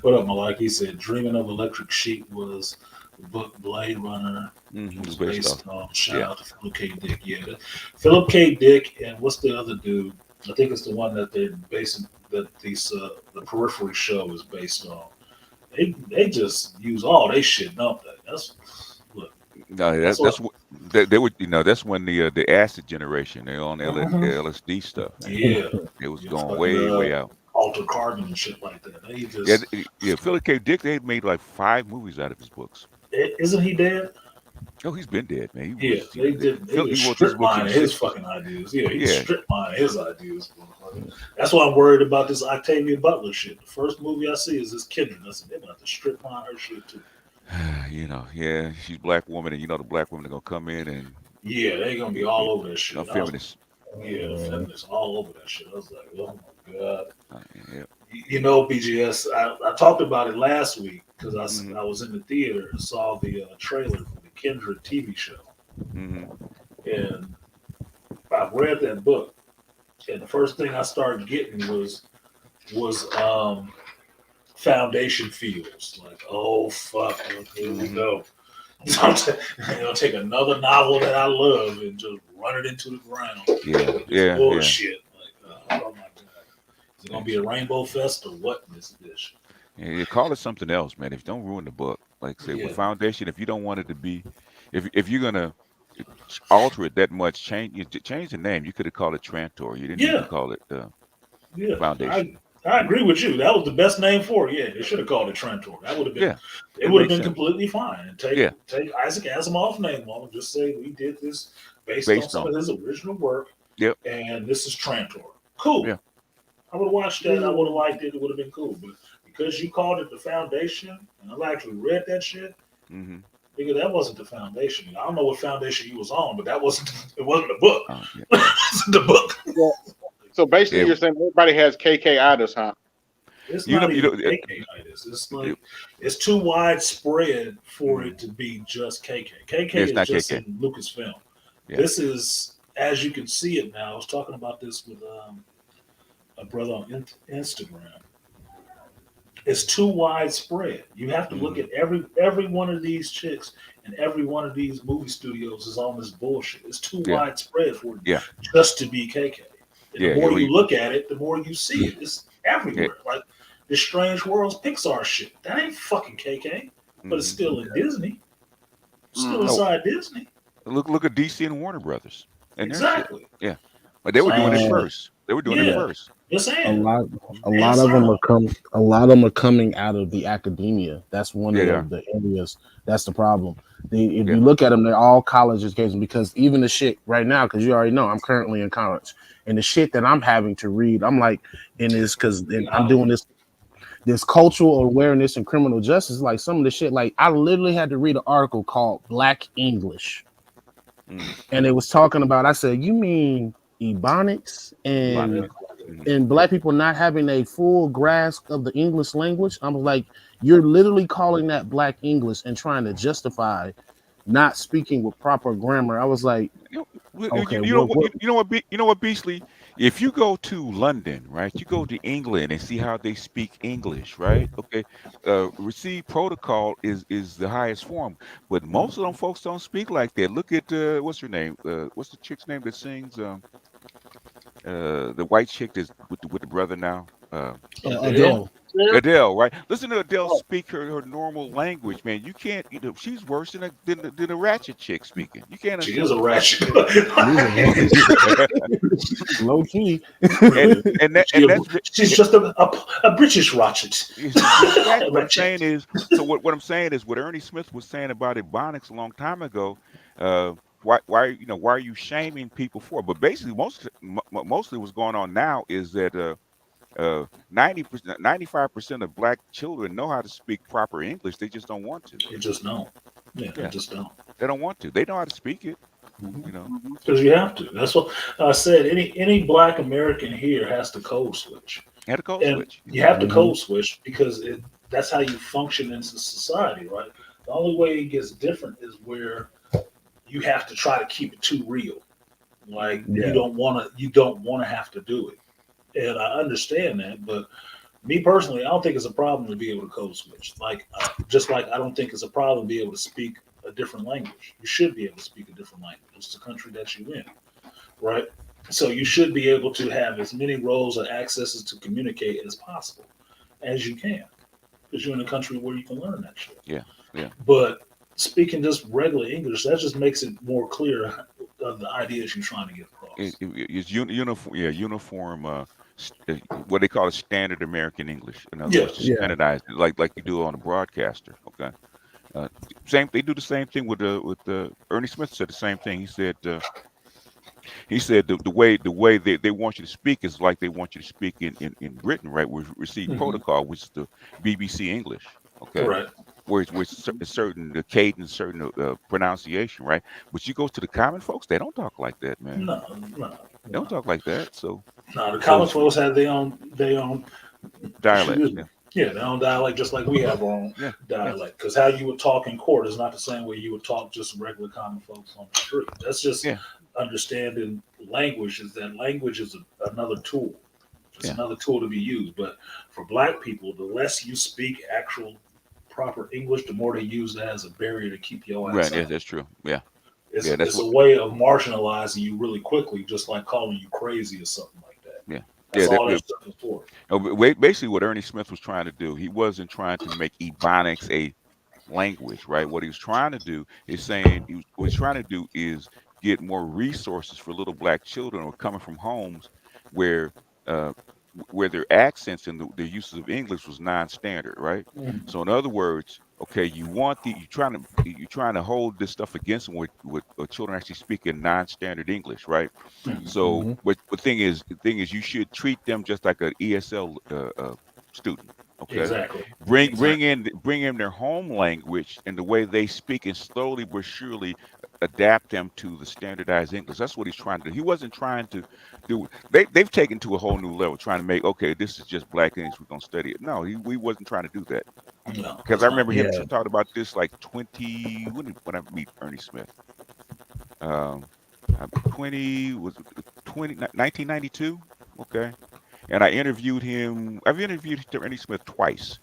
What up, Malak? He said, Dreaming of Electric Sheep was the book Blade Runner. It was based on. Shout out to Philip K. Dick. Yeah, Philip K. Dick and what's the other dude? I think it's the one that they're basing that the Periphery show is based on. They just use all they shit, don't they? That's look. No, that's what they would. That's when the acid generation. They're on LSD stuff. Man. Yeah, it was going way out. Altered carbon and shit like that. They just Philip K. Dick. They made like 5 movies out of his books. Isn't he dead? Oh, he's been dead, man. They strip mining his fucking ideas. Yeah, he strip mining his ideas. That's why I'm worried about this Octavia Butler shit. The first movie I see is this Kindred. I said, they're going to have to strip mine her shit too. She's a black woman, and the black women are going to come in and... Yeah, they're going to be all over that shit. Feminists. Feminists all over that shit. I was like, oh my God. Yeah. BGS, I talked about it last week because I was in the theater and saw the trailer for the Kindred TV show. Mm-hmm. And I've read that book. And the first thing I started getting was foundation feels. Like, oh, fuck, here we go. I'm going to take another novel that I love and just run it into the ground. Bullshit. Like, oh, my God. Is it going to be a Rainbow Fest or what in this dish? Yeah, you call it something else, man. If you don't ruin the book. Like I say, with foundation, if you don't want it to be, if you're going to alter it that much, change the name. You could have called it Trantor. You didn't even call it Foundation. I agree with you. That was the best name for it. Yeah, they should have called it Trantor. That would have been. It would have been completely fine. And take Isaac Asimov's name on it. Just say we did this based on some of his original work. Yep. And this is Trantor. Cool. Yeah. I would have watched that. I would have liked it. It would have been cool. But because you called it the Foundation, and I actually read that shit. Mm-hmm. Because that wasn't the foundation. I don't know what foundation you was on, but it wasn't the book. The book. So basically, you're saying everybody has KK-itis, huh? It's not even KK-itis. It's like it's too widespread for it to be just KK. KK is just KK. In Lucasfilm. Yeah. This is, as you can see it now. I was talking about this with a brother on Instagram. It's too widespread. You have to look at every one of these chicks and every one of these movie studios is on this bullshit. It's too widespread for it just to be KK. And the more you look at it, the more you see it. It's everywhere. Like this Strange Worlds Pixar shit. That ain't fucking KK, but it's still in Disney. Still inside Disney. Look at DC and Warner Brothers. And exactly. Yeah. But they were doing it first. They were doing it first. A lot of them are coming out of the academia. That's one of the areas. That's the problem. If you look at them, they're all college education because even the shit right now, because you already know I'm currently in college, and the shit that I'm having to read, I'm like, I'm doing this cultural awareness and criminal justice. Like some of the shit, like I literally had to read an article called Black English, and it was talking about. I said, you mean Ebonics and black people not having a full grasp of the English language? I'm like, you're literally calling that Black English and trying to justify not speaking with proper grammar. I was like, okay, you know what, Beasley? If you go to London, right, you go to England and see how they speak English, right? Okay, received protocol is the highest form, but most of them folks don't speak like that. Look at what's her name? What's the chick's name that sings? The white chick that's with the brother now. Adele, right? Listen to Adele speak her normal language, man. You can't, she's worse than a ratchet chick speaking. You can't. She is a ratchet. Low key. She's just a British ratchet. What I'm saying is, what I'm saying is, what Ernie Smith was saying about Ebonics a long time ago. Why are you shaming people for it? But basically, mostly what's going on now is that 95% of black children know how to speak proper English. They just don't want to. They just don't. Yeah, they just don't. They don't want to. They know how to speak it. You know, Because you have to. That's what I said. Any Black American here has to code switch, had a code and switch. you have to code switch because that's how you function in society, right? The only way it gets different is where you have to try to keep it too real. Like you don't want to have to do it, and I understand that. But me personally, I don't think it's a problem to be able to code switch. Like just like I don't think it's a problem to be able to speak a different language. You should be able to speak a different language. It's the country that you in, right? So you should be able to have as many roles and accesses to communicate as possible as you can, because you're in a country where you can learn that shit. Yeah, yeah. But speaking just regular English, that just makes it more clear of the ideas you're trying to get across. It's uniform. Yeah, uniform. What they call it, standard American English. In other Yeah. words, standardized, like you do on a broadcaster. Okay. Same. They do the same thing with Ernie Smith said the same thing. He said the way they want you to speak is like they want you to speak in Britain, right? We receive protocol, which is the BBC English. Okay. Right. Where it's certain the cadence, certain pronunciation, right? But you go to the common folks, they don't talk like that, man. No. They don't talk like that. So the common folks have their own dialect. their own dialect, just like we have our own dialect. Because how you would talk in court is not the same way you would talk just regular common folks on the street. That's just understanding language. Is that language is another tool. It's another tool to be used. But for Black people, the less you speak actual proper English, the more they use that as a barrier to keep your ass Right. out. Yeah, that's true. Yeah. It's a way of marginalizing you really quickly, just like calling you crazy or something like that. Yeah. That's all that stuff is for. Basically, what Ernie Smith was trying to do, he wasn't trying to make Ebonics a language, right? What he was trying to do is get more resources for little Black children who are coming from homes where their accents and their uses of English was non-standard, right? So in other words, okay, you're trying to hold this stuff against them with children actually speaking non-standard English, right? So, but the thing is, you should treat them just like an ESL student. Okay. Exactly. Bring in their home language and the way they speak, and slowly but surely adapt them to the standardized English. That's what he's trying to do. He wasn't trying to do. They've taken to a whole new level, trying to make this is just Black English. We're gonna study it. No, we wasn't trying to do that. No, because I remember him talking about this like 20 when I meet Ernie Smith. 1992. Okay. And I've interviewed Ernie Smith twice.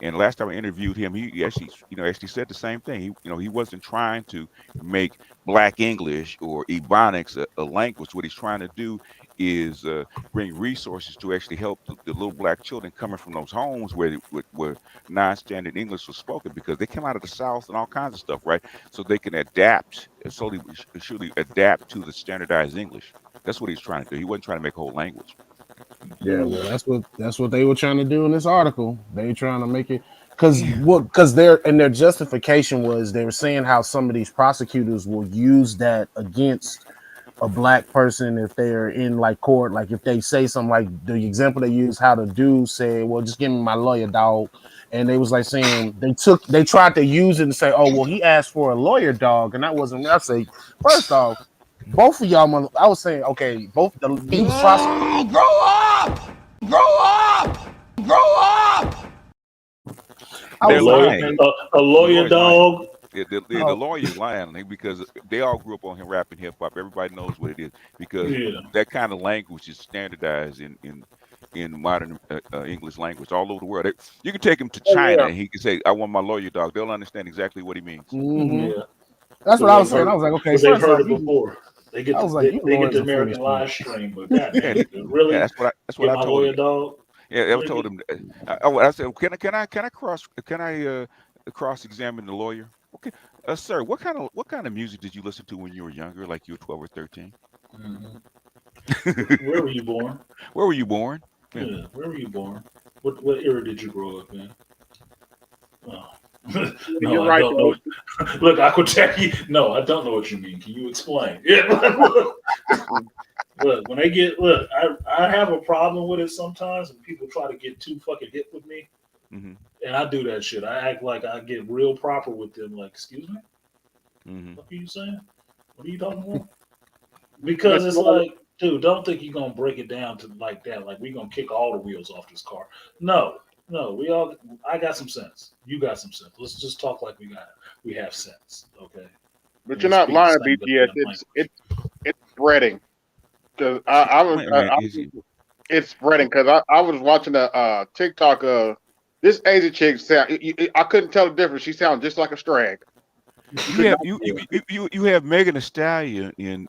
And last time I interviewed him, he actually said the same thing. He wasn't trying to make Black English or Ebonics a language. What he's trying to do is bring resources to actually help the little Black children coming from those homes where non-standard English was spoken, because they come out of the South and all kinds of stuff, right? So they can adapt, slowly, surely adapt to the standardized English. That's what he's trying to do. He wasn't trying to make a whole language. Yeah, well, that's what they were trying to do in this article. They trying to make it because their justification was they were saying how some of these prosecutors will use that against a Black person if they're in like court, like if they say something like the example they use, how the dude said, well, just give me my lawyer, dog. And they was like saying they tried to use it and say, oh, well, he asked for a lawyer, dog, and that wasn't. I say, first off, both of y'all, I was saying, okay, both the prosecutors. Grow up! They're lying. A lawyer, dog. The lawyer's lying because they all grew up on him rapping hip hop. Everybody knows what it is, because that kind of language is standardized in modern English language all over the world. You can take him to China and he can say, "I want my lawyer, dog." They'll understand exactly what he means. Yeah. That's what I was saying. I was like, okay, they've heard it before. They get the American live live stream, but goddamn, really? Yeah, that's what I told him. Dog? Yeah, I told him. I said, can I cross examine the lawyer? Okay, sir. What kind of music did you listen to when you were younger, like you were 12 or 13? Where were you born? Where were you born? Yeah, where were you born? What era did you grow up in? Oh. No, You're I right, don't know. Look, I could tell you. No, I don't know what you mean. Can you explain? Yeah, look, when they get I have a problem with it sometimes when people try to get too fucking hip with me, and I do that shit. I act like I get real proper with them. Like, excuse me, what are you saying? What are you talking about? Because it's like, dude, don't think you're gonna break it down to like that. Like we gonna kick all the wheels off this car. No, no. I got some sense. You got some sense. Let's just talk like we have sense. Okay. But And you're we not speak the lying, same BTS. goddamn language. It's spreading because it's spreading because I was watching a TikTok of this Asian chick sound. I couldn't tell the difference. She sounds just like a Stragg. You have Megan Thee Stallion in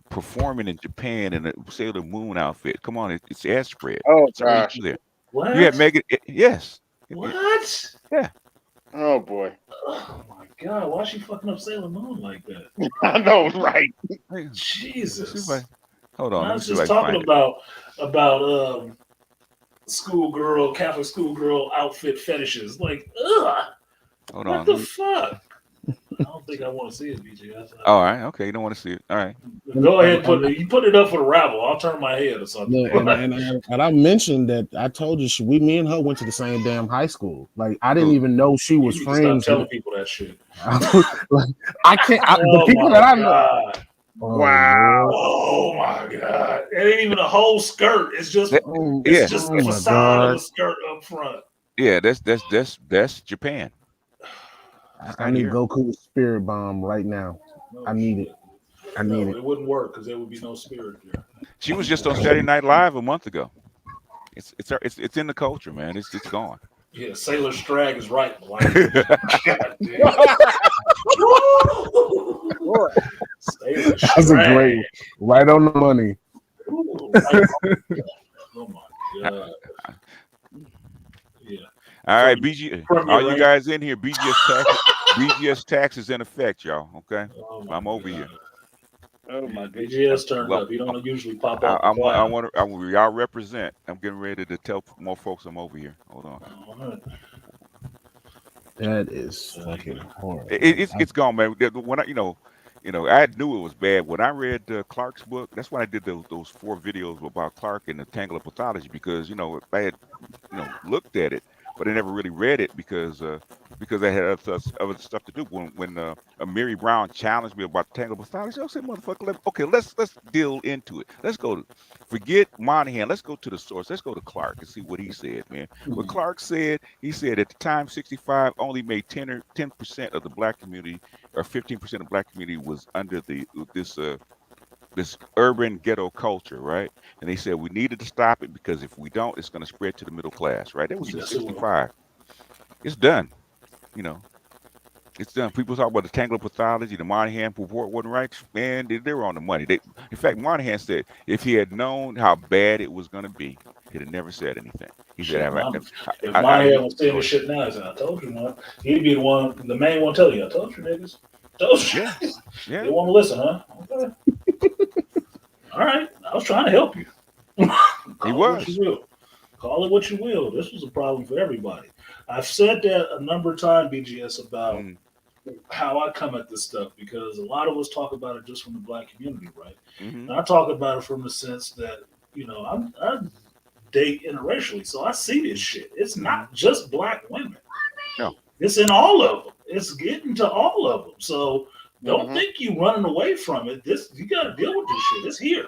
performing in Japan in a Sailor Moon outfit. Come on, it's ad spread. Oh It's already gosh. there. What? You have Megan. Yes. What? Yeah. Oh boy. Oh my god! Why is she fucking up Sailor Moon like that? I know, right? Jesus. Hold on. I Let me was see if just I can talking find it. about schoolgirl, Catholic schoolgirl outfit fetishes. Like, ugh. Hold What on. the fuck? I don't think I want to see it, BJ. All right. Okay. You don't want to see it. All right. Go ahead, put it up for the rabble. I'll turn my head or something. Look, and I mentioned that I told you me and her went to the same damn high school. Like I didn't even know she was You need to stop friends. telling people that shit. Like, I can't. The Oh people my that I know. god! Wow. Oh my god! It ain't even a whole skirt. It's just Yeah. the facade of a skirt up front. Yeah. That's Japan. I need Goku's spirit bomb right now. I need it. I need it. It wouldn't work because there would be no spirit there. She was just on Saturday Night Live a month ago. It's in the culture, man. It's gone. Yeah, Sailor Stragg is right. Like, god damn. Sailor That's a great, right on the money. Ooh, oh my god. Yeah. All right, BG. All you guys in here, BGS tax is in effect, y'all. Okay, I'm over here. Oh my BGS turned up. You don't usually pop up. Y'all represent. I'm getting ready to tell more folks I'm over here. Hold on. That is fucking horrible. It's gone, man. When I knew it was bad when I read Clark's book. That's why I did those 4 videos about Clark and the tangle of pathology, because I had looked at it, but I never really read it because I had other stuff to do. When Mary Brown challenged me about tangle pathology, I said, "Motherfucker, let's deal into it. Let's go forget Monahan. Let's go to the source. Let's go to Clark and see what he said, man." What Clark said, he said at the time 65 only made 10% of the black community, or 15% of the black community was under this urban ghetto culture, right? And they said we needed to stop it because if we don't, it's going to spread to the middle class, right? That was in 65. It's done. It's done. People talk about the tangle of pathology, the Monahan report wasn't right. Man, they were on the money. In fact, Monahan said if he had known how bad it was going to be, he'd have never said anything. He said, if Monahan was saying this shit now, I told you, man. He'd be the main one telling you, I told you, niggas. Told you. Yeah. They want to listen, huh? Okay. All right. I was trying to help you. He was. Call it what you will. This was a problem for everybody. I've said that a number of times, BGS, about how I come at this stuff, because a lot of us talk about it just from the black community, right? And I talk about it from the sense that, I date interracially, so I see this shit. It's not just black women. No. It's in all of them. It's getting to all of them. So don't think you running away from it. You got to deal with this shit. It's here.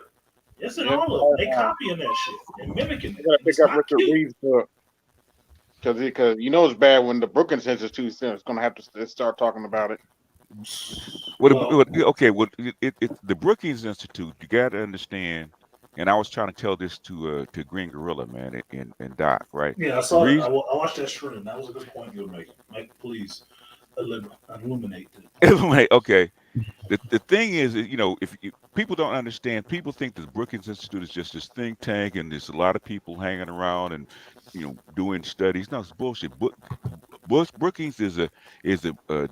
It's in all of them. They copying that shit and mimicking it. You gotta pick up Richard Reeves' book. Because it's bad when the Brookings Institute is going to have to start talking about it. The Brookings Institute, you got to understand, and I was trying to tell this to Green Gorilla, man, and Doc, right? Yeah, I saw it. I watched that stream. That was a good point you were making. Mike, please illuminate it. Illuminate. Okay. The thing is, if people don't understand, people think the Brookings Institute is just this think tank and there's a lot of people hanging around and doing studies. No, it's bullshit. Brookings is a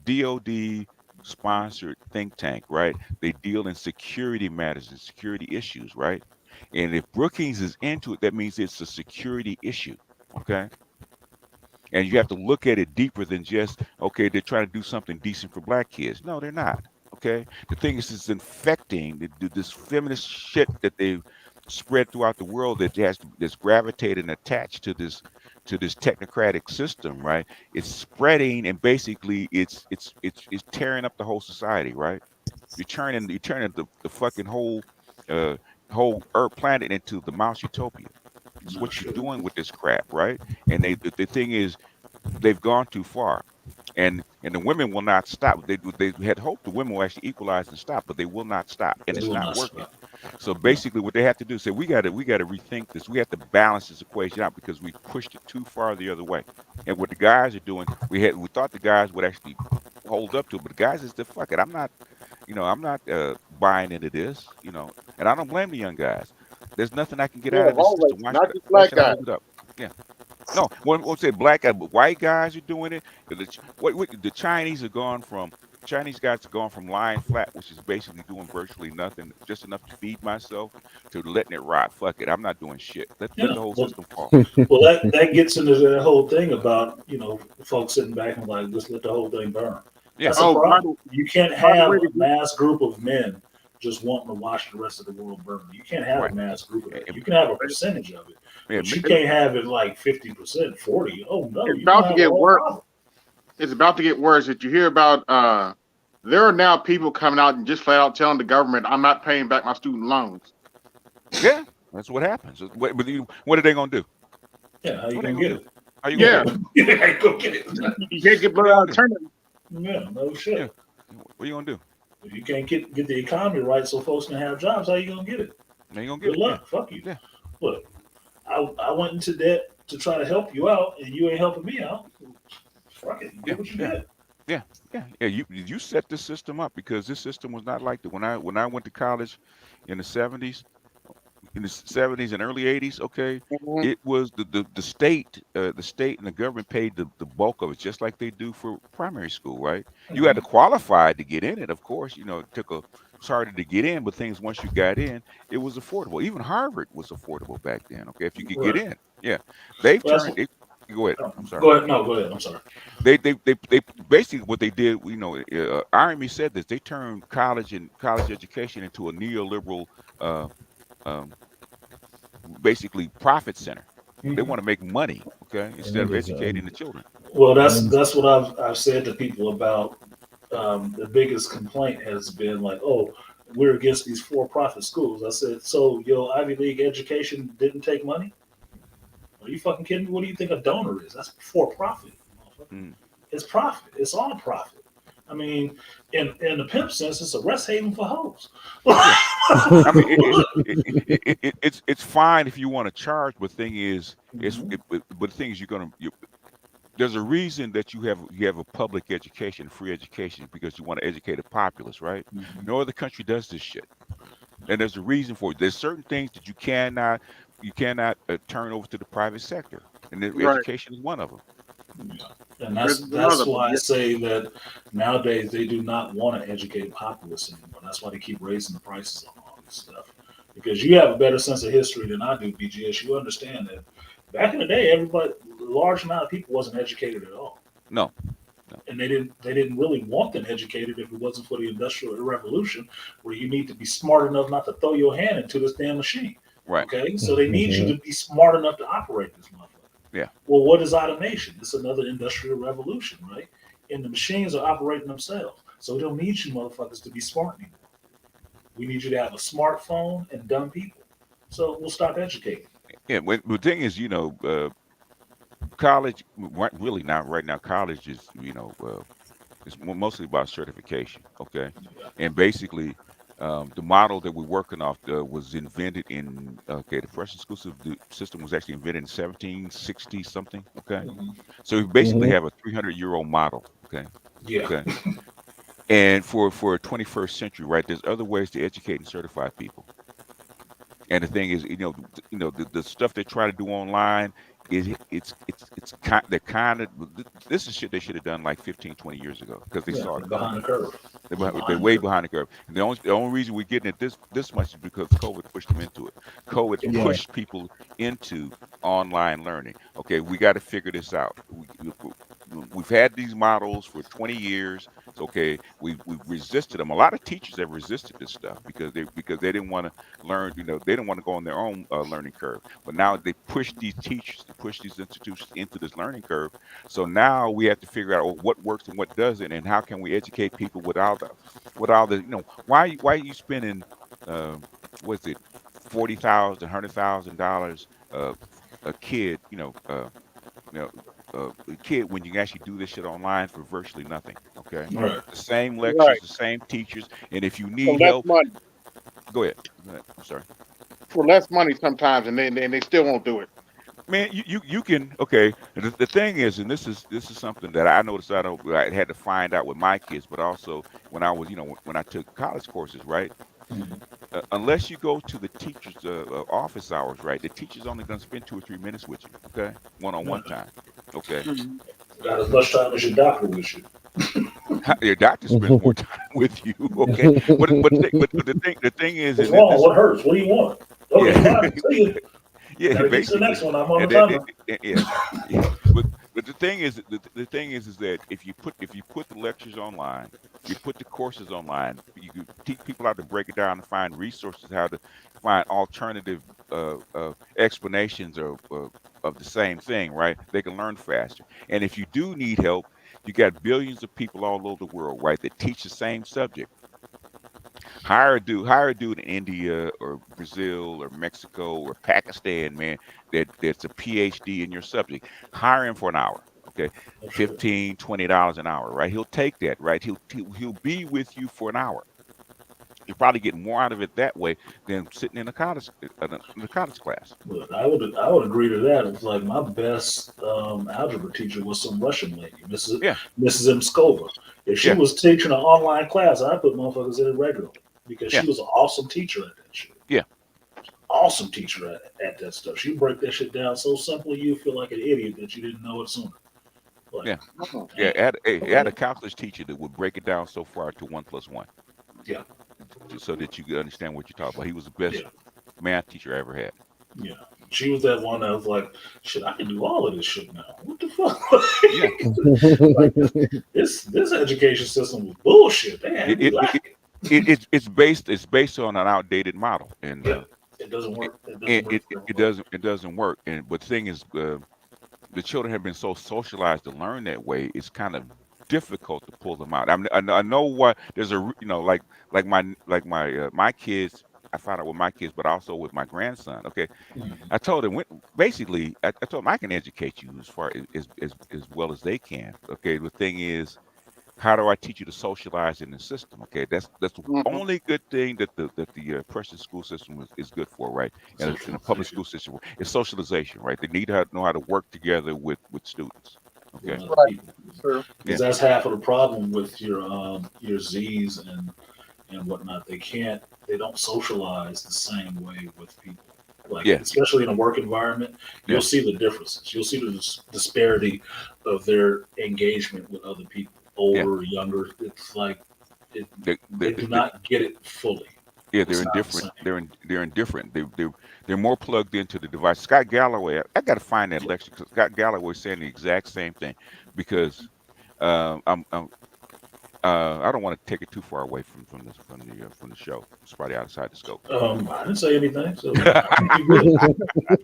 DOD sponsored think tank, right? They deal in security matters and security issues, right? And if Brookings is into it, that means it's a security issue, okay? And you have to look at it deeper than just, okay, they're trying to do something decent for black kids. No, they're not. Okay. The thing is, it's infecting this feminist shit that they've spread throughout the world that's gravitated and attached to this technocratic system, right? It's spreading, and basically it's tearing up the whole society, right? you're turning the fucking whole Earth planet into the mouse utopia. It's No what you're shit. doing with this crap, right? And the thing is, they've gone too far, and the women will not stop. They had hoped the women will actually equalize and stop, but they will not stop, and They it's will not not working. stop. So No. basically, what they have to do is say we got to rethink this. We have to balance this equation out because we pushed it too far the other way. And what the guys are doing, we thought the guys would actually hold up to it, but the guys is the fuck it. I'm not buying into this, and I don't blame the young guys. There's nothing I can get Yeah, out of of this all system. races, Why not should I, just why black should I guys. hold it up? Yeah. No, won't say black guys, but white guys are doing it. The Chinese are gone from Chinese guys are gone from lying flat, which is basically doing virtually nothing, just enough to feed myself, to letting it rot. Fuck it, I'm not doing shit. Let Yeah. the whole Well, system fall. well, that gets into that whole thing about folks sitting back and like just let the whole thing burn. Yeah, That's a Oh, problem. You can't by the have way, a mass group of men just wanting to watch the rest of the world burn. You can't have right. a mass group of Eh, that. eh, You can have a percentage of it, Yeah, but you can't have it like 50%, 40. Oh no, it's you're gonna about to have a get whole worse. problem. It's about to get worse. That you hear about, there are now people coming out and just flat out telling the government, "I'm not paying back my student loans." yeah, that's what happens. What are they gonna do? Yeah, how you What are they gonna gonna get do? it? How you gonna Yeah, get it? Yeah, how you gonna get it? you can't get What blood are you out gonna of do? turnip. Yeah, no Yeah, shit. what are you gonna do? If you can't get the economy right so folks can have jobs, how you gonna get it? How you gonna get Good it? Yeah, luck. Fuck you. yeah. Look, I went into debt to try to help you out, and you ain't helping me out. Fuck it. Yeah, Get what you yeah, get. yeah. You set this system up because this system was not like that. When I went to college in the '70s and early '80s, okay, Mhm. it was the state and the government paid the bulk of it, just like they do for primary school, right? You had to Mhm. qualify to get in it, of course. It it's harder to get in, but things once you got in, it was affordable. Even Harvard was affordable back then. Okay, if you could get Right. in, yeah, they've Well, that's turned. what. Go ahead. Oh, I'm sorry. go ahead. No, go ahead. I'm sorry. They basically what they did, Irony said this. They turned college education into a neoliberal, uh, um, basically profit center. They Mhm. want to make money, okay, And instead of niggas, educating the children. Well, and that's niggas, that's what I've said to people about the biggest complaint has been like, oh, we're against these for-profit schools. I said, so your Ivy League education didn't take money? Are you fucking kidding me? What do you think a donor is? That's for-profit. Mm. It's profit. It's all profit. I mean, in the pimp sense, it's a rest haven for hoes. Yeah, I mean, it's fine if you want to charge, but thing is, Mhm. but the thing is, there's a reason that you have a public education, free education, because you want to educate a populace, right? Mhm. No other country does this shit, and there's a reason for it. There's certain things that you cannot turn over to the private sector, and Right. education is one of them. Yeah. And There's that's another, but why I yeah, say that nowadays they do not want to educate populace anymore. That's why they keep raising the prices on all this stuff. Because you have a better sense of history than I do, BGS. You understand that back in the day, everybody, a large amount of people wasn't educated at all, No, no, and they didn't really want them educated if it wasn't for the industrial revolution, where you need to be smart enough not to throw your hand into this damn machine. right? Okay, so they need you to be smart enough to operate this motherfucker. Yeah, Well, what is automation? It's another industrial revolution, right? And the machines are operating themselves. So we don't need you motherfuckers to be smart anymore. We need you to have a smartphone and dumb people. So we'll stop educating. yeah. The thing is, college really not right now. College is it's mostly about certification, okay, Yeah. and basically. The model that we're working off was invented the Prussian school system was actually invented in 1760 something. Okay, Mhm. so we basically hmm have a 300-year-old model. Okay, Yeah. okay, and for 21st century, right? There's other ways to educate and certify people. And the thing is, the stuff they try to do online is they're kind of this is shit they should have done like 15, 20 years ago because they Yeah. saw it They're coming. behind the curve. They're They're behind the way curve. behind the curve. And the only reason we're getting it this much is because COVID pushed them into it. COVID yeah, pushed people into online learning. Okay, we got to figure this out. We've had these models for 20 years. Okay, we resisted them. A lot of teachers have resisted this stuff because they didn't want to learn. They didn't want to go on their own learning curve. But now they push these teachers to push these institutions into this learning curve. So now we have to figure out what works and what doesn't, and how can we educate people without the why are you spending what's it $40,000, $100,000 a kid you know, a kid when you can actually do this shit online for virtually nothing. Okay, Right. the same Right. lectures, the same teachers, and if you For need less help, money. go ahead. Go ahead. I'm sorry, For less money sometimes, and they still won't do it. man. You can okay. The thing is, and this is something that I noticed. I had to find out with my kids, but also when I was when I took college courses, right? Mhm. Unless you go to the teacher's office hours, right? The teacher's only going to spend 2 or 3 minutes with you, okay, one-on-one Right. time, okay. Mhm. Got as much time as your doctor with you. Your doctor spends more time with you, okay. But the thing is, What's and wrong? this, What hurts? What do you want? Okay, yeah, fine. See you. yeah, Gotta get to the basically, next one. I'm on the and then, timer. yeah, yeah. But the thing is that if you put the lectures online, you put the courses online, you could teach people how to break it down and find resources, how to find alternative explanations of the same thing, right? They can learn faster. And if you do need help, you got billions of people all over the world, right, that teach the same subject. Hire a dude in India or Brazil or Mexico or Pakistan, man, that's a PhD in your subject. Hire him for an hour, okay? Oh, sure. 15, $20 an hour, right? He'll take that, right? He'll be with you for an hour. You'll probably get more out of it that way than sitting in a college class. But I would agree to that. It's like my best algebra teacher was some Russian lady, Yeah, Mrs. Mskova. If she yeah, was teaching an online class, I put motherfuckers in it regularly because yeah, she was an awesome teacher at that shit. yeah, Awesome teacher at that stuff. She break that shit down so simply you feel like an idiot that you didn't know it sooner. Like, yeah, Mhm. yeah. damn. I had a calculus teacher that would break it down so far to 1 plus 1, Yeah, so that you could understand what you're talking about. He was the best yeah, math teacher I ever had. yeah. She was that one that was like, shit, I can do all of this shit now. What the fuck? Yeah. Like this education system was bullshit. They had It me it, it, lacking. it's based on an outdated model, and Yeah, it doesn't it, work. It doesn't it, work it, for it everybody. doesn't work. And but the thing is, the children have been so socialized to learn that way. It's kind of difficult to pull them out. I know what there's my kids. I found out with my kids, but also with my grandson. Okay, Mhm. I told him basically, I told him I can educate you as far as well as they can. Okay, the thing is, how do I teach you to socialize in the system? Okay, that's the Mhm. only good thing that the Prussian school system is good for, right? And in a public Socialization school system, is socialization, right? They need to know how to work together with students. with Okay, other Right. people. True. Because yeah, that's half of the problem with your Z's and whatnot. They don't socialize the same way with people. Like yeah, especially in a work environment, you'll yeah, see the differences. You'll see the disparity of their engagement with other people, yeah. older, younger. It's like it, They, they, they do they, not get it fully. yeah, they're It's not the indifferent. same. They're indifferent. They're more plugged into the device. Scott Galloway, I got to find that lecture because Scott Galloway is saying the exact same thing. Because I'm I don't want to take it too far away from the show. It's probably outside the scope. I didn't say anything, so I think you're good.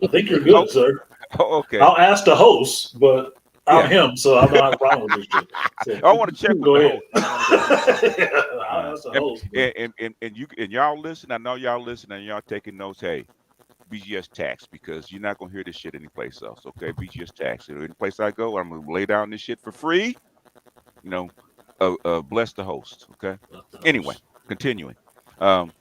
I think you're Oh, good, sir. okay. I'll ask the host, but I'm Yeah. him, so I don't have a problem with this shit. So I want to check you with go the ahead. host. I want to go check with the host. I'll ask the And, host, but and y'all listen. I know y'all listen and y'all taking notes. Hey, BGS tax because you're not gonna hear this shit anyplace else. Okay, BGS tax. Any place I go, I'm gonna lay down this shit for free. You know, bless the host. Okay. but the Anyway, host. continuing. Um,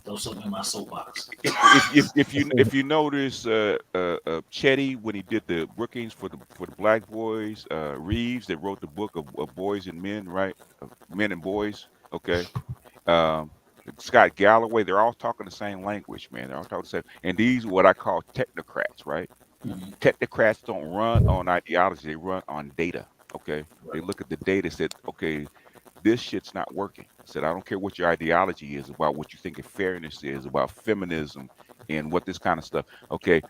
Throw something in my soapbox. if you notice, Chetty when he did the Brookings for the Black Boys, Reeves that wrote the book of Boys and Men, right? Of Men and Boys. Okay. Um, Scott Galloway, they're all talking the same language, man. They're all talking the same. And these are what I call technocrats, right? Mhm. Technocrats don't run on ideology; they run on data. Okay. They Right. look at the data, said, okay, this shit's not working. I said, I don't care what your ideology is about, what you think of fairness is, about feminism and what this kind of stuff. Okay.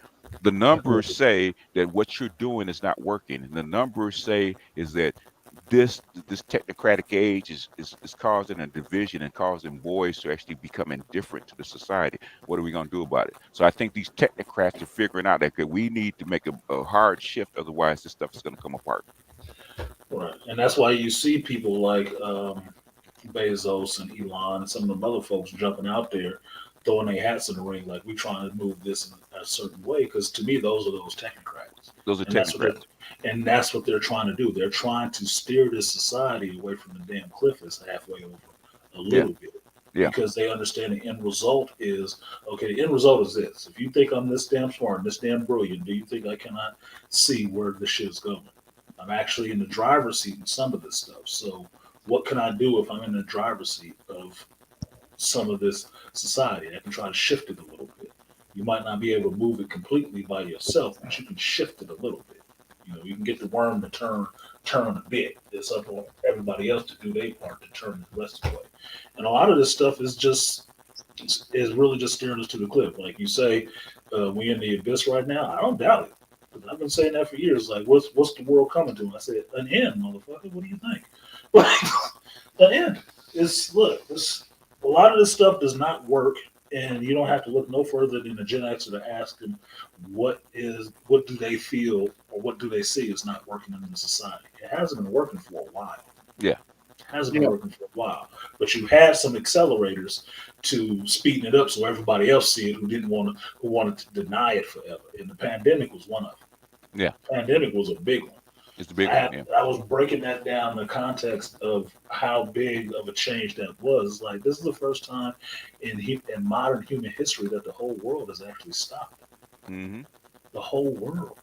The numbers say that what you're doing is not working. And the numbers say is that this technocratic age is causing a division and causing boys to actually become indifferent to the society. What are we going to do about it? So I think these technocrats are figuring out that we need to make a hard shift, otherwise this stuff is going to come apart. Right. And that's why you see people like Bezos and Elon and some of the other folks jumping out there, throwing their hats in the ring, like we trying to move this in a certain way. Because to me, those are those technocrats, Those are and that's what technocrats. that's what they're trying to do. They're trying to steer this society away from the damn cliff that's halfway over a Yeah, little bit. yeah, Because they understand the end result is okay. The end result is this: if you think I'm this damn smart, and this damn brilliant, do you think I cannot see where the shit's going? I'm actually in the driver's seat in some of this stuff. So what can I do if I'm in the driver's seat of some of this society? I can try to shift it a little bit. You might not be able to move it completely by yourself, but you can shift it a little bit. You can get the worm to turn a bit. It's up on everybody else to do their part to turn the rest of the way. And a lot of this stuff is really just steering us to the cliff. Like you say, we in the abyss right now. I don't doubt it. But I've been saying that for years. Like, what's the world coming to? And I said, an end, motherfucker. What do you think? Like, an end. A lot of this stuff does not work, and you don't have to look no further than the Gen Xer to ask them what do they feel or what do they see is not working in the society. It hasn't been working for a while. yeah, Hasn't been working for a while. But you had some accelerators to speeding it up so everybody else see it who wanted to deny it forever. And the pandemic was one of them. yeah. Pandemic was a big one. It's the big one. Yeah, I was breaking that down in the context of how big of a change that was. Like, this is the first time in modern human history that the whole world has actually stopped. hmm The whole world,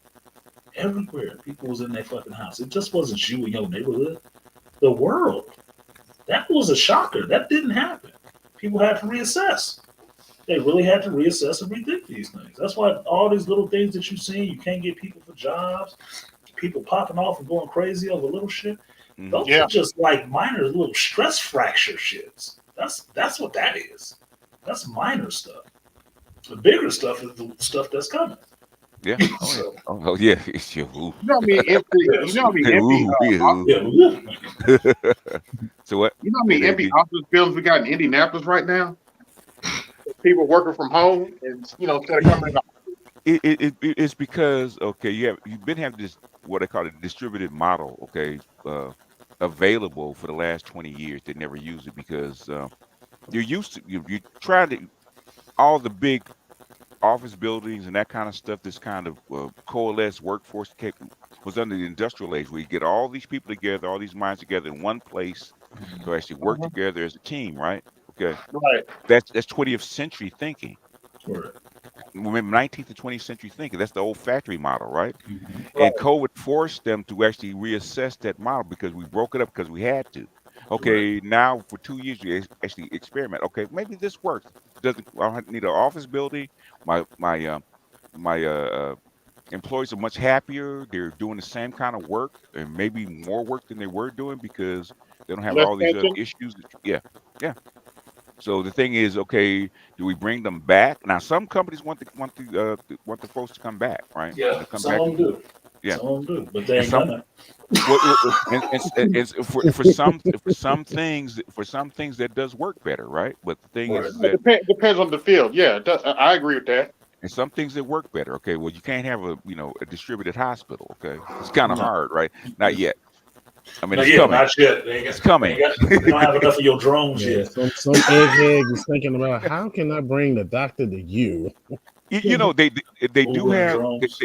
everywhere, people was in their fucking house. It just wasn't you in your neighborhood. The world. That was a shocker. That didn't happen. People had to reassess. They really had to reassess and rethink these things. That's why all these little things that you see, you can't get people for jobs, people popping off and going crazy over little shit. Those Yeah. are just like minor little stress fracture shits. That's what that is. That's minor stuff. The bigger stuff is the stuff that's coming. yeah. Oh yeah. So, Oh yeah. It's your ooh. You know how many empty, you know how many empty, Ooh, yeah, yeah, So what? you know how many empty office buildings we got in Indianapolis right now? People working from home, and instead of coming in. It's because you've been having this what I call a distributed model, available for the last 20 years. They never use it because you're used to you try to all the big office buildings and that kind of stuff. This kind of coalesced workforce was under the industrial age, where you get all these people together, all these minds together in one place to actually work together as a team, right? Okay, Right. that's 20th century thinking. Right. Remember 19th to 20th century thinking. That's the old factory model, right? Mm-hmm. And COVID forced them to actually reassess that model because we broke it up because we had to. Okay, now for 2 years you actually experiment. Okay, maybe this works. Doesn't I don't need an office building? My employees are much happier. They're doing the same kind of work and maybe more work than they were doing because they don't have Less all these other tension. issues. Yeah, yeah. So the thing is, okay, do we bring them back? Now, some companies want the folks to come back, right? Yeah, To come some back. of them do. Yeah. Some of them do, but they And ain't some gonna. it's for some things that does work better, right? But the thing Right. is It that depends on the field. Yeah, it does. I agree with that. and some things that work better. Okay, well, you can't have a distributed hospital. Okay, it's kind of No. hard, right? Not yet. I mean, No, it's yeah, coming. not yet. They It's coming. they don't have enough of your drones Yeah, yet. some egghead is thinking about how can I bring the doctor to you? They do Uber and have. drones.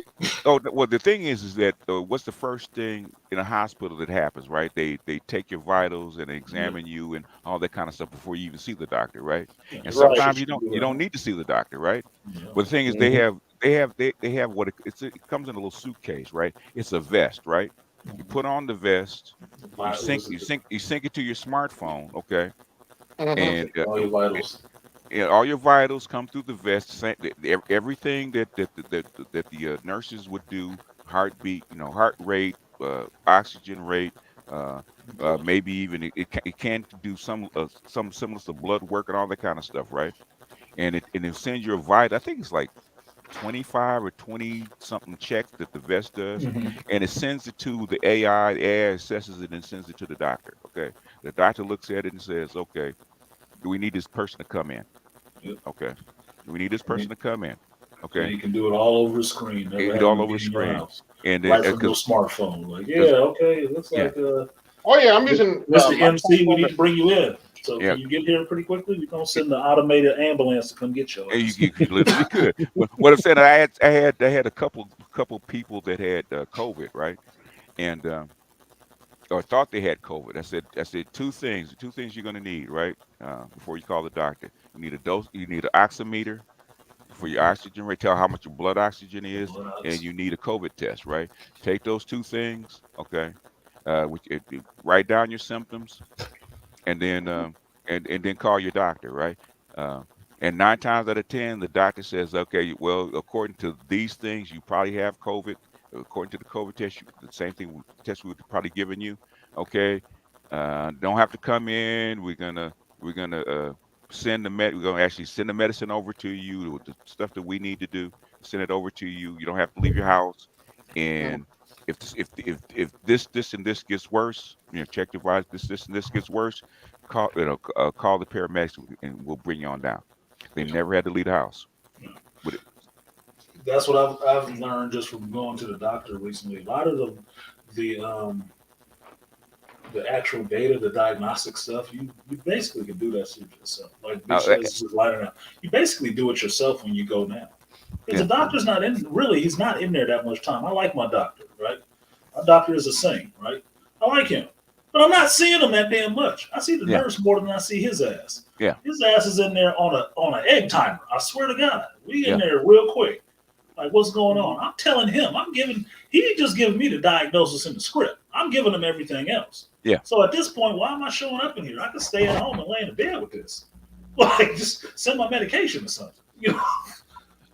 Well, the thing is that what's the first thing in a hospital that happens, right? They take your vitals and examine you and all that kind of stuff before you even see the doctor, right? And Right. sometimes you don't need to see the doctor, right? Yeah. But the thing is, they have it comes in a little suitcase, right? It's a vest, right? You put on the vest, you sync it to your smartphone, okay, and all your vitals. all your vitals come through the vest. Everything that the nurses would do, heartbeat, heart rate, oxygen rate, maybe even it can do some semblance of blood work and all that kind of stuff, right? And it sends your vital. I think it's like 25 or 20 something checks that the vest does, Mhm. and it sends it to the AI. The AI assesses it and sends it to the doctor. Okay, the doctor looks at it and says, "Okay, do we need this person to come in? Yep. Okay, do we need this And person to come in? and Okay, you can do it all over the screen, never it having all to over the be in your screen, house, and then right from your because smartphone. Like, yeah, okay, it looks yeah, like Oh yeah, I'm using Mr. my MC, we phone. need to bring you in. So yeah, can you get here pretty quickly? We're gonna send the automated ambulance to come get your and ass. you literally could. What I'm saying, I had a couple people that had COVID, right? And or thought they had COVID. I said two things you're gonna need, right? Before you call the doctor, you need a dose, you need an oximeter for your oxygen rate, tell how much your blood oxygen is, Blood and outs. you need a COVID test, right? Take those two things, okay? Write down your symptoms, and then and then call your doctor, right? Uh, and 9 times out of 10, the doctor says, okay, well, according to these things, you probably have COVID. According to the COVID test, the same thing test we would probably given you. Okay, don't have to come in. We're gonna send the med. We're gonna actually send the medicine over to you. The stuff that we need to do, send it over to you. You don't have to leave your house. And if this and this gets worse, check your vitals. This and this gets worse, call the paramedics and we'll bring you on down. They Yeah. never had to leave the house. With it. That's what I've learned just from going to the doctor recently. A lot of the actual data, the diagnostic stuff, you basically can do that shit yourself. Like Uh, Big Shaz just lining up. You basically do it yourself when you go now. Because yeah, the doctor's not in really, he's not in there that much time. I like my doctor, right? My doctor is a saint, right? I like him. But I'm not seeing him that damn much. I see the yeah, nurse more than I see his ass. yeah, His ass is in there on an egg timer. I swear to God. We in yeah, there real quick. Like, what's going on? I'm telling him, he ain't just giving me the diagnosis in the script. I'm giving him everything else. yeah. So at this point, why am I showing up in here? I could stay at home and lay in the bed with this. Like, just send my medication or something. You know?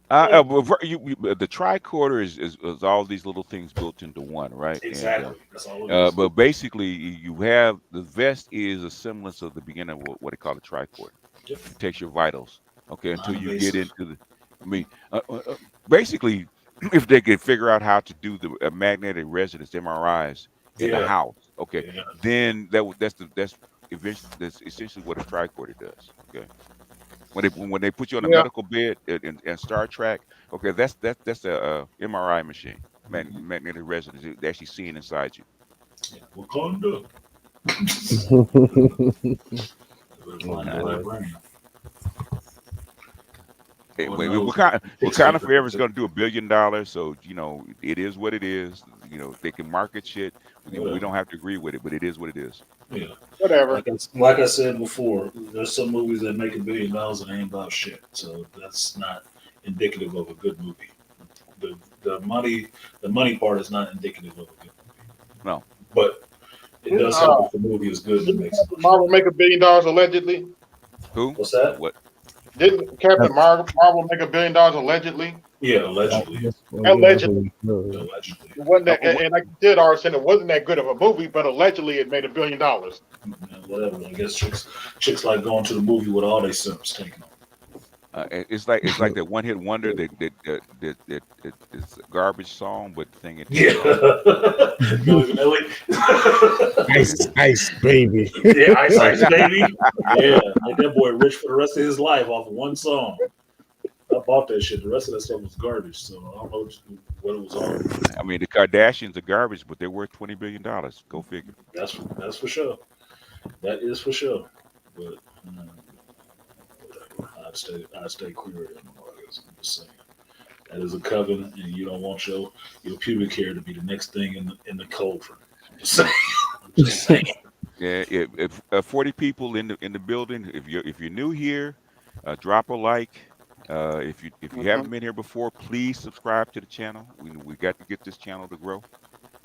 The tricorder is all these little things built into one, right? And Exactly. That's all it is. but basically, you have the vest is a semblance of the beginning of what they call a tricorder. Yep. It takes your vitals, okay, until you get Non-invasive. into the. I mean, basically, if they could figure out how to do the magnetic resonance MRIs in the Yeah. house, okay, Yeah. then that's essentially what a tricorder does. Okay, when they put you on a Yeah. medical bed in Star Trek, okay, that's a MRI machine, magnetic resonance. It's actually seeing inside you. Yeah. Wakanda. Uh, Lord Anyway, knows. Wakanda Forever is going to do $1 billion, so it is what it is. They can market shit. We don't have to agree with it, but it is what it is. Yeah. Whatever. Like I said before, there's some movies that make $1 billion and ain't about shit. So that's not indicative of a good movie. The money part is not indicative of a good movie. No. But it does help if the movie is good and makes money. Marvel make $1 billion allegedly. Who? What's that? What? Didn't Captain Marvel make $1 billion allegedly? Yeah, allegedly. Allegedly. Allegedly. It wasn't that, and like you did, Arson, it wasn't that good of a movie, but allegedly it made $1 billion. Whatever. I guess chicks like going to the movie with all their simps taken on. It's like that one hit wonder that it's a garbage song, but the thing it Yeah. Ice baby. Yeah, Ice baby. Yeah, like that boy rich for the rest of his life off of one song. I bought that shit. The rest of that stuff was garbage, so I don't know what it was on. I mean, the Kardashians are garbage, but they're worth $20 billion. Go figure. That's for sure. That is for sure. But whatever. I'd stay clear of them. I guess I'm just saying. That is a covenant, and you don't want your pubic hair to be the next thing in the cauldron. I'm just saying. Yeah, if 40 people in the building, if you're new here, drop a like. If you haven't been here before, please subscribe to the channel. We got to get this channel to grow.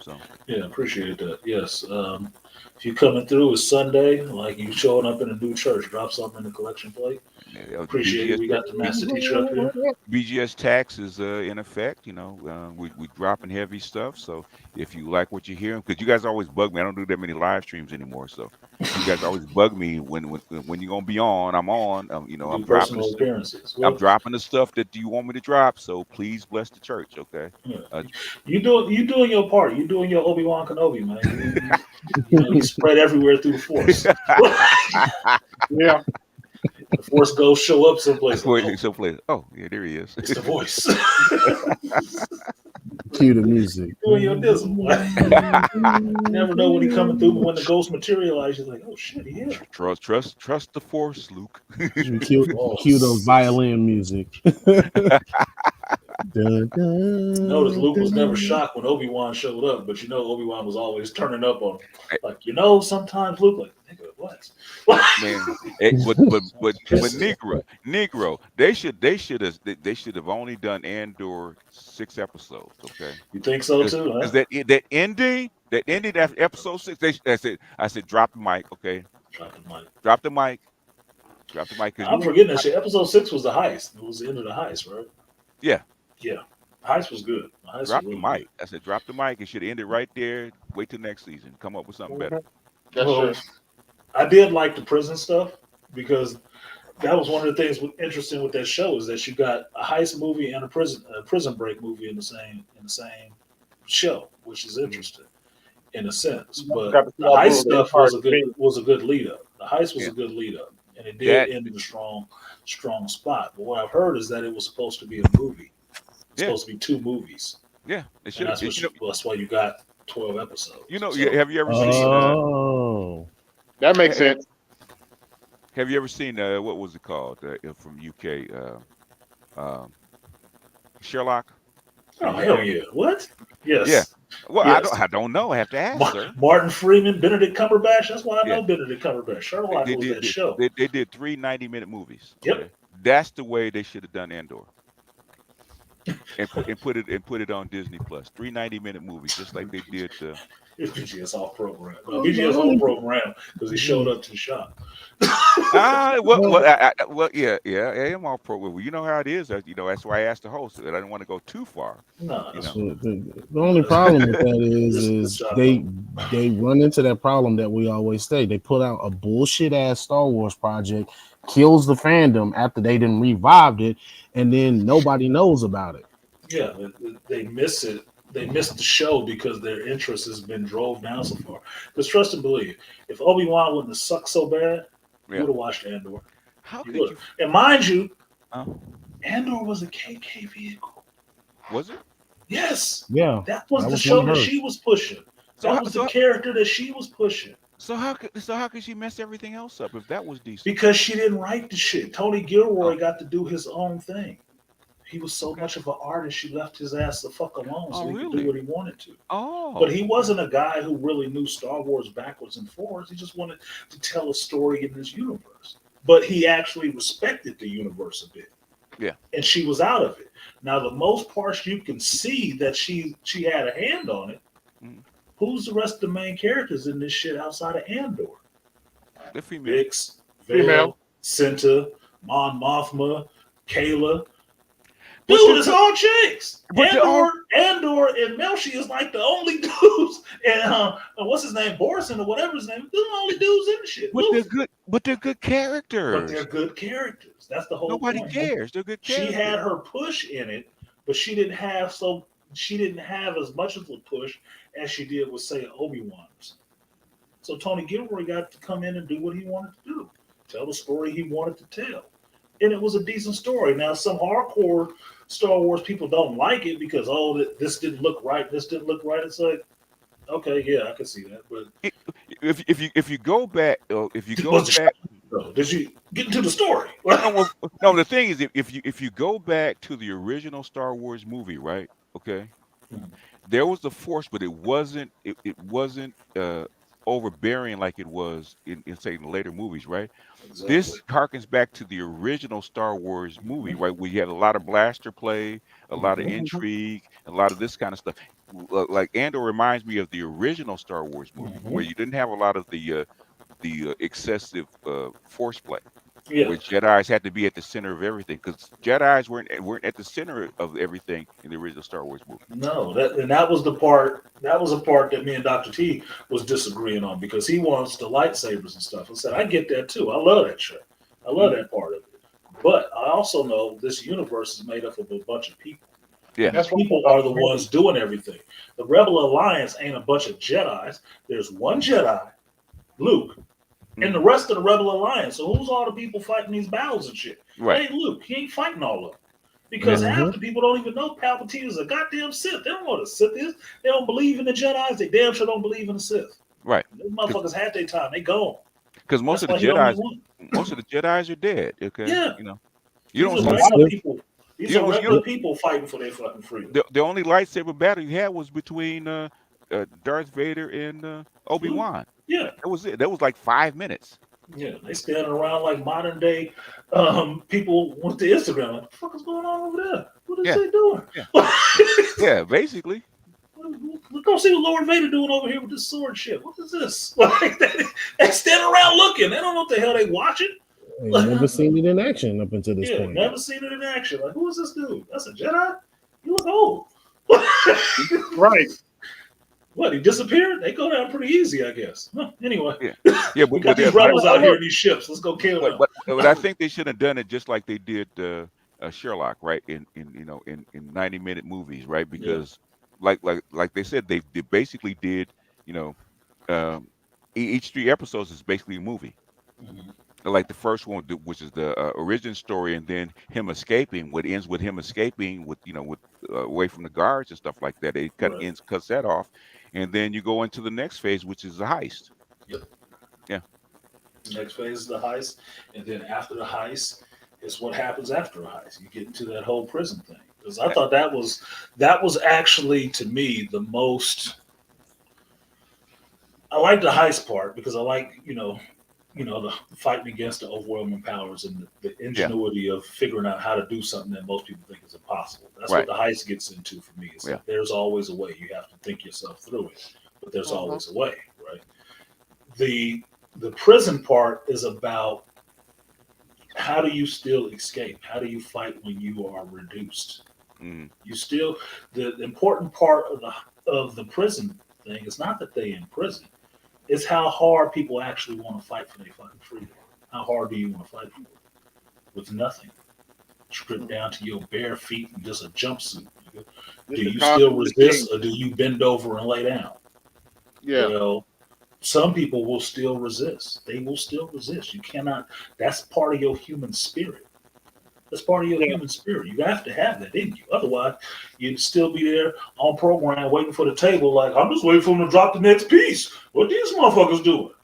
So Yeah, appreciate that. Yes. If you're coming through, it's Sunday, like you showing up in a new church, drop something in the collection plate. Appreciate it. We got the master teacher up here. BGS tax is in effect. We dropping heavy stuff. So if you like what you're hearing, because you guys always bug me, I don't do that many live streams anymore. So You guys always bug me when you're gonna be on. I'm on. Do personal appearances. I'm Well, dropping the stuff that you want me to drop. So please bless the church, okay? yeah. Uh, You doing your part. You doing your Obi-Wan Kenobi, man. You spread everywhere through the Force. Yeah. The Force ghosts show up someplace. Like, oh, someplace. Oh, yeah, there he is. it's the voice. Cue the music. Doing your dizzle. You never know when he coming through, but when the ghost materializes, you're like, oh shit, he is. Trust the Force, Luke. Cue the violin music. Dun, dun, Notice Luke was never dun. shocked when Obi-Wan showed up, but Obi-Wan was always turning up on him. Hey, Like, sometimes Luke, like, nigga, what? man, but Negro, they should have only done Andor 6 episodes, okay? You think so too, huh? Because that ending after episode 6, I said drop the mic, okay? Drop the mic. Drop the mic. Drop the mic. I'm forgetting that shit. Episode 6 was the heist. It was the end of the heist, right? Yeah. Yeah. The heist was good. The heist Drop was the really mic. I said drop the mic. It should have ended right there. Wait till next season. Come up with something better. That's Well, true. I did like the prison stuff because that was one of the things interesting with that show is that you got a heist movie and a prison break movie in the same show, which is interesting in a sense. But Got the the small heist rule, stuff it's hard to beat. was a good lead up. The heist was Yeah. a good lead up, and it did That end in a strong spot. But what I've heard is that it was supposed to be a movie. It's Yeah. supposed to be 2 movies, yeah, it and should that's have. that's why you got 12 episodes. Have you ever seen Oh, That makes sense. have you ever seen what was it called from UK um, Sherlock? Oh hell yeah! What? Yes. Yeah. Well, Yes. I don't know. I have to ask, sir. Martin Freeman, Benedict Cumberbatch. That's why I Yeah. know Benedict Cumberbatch. Sherlock was that show. They did 3 90-minute movies. Yep. Okay? That's the way they should have done Andor. And put it on Disney Plus. 3 90-minute movies, just like they did. It's BGS off program. No, BGS on program because he showed up to the shop. Yeah, I am all pro. Well, you know how it is. That's why I asked the host. That I didn't want to go too far. No, You that's know. the only problem with that This is job. they run into that problem that we always say. They put out a bullshit ass Star Wars project, kills the fandom after they done revived it, and then nobody knows about it. Yeah, they miss it. They missed the show because their interest has been drove down so far. Because trust and believe, if Obi-Wan wouldn't have sucked so bad, you Yeah. would have watched Andor. How You could would. you? And mind you, Oh, Andor was a KK vehicle. was it? Yes, Yeah, that was That the was show one of that hers. she was pushing. That was the character that she was pushing. So how could she mess everything else up if that was decent? Because she didn't write the shit. Tony Gilroy Oh. got to do his own thing. He was so much of an artist, she left his ass the fuck alone so Oh, he could really? do what he wanted to. Oh, But he wasn't a guy who really knew Star Wars backwards and forwards. He just wanted to tell a story in this universe. But he actually respected the universe a bit. Yeah. And she was out of it. Now, the most parts you can see that she had a hand on it. Mhm. Who's the rest of the main characters in this shit outside of Andor? the female. Vix, Female. Vale, Cinta, Mon Mothma, Kayla. But Dude, they're it's all chicks. but they're all- Andor and Melshi is like the only dudes. And what's his name? Borson or whatever his name. They're the only dudes in the shit. But they're good. But they're good But characters. they're good characters. That's the whole Nobody point. cares. They're good She characters. had her push in it, but she didn't have as much of a push as she did with say Obi-Wan. So Tony Gilroy got to come in and do what he wanted to do, tell the story he wanted to tell, and it was a decent story. Now some hardcore Star Wars people don't like it because this didn't look right. This didn't look right. It's like, okay, yeah, I can see that, but If you go back, if you go What's the back, did you get into the story? no. The thing is, if you go back to the original Star Wars movie, right? Okay, Mhm. there was the Force, but it wasn't overbearing like it was in say in the later movies, right? Exactly. This harkens back to the original Star Wars movie, right? Where you had a lot of blaster play, a lot of intrigue, a lot of this kind of stuff. Like Andor reminds me of the original Star Wars movie, where you didn't have a lot of the excessive force play. Yeah. where Jedi's had to be at the center of everything because Jedi's weren't at the center of everything in the original Star Wars movie. No, that was the part. That was a part that me and Dr. T was disagreeing on because he wants the lightsabers and stuff. I said I get that too. I love that shit. I love that part of it. But I also know this universe is made up of a bunch of people. Yeah, That's people are the ones doing everything. The Rebel Alliance ain't a bunch of Jedis. There's one Jedi, Luke, and the rest of the Rebel Alliance. So who's all the people fighting these battles and shit? right. It ain't Luke. He ain't fighting all of them. Because half the people don't even know Palpatine is a goddamn Sith. They don't know what a Sith is. They don't believe in the Jedis. They damn sure don't believe in the Sith. Right. Those motherfuckers had their time. They gone. Because most of the Jedi's are dead. Okay. Yeah. You know, you don't see regular people. These are regular people fighting for their fucking freedom. The only lightsaber battle you had was between Darth Vader and Obi-Wan. Yeah. That was it. That was like 5 minutes. Yeah, they standing around like modern day people went to Instagram. Like, what the fuck is going on over there? What is they doing? Yeah. Yeah, basically. Let's go see what Lord Vader doing over here with this sword shit. What is this? Like they standing around looking. They don't know what the hell they watching. I've never seen it in action up until this point. Never seen it in action. Like, who is this dude? That's a Jedi? You look old. Right. What, he disappeared? They go down pretty easy, I guess. Anyway. Yeah, we got these rebels out here in these ships. Let's go kill them. But I think they should have done it just like they did Sherlock, right? In 90-minute movies, right? Because like they said, they basically did, each 3 episodes is basically a movie. Mm-hmm. Like the first one, which is the origin story, and then him escaping. What ends with him escaping, with away from the guards and stuff like that. It cuts that off, and then you go into the next phase, which is the heist. Yep. Yeah. The next phase is the heist, and then after the heist is what happens after a heist. You get into that whole prison thing. Because I thought that was actually, to me, the most. I like the heist part because I like the fighting against the overwhelming powers and the ingenuity of figuring out how to do something that most people think is impossible. That's what the heist gets into for me. Is that there's always a way. You have to think yourself through it, but there's always a way, right? The prison part is about how do you still escape? How do you fight when you are reduced? You still the important part of the prison thing is not that they in prison. It's how hard people actually want to fight for their fucking freedom. How hard do you want to fight for it? With nothing. Stripped down to your bare feet and just a jumpsuit. Do you still resist or do you bend over and lay down? Yeah. Well, some people will still resist. They will still resist. You cannot, that's part of your human spirit. That's part of your human spirit. You have to have that in you. Otherwise, you'd still be there on program waiting for the table like, I'm just waiting for them to drop the next piece. What these motherfuckers doing?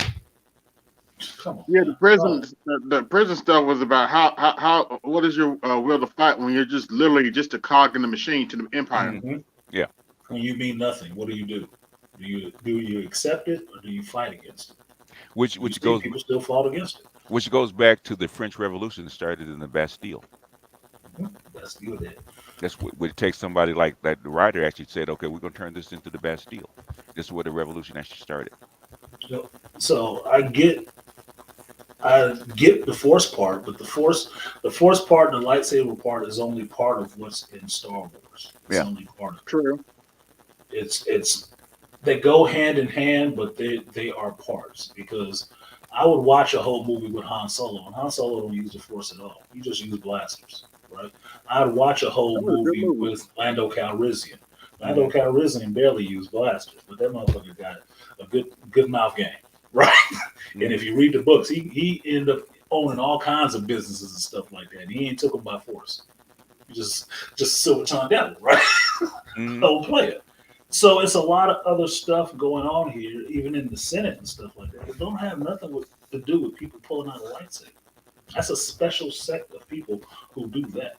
Come on. Yeah, the prison stuff was about how what is your will to fight when you're just literally just a cog in the machine to the empire. Mm-hmm. Yeah. When you mean nothing, what do you do? Do you accept it or do you fight against it? Which goes people still fought against it. Which goes back to the French Revolution that started in the Bastille. Bastille did. That's what it takes somebody like that. The writer actually said, "Okay, we're gonna turn this into the Bastille." This is where the revolution actually started. So I get the force part, but the force part and the lightsaber part is only part of what's in Star Wars. It's only part of it. True. It's they go hand in hand, but they are parts because I would watch a whole movie with Han Solo, and Han Solo don't use the Force at all. He just uses blasters, right? I'd watch a whole movie with Lando Calrissian. Lando Calrissian barely used blasters, but that motherfucker got a good mouth game, right? And if you read the books, he ended up owning all kinds of businesses and stuff like that. And he ain't took them by force. He just silver tongue devil, right? Old player. So it's a lot of other stuff going on here, even in the Senate and stuff like that. It don't have nothing to do with people pulling out a lightsaber. That's a special sect of people who do that.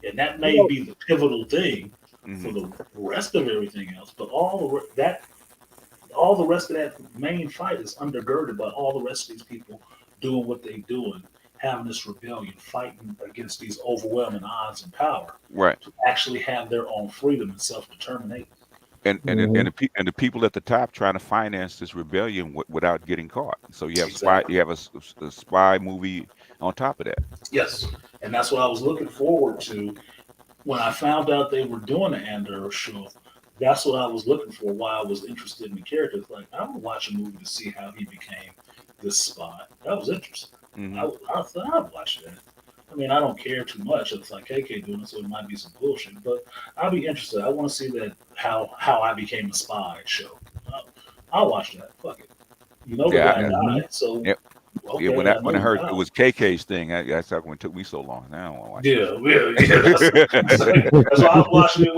And that may be the pivotal thing for the rest of everything else. But all the rest of that main fight is undergirded by all the rest of these people doing what they're doing, having this rebellion, fighting against these overwhelming odds and power, right? To actually have their own freedom and self-determination. and the people at the top trying to finance this rebellion without getting caught. So you have Exactly. you have a spy movie on top of that. Yes, and that's what I was looking forward to when I found out they were doing the Andor show. That's what I was looking for. Why I was interested in the characters. Like, I would watch a movie to see how he became this spy. That was interesting. Mhm. I thought I'd watch that. I mean, I don't care too much. It's like KK doing it, so it might be some bullshit. But I'll be interested. I want to see that how I became a spy show. I'll watch that. Fuck it. You know, the Yeah, guy died. So Yep. okay, Yeah, when I heard died. it was KK's thing, that's how it took me so long. Now I don't want to watch Yeah. That's why I was watching it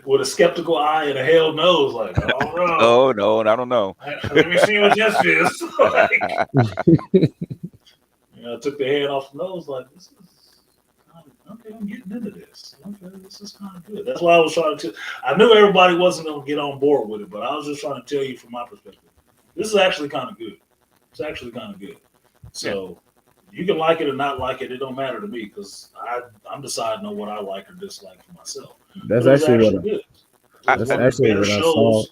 with a skeptical eye and a hell knows. Like, I don't know. Oh no, I don't know. Let me see what this is. Like, I took the head off the nose. Like, this is okay. I'm getting into this. Okay, this is kind of good. That's why I was trying to. I knew everybody wasn't going to get on board with it, but I was just trying to tell you from my perspective. This is actually kind of good. It's actually kind of good. So you can like it or not like it. It don't matter to me because I'm deciding on what I like or dislike for myself. That's But it's actually what good. that's One of the actually better what I saw. shows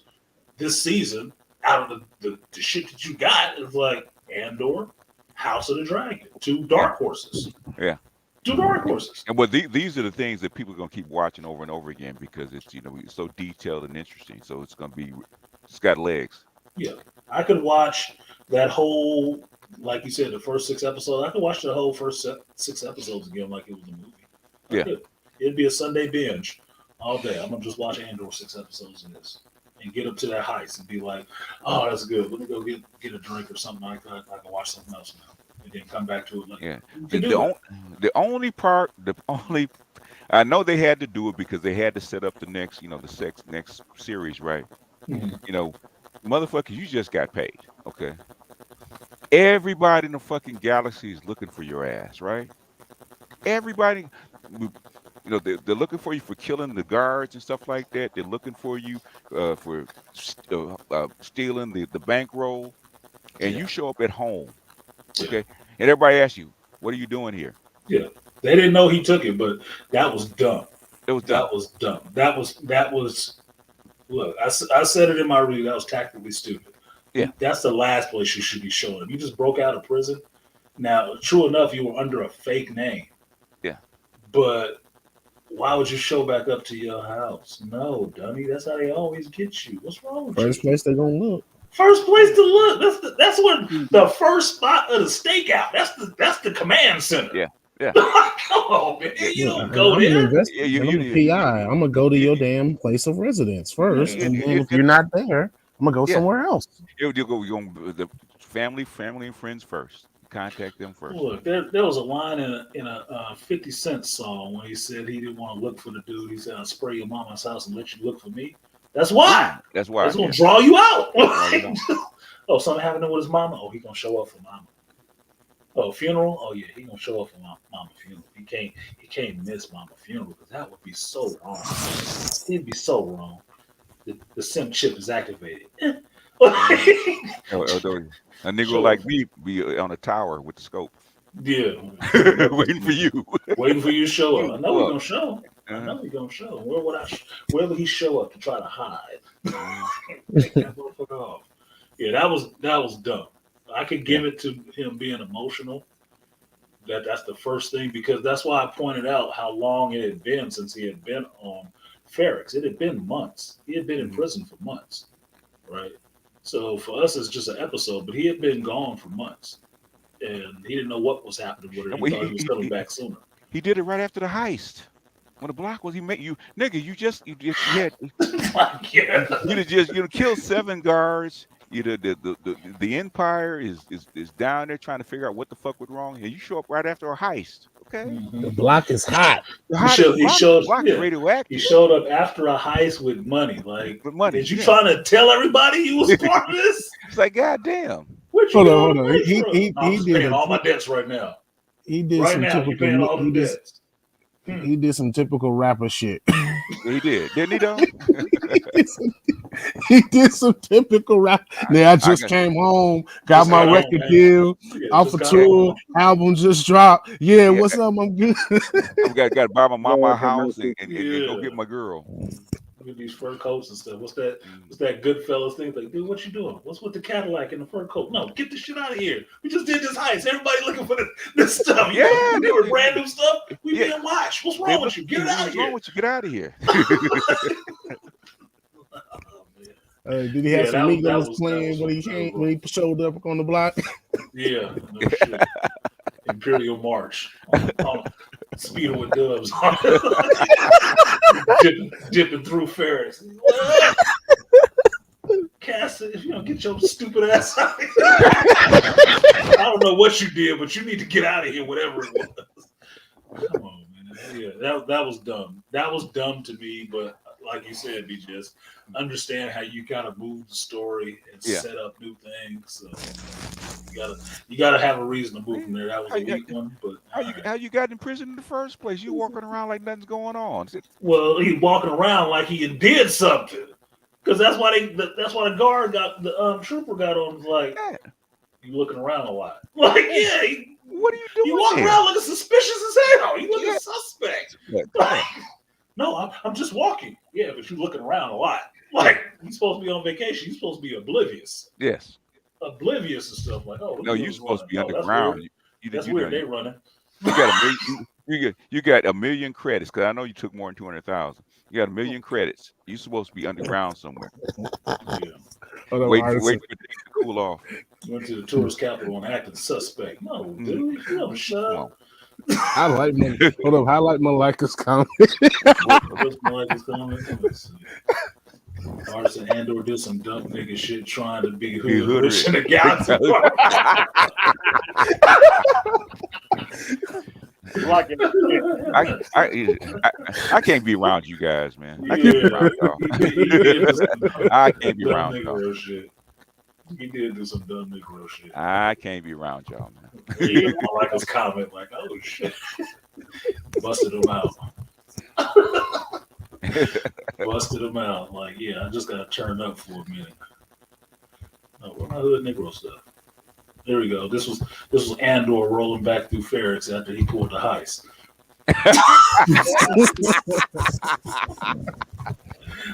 this season out of the shit that you got is like Andor, House of the Dragon, two dark horses. Yeah. Two dark horses. And but these are the things that people are gonna keep watching over and over again because it's it's so detailed and interesting. So it's got legs. Yeah. I could watch that whole, like you said, the first 6 episodes. I could watch the whole first 6 episodes again like it was a movie. Yeah. It'd be a Sunday binge all day. I'm gonna just watch Andor 6 episodes of this and get up to that heist and be like, oh, that's good. Let me go get a drink or something. I can watch something else now. And then come back to it later. Yeah. The only I know they had to do it because they had to set up the next, the next series, right? Mhm. Motherfuckers, you just got paid, okay? Everybody in the fucking galaxy is looking for your ass, right? Everybody, they're looking for you for killing the guards and stuff like that. They're looking for you for stealing the bankroll, and you show up at home, okay? And everybody asks you, "What are you doing here?" Yeah, they didn't know he took it, but that was dumb. It was dumb. That was dumb. That was. Look, I said it in my review. That was tactically stupid. Yeah, that's the last place you should be showing him. You just broke out of prison. Now, true enough, you were under a fake name. Yeah, but why would you show back up to your house? No, dummy. That's how they always get you. What's wrong with you? First place they're gonna look. First place to look. That's what the first spot of the stakeout. That's the command center. Yeah. Yeah. Come on, man. You don't go there. I'm a PI. I'm gonna go to your damn place of residence first, and then if you're not there, I'm gonna go somewhere else. You go the family and friends first. Contact them first. Look, there was a line in a 50 Cent song when he said he didn't want to look for the dude. He said, "I'll spray your mama's house and let you look for me." That's why. That's why. It's gonna draw you out. Oh, something happening with his mama. Oh, he gonna show up for mama. Oh, funeral. Oh yeah, he gonna show up for mama funeral. He can't miss mama funeral because that would be so wrong. It'd be so wrong. The sim chip is activated. A nigga like me be on a tower with the scope. Yeah, waiting for you. Waiting for you to show up. I know he's gonna show. I know he's gonna show. Where would he show up to try to hide? Take that motherfucker off. Yeah, that was dumb. I could give it to him being emotional. That's the first thing because that's why I pointed out how long it had been since he had been on Ferrex. It had been months. He had been in prison for months, right? So for us, it's just an episode, but he had been gone for months, and he didn't know what was happening with it. He thought he was coming back sooner. He did it right after the heist. When the block was, he met you, nigga. You had you killed 7 guards. The Empire is down there trying to figure out what the fuck went wrong, and you show up right after a heist. Okay, the block is hot. He showed radioactive. He showed up after a heist with money. Like, with money. Did you trying to tell everybody you was part of this? It's like, goddamn. Hold on. He did all my debts right now. He did right some now, typical. all the debts. He did some typical rapper shit. He did, didn't he? Though he did some typical rap. Now I just came home, got my record deal, off a tour, album just dropped. Yeah, what's up? I'm good. I got to buy my mama a house and go get my girl. Look at these fur coats and stuff. What's that Goodfellas thing? Like, dude, what you doing? What's with the Cadillac and the fur coat? No, get this shit out of here. We just did this heist. Everybody looking for this stuff. Yeah, they were brand new stuff. We being watched. What's wrong with you? Get it out of What's here. wrong with you? Get out of here. Did he have some Migos playing when he showed up on the block? Yeah, no shit. Imperial March on Speedo with Dubs on dipping through Ferris. Cass, get your stupid ass out of here. I don't know what you did, but you need to get out of here, whatever it was. Come on, man. Yeah, that was dumb. That was dumb to me, but like you said, BJS, understand how you gotta move the story and set up new things. So you gotta have a reason to move from there. That was a weak one, but how you got in prison in the first place? You walking around like nothing's going on. Well, he walking around like he did something, because that's why the guard got the trooper got on. Like, you looking around a lot. Like, what are you doing? You walk around looking suspicious as hell. You looking suspect. Like, no, I'm just walking. Yeah, but you're looking around a lot. Like, you're supposed to be on vacation. You're supposed to be oblivious. Yes. Oblivious and stuff. Like, oh, no, you're supposed to be underground. That's weird. They running. You got a million credits, because I know you took more than 200,000. You got a million credits. You're supposed to be underground somewhere. Yeah. Wait for it to cool off. Went to the tourist capital and acted suspect. No, dude, shut up. I like Malika's comment. What's Malika's comment? Let's see. Artisan Andor did some dumb nigga shit trying to be hood in the galaxy. I can't be around you guys, man. I can't be around y'all. I can't be around y'all. He did do some dumb Negro shit. I can't be around y'all, man. Yeah, I like his comment, like, oh shit. Busted him out. Busted him out. Like, yeah, I just gotta turn up for a minute. No, we're not hood Negro stuff. There we go. This was Andor rolling back through Ferrix after he pulled the heist.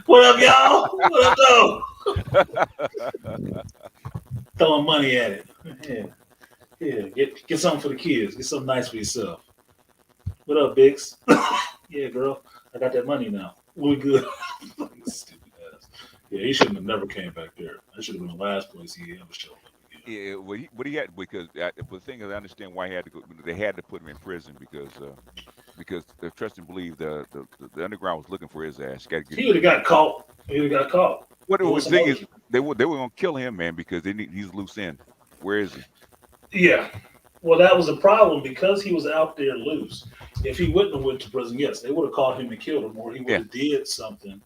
What up, y'all? What up, though? Throwing money at it. Yeah. Get something for the kids. Get something nice for yourself. What up, Biggs? Yeah, girl. I got that money now. We good. Stupid ass. Yeah, he shouldn't have never came back there. That should have been the last place he ever showed up. Yeah, well, he had, because the thing is, I understand why he had to go. They had to put him in prison because trust and believe the underground was looking for his ass. He would have got caught. What the thing is, they were gonna kill him, man, because he's loose end. Where is he? Yeah. Well, that was a problem because he was out there loose. If he wouldn't have went to prison, yes, they would have caught him and killed him, or he would have did something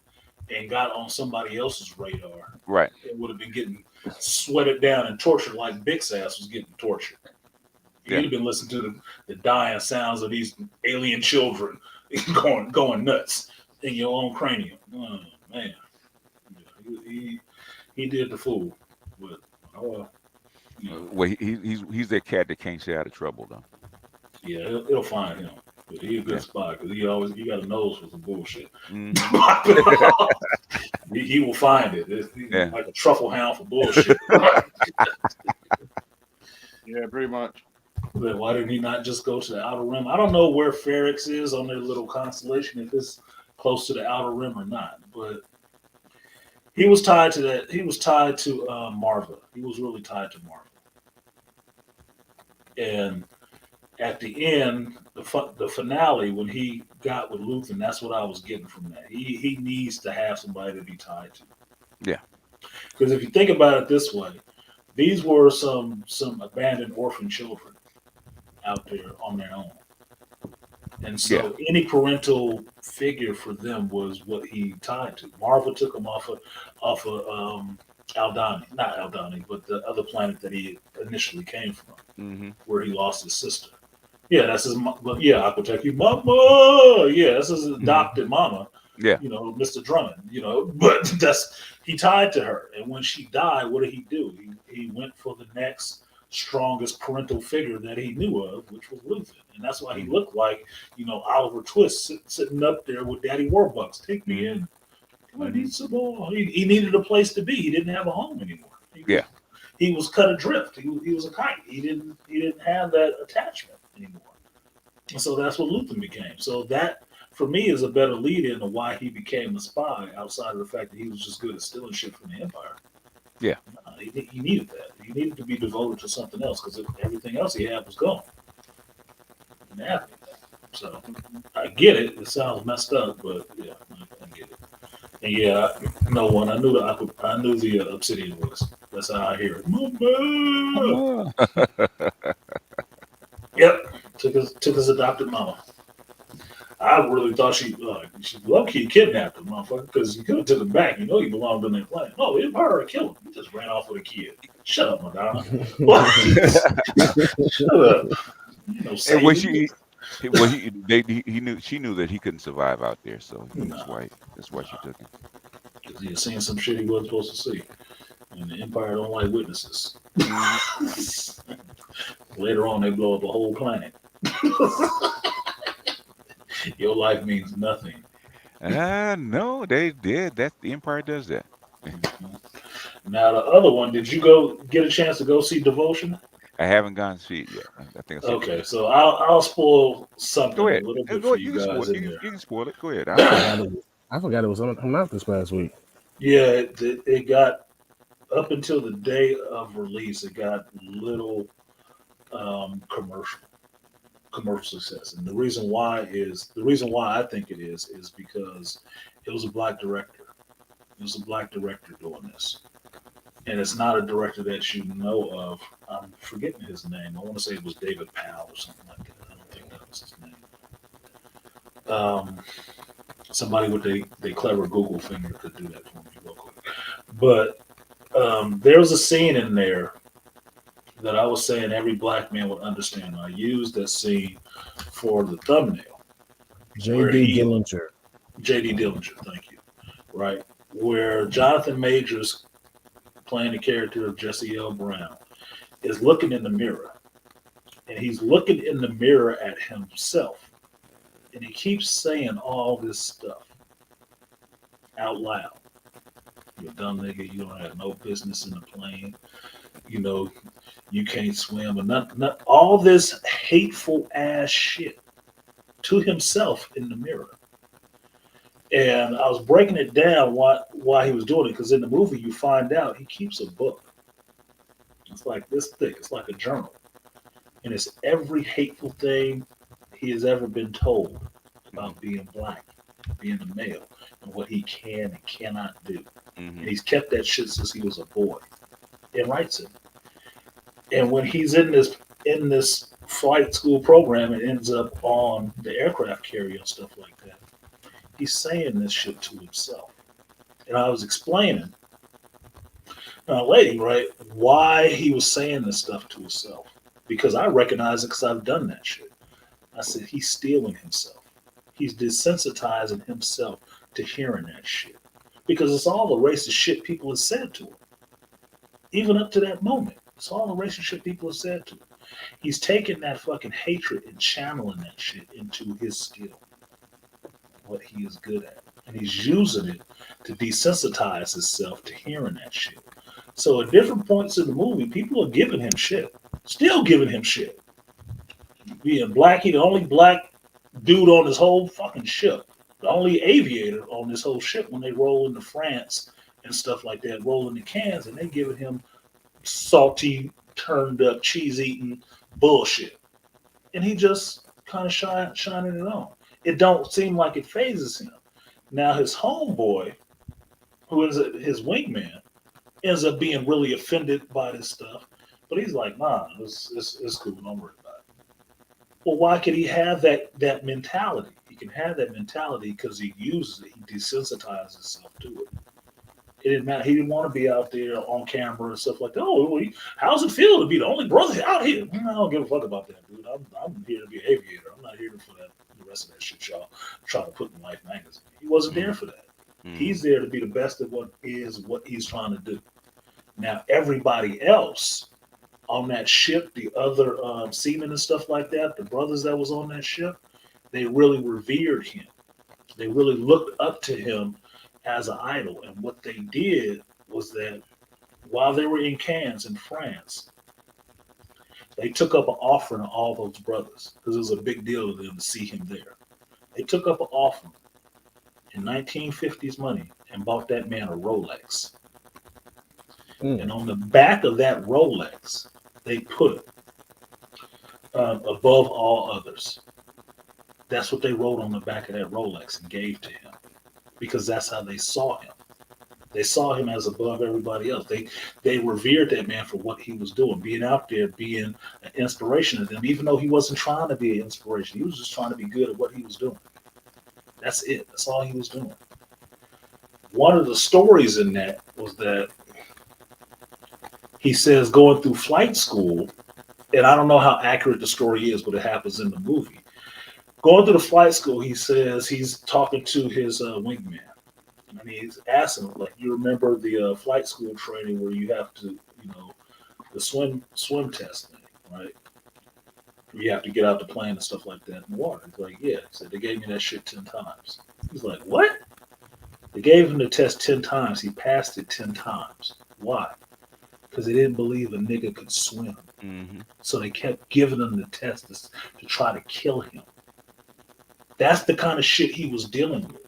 and got on somebody else's radar. Right. It would have been getting sweated down and tortured like Big's ass was getting tortured. You'd have been listening to the dying sounds of these alien children going nuts in your own cranium. Oh, man. He did the fool. But, well, he's that cat that can't stay out of trouble, though. Yeah, it'll find him. But he's a good spot because he got a nose for some bullshit. Mm. he will find it. It's like a truffle hound for bullshit. Yeah, pretty much. But why didn't he not just go to the outer rim? I don't know where Ferrix is on their little constellation, if it's close to the outer rim or not. But he was tied to that. He was tied to Marva. He was really tied to Marva. And at the end, the finale, when he got with Luthen, that's what I was getting from that. He needs to have somebody to be tied to. Yeah. Because if you think about it this way, these were some abandoned orphan children out there on their own. And so any parental figure for them was what he tied to. Marva took him off of Aldani, not Aldani, but the other planet that he initially came from, where he lost his sister. Yeah, that's his. Yeah, I could take you, mama. Yeah, that's his adopted mama. Yeah, Mr. Drummond. But he tied to her, and when she died, what did he do? He went for the next strongest parental figure that he knew of, which was Luthen, and that's why he looked like Oliver Twist sitting up there with Daddy Warbucks. Take me in. I need some more. He needed a place to be. He didn't have a home anymore. He was cut adrift. He was a kite. He didn't have that attachment anymore. And so that's what Luther became. So that, for me, is a better lead in to why he became a spy, outside of the fact that he was just good at stealing shit from the Empire. Yeah. He needed that. He needed to be devoted to something else because everything else he had was gone. He didn't have anything. So I get it. It sounds messed up, but yeah, I get it. And yeah, no one. I knew the Obsidian voice. That's how I hear it. Mama. Yep. Took his adopted mama. I really thought she low-key kidnapped him, motherfucker, because you could have took him back. You know he belonged in that plane. No, he didn't hurt or kill him. He just ran off with a kid. Shut up, Madonna. Shut up. You know, she knew that he couldn't survive out there, so he was white. That's why she took him. Because he had seen some shit he wasn't supposed to see. And the Empire don't like witnesses. Later on, they blow up a whole planet. Your life means nothing. No, they did. The Empire does that. Now the other one, did you get a chance to go see Devotion? I haven't gone to see it yet. I think I okay. So I'll spoil something go ahead. A little bit for you guys. You can spoil it. Go ahead. I forgot it was coming out this past week. Yeah, it got up until the day of release. It got little commercial success, and the reason why I think it is because it was a black director. It was a black director doing this, and it's not a director that you know of. I'm forgetting his name. I want to say it was David Powell or something like that. I don't think that was his name. Somebody with a clever Google finger could do that for me real quick. But there was a scene in there that I was saying every black man would understand. I used that scene for the thumbnail. J.D. Dillinger. J.D. Dillinger, thank you. Right? Where Jonathan Majors, playing the character of Jesse L. Brown, is looking in the mirror. And he's looking in the mirror at himself. And he keeps saying all this stuff out loud. You're a dumb nigga. You don't have no business in the plane. You know, you can't swim. And not all this hateful ass shit to himself in the mirror. And I was breaking it down why he was doing it, because in the movie you find out he keeps a book. It's like this thick. It's like a journal. And it's every hateful thing he has ever been told about being black, being a male, and what he can and cannot do. Mm-hmm. And he's kept that shit since he was a boy. And writes it. And when he's in this flight school program and ends up on the aircraft carrier and stuff like that, he's saying this shit to himself. And I was explaining a lady, right, why he was saying this stuff to himself. Because I recognize it because I've done that shit. I said, he's stealing himself. He's desensitizing himself to hearing that shit. Because it's all the racist shit people have said to him. Even up to that moment. It's all the racist shit people have said to him. He's taking that fucking hatred and channeling that shit into his skill. What he is good at. And he's using it to desensitize himself to hearing that shit. So at different points in the movie, people are giving him shit. Still giving him shit. Being black, he the only black dude on this whole fucking ship. The only aviator on this whole ship when they roll into France and stuff like that, rolling the cans, and they giving him salty, turned up, cheese eating bullshit. And he just kind of shining it on. It don't seem like it phases him. Now his homeboy, who is his wingman, ends up being really offended by this stuff. But he's like, nah, it's cool, don't worry about it. Well, why could he have that mentality? He can have that mentality because he uses it. He desensitizes himself to it. It didn't matter. He didn't want to be out there on camera and stuff like that. Oh, how's it feel to be the only brother out here? I don't give a fuck about that, dude. I'm here to be an aviator. I'm not here for that. The rest of that shit y'all trying to put in Life magazine. He wasn't there for that. He's there to be the best at what he's trying to do. Now, everybody else on that ship, the other seamen and stuff like that, the brothers that was on that ship, they really revered him. They really looked up to him as an idol. And what they did was that while they were in Cannes in France, they took up an offering of all those brothers because it was a big deal to them to see him there. They took up an offering in 1950s money and bought that man a Rolex. And on the back of that Rolex, they put above all others. That's what they wrote on the back of that Rolex and gave to him because that's how they saw him. They saw him as above everybody else. They revered that man for what he was doing, being out there, being an inspiration to them, even though he wasn't trying to be an inspiration. He was just trying to be good at what he was doing. That's it. That's all he was doing. One of the stories in that was that he says going through flight school, and I don't know how accurate the story is, but it happens in the movie. Going through the flight school, he says he's talking to his wingman. And he's asking him, like, you remember the flight school training where you have to, the swim test thing, right? You have to get out the plane and stuff like that in the water. He's like, yeah. He said, they gave me that shit 10 times. He's like, what? They gave him the test 10 times. He passed it 10 times. Why? Because they didn't believe a nigga could swim. Mm-hmm. So they kept giving him the test to try to kill him. That's the kind of shit he was dealing with.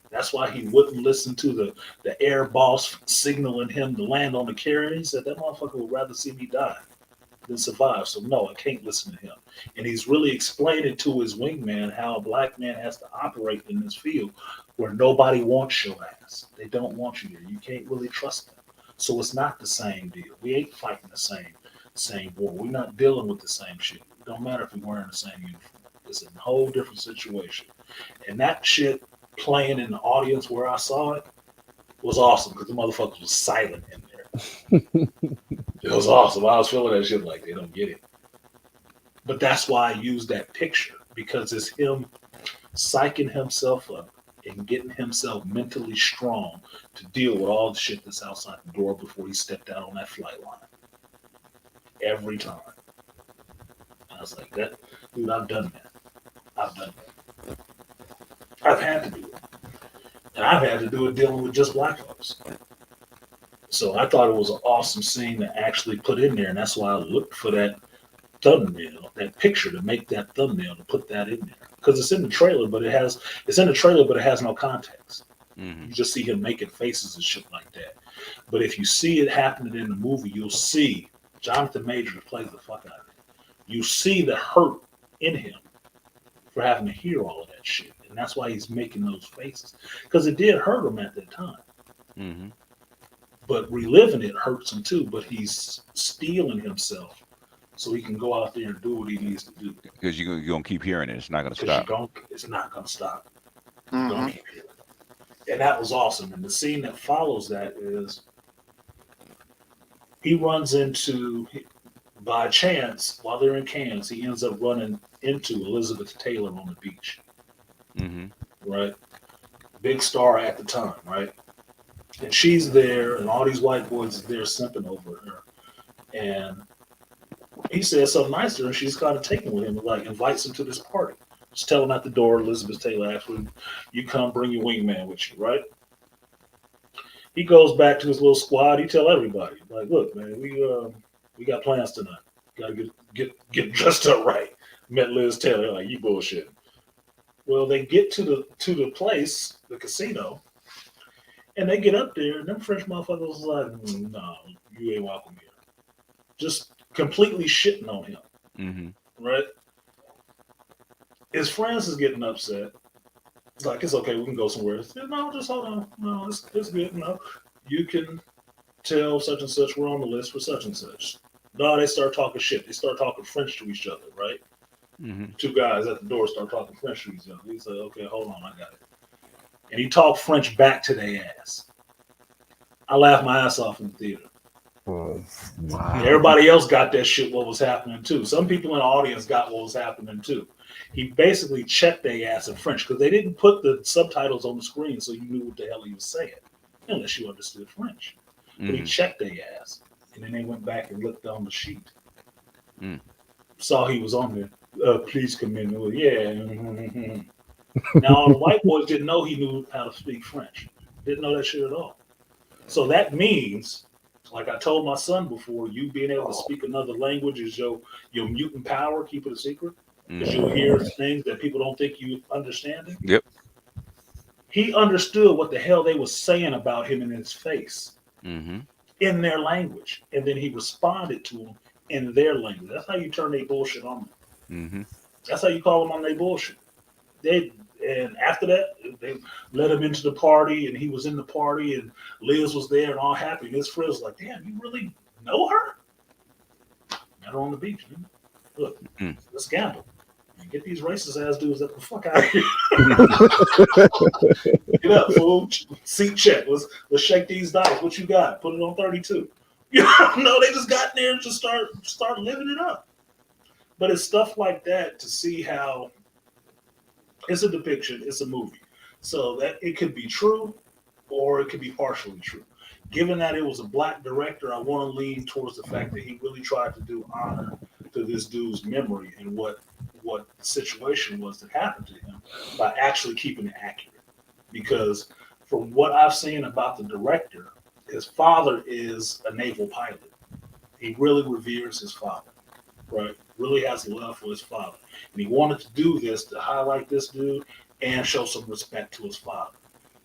That's why he wouldn't listen to the air boss signaling him to land on the carrier. He said, that motherfucker would rather see me die than survive. So no, I can't listen to him. And he's really explaining to his wingman how a black man has to operate in this field where nobody wants your ass. They don't want you here. You can't really trust them. So it's not the same deal. We ain't fighting the same war. We're not dealing with the same shit. It don't matter if we're wearing the same uniform. It's a whole different situation. And that shit playing in the audience where I saw it was awesome because the motherfuckers was silent in there. It was awesome. I was feeling that shit like they don't get it. But that's why I use that picture because it's him psyching himself up and getting himself mentally strong to deal with all the shit that's outside the door before he stepped out on that flight line. Every time. I was like, that, dude, I've done that. I've had to do it. And I've had to do it dealing with just black folks. So I thought it was an awesome scene to actually put in there. And that's why I looked for that thumbnail, that picture to make that thumbnail, to put that in there. Because it's in the trailer, but it has no context. Mm-hmm. You just see him making faces and shit like that. But if you see it happening in the movie, you'll see Jonathan Majors plays the fuck out of it. You see the hurt in him for having to hear all of that shit. And that's why he's making those faces. Because it did hurt him at that time. Mm-hmm. But reliving it hurts him too. But he's steeling himself so he can go out there and do what he needs to do. Because you're going to keep hearing it. It's not going to stop. It's not going to stop. Mm-hmm. You're going to keep hearing it. And that was awesome. And the scene that follows that is he runs into, by chance, while they're in Cannes, he ends up running into Elizabeth Taylor on the beach. Mm-hmm. Right? Big star at the time, right? And she's there, and all these white boys are there simping over her. And he says something nice to her, and she's kind of taken with him, and like invites him to this party. Just tell him at the door, Elizabeth Taylor actually, you come bring your wingman with you, right? He goes back to his little squad. He tell everybody, like, look, man, we got plans tonight. Got to get dressed up right. Met Liz Taylor, like, you bullshit. Well, they get to the place, the casino, and they get up there, and them French motherfuckers was like, no, you ain't welcome here. Just completely shitting on him. Mm-hmm. Right? His friends is getting upset. It's like, it's okay, we can go somewhere. Said, no, just hold on. No, it's good. No, you can tell such and such we're on the list for such and such. No, they start talking shit. They start talking French to each other, right? Mm-hmm. Two guys at the door start talking French to each other. He said, okay, hold on, I got it. And he talked French back to their ass. I laughed my ass off in the theater. Oh, wow. Everybody else got that shit what was happening too. Some people in the audience got what was happening too. He basically checked their ass in French because they didn't put the subtitles on the screen so you knew what the hell he was saying, unless you understood French. Mm-hmm. But he checked their ass, and then they went back and looked on the sheet. Mm. Saw he was on there. Please come in. Well, yeah. Now, all the white boys didn't know he knew how to speak French. Didn't know that shit at all. So that means, like I told my son before, you being able to speak another language is your mutant power. Keep it a secret, because you'll hear things that people don't think you understand. Yep. He understood what the hell they were saying about him in his face Mm-hmm. in their language, and then he responded to them in their language. That's how you turn their bullshit on them. Mm-hmm. That's how you call them on their bullshit. And after that, they let him into the party, and he was in the party, and Liz was there and all happy. And his friend was like, "Damn, you really know her?" Met her on the beach. Man. Look, let's gamble. And get these racist ass dudes the fuck out of here. Get up, fool. Seat check. Let's shake these dice. What you got? Put it on 32. No, they just got in there and just start living it up. But it's stuff like that to see how it's a depiction, it's a movie. So that it could be true or it could be partially true. Given that it was a black director, I want to lean towards the fact that he really tried to do honor to this dude's memory and what the situation was that happened to him by actually keeping it accurate. Because from what I've seen about the director, his father is a naval pilot. He really reveres his father, right? Really has love for his father. And he wanted to do this to highlight this dude and show some respect to his father.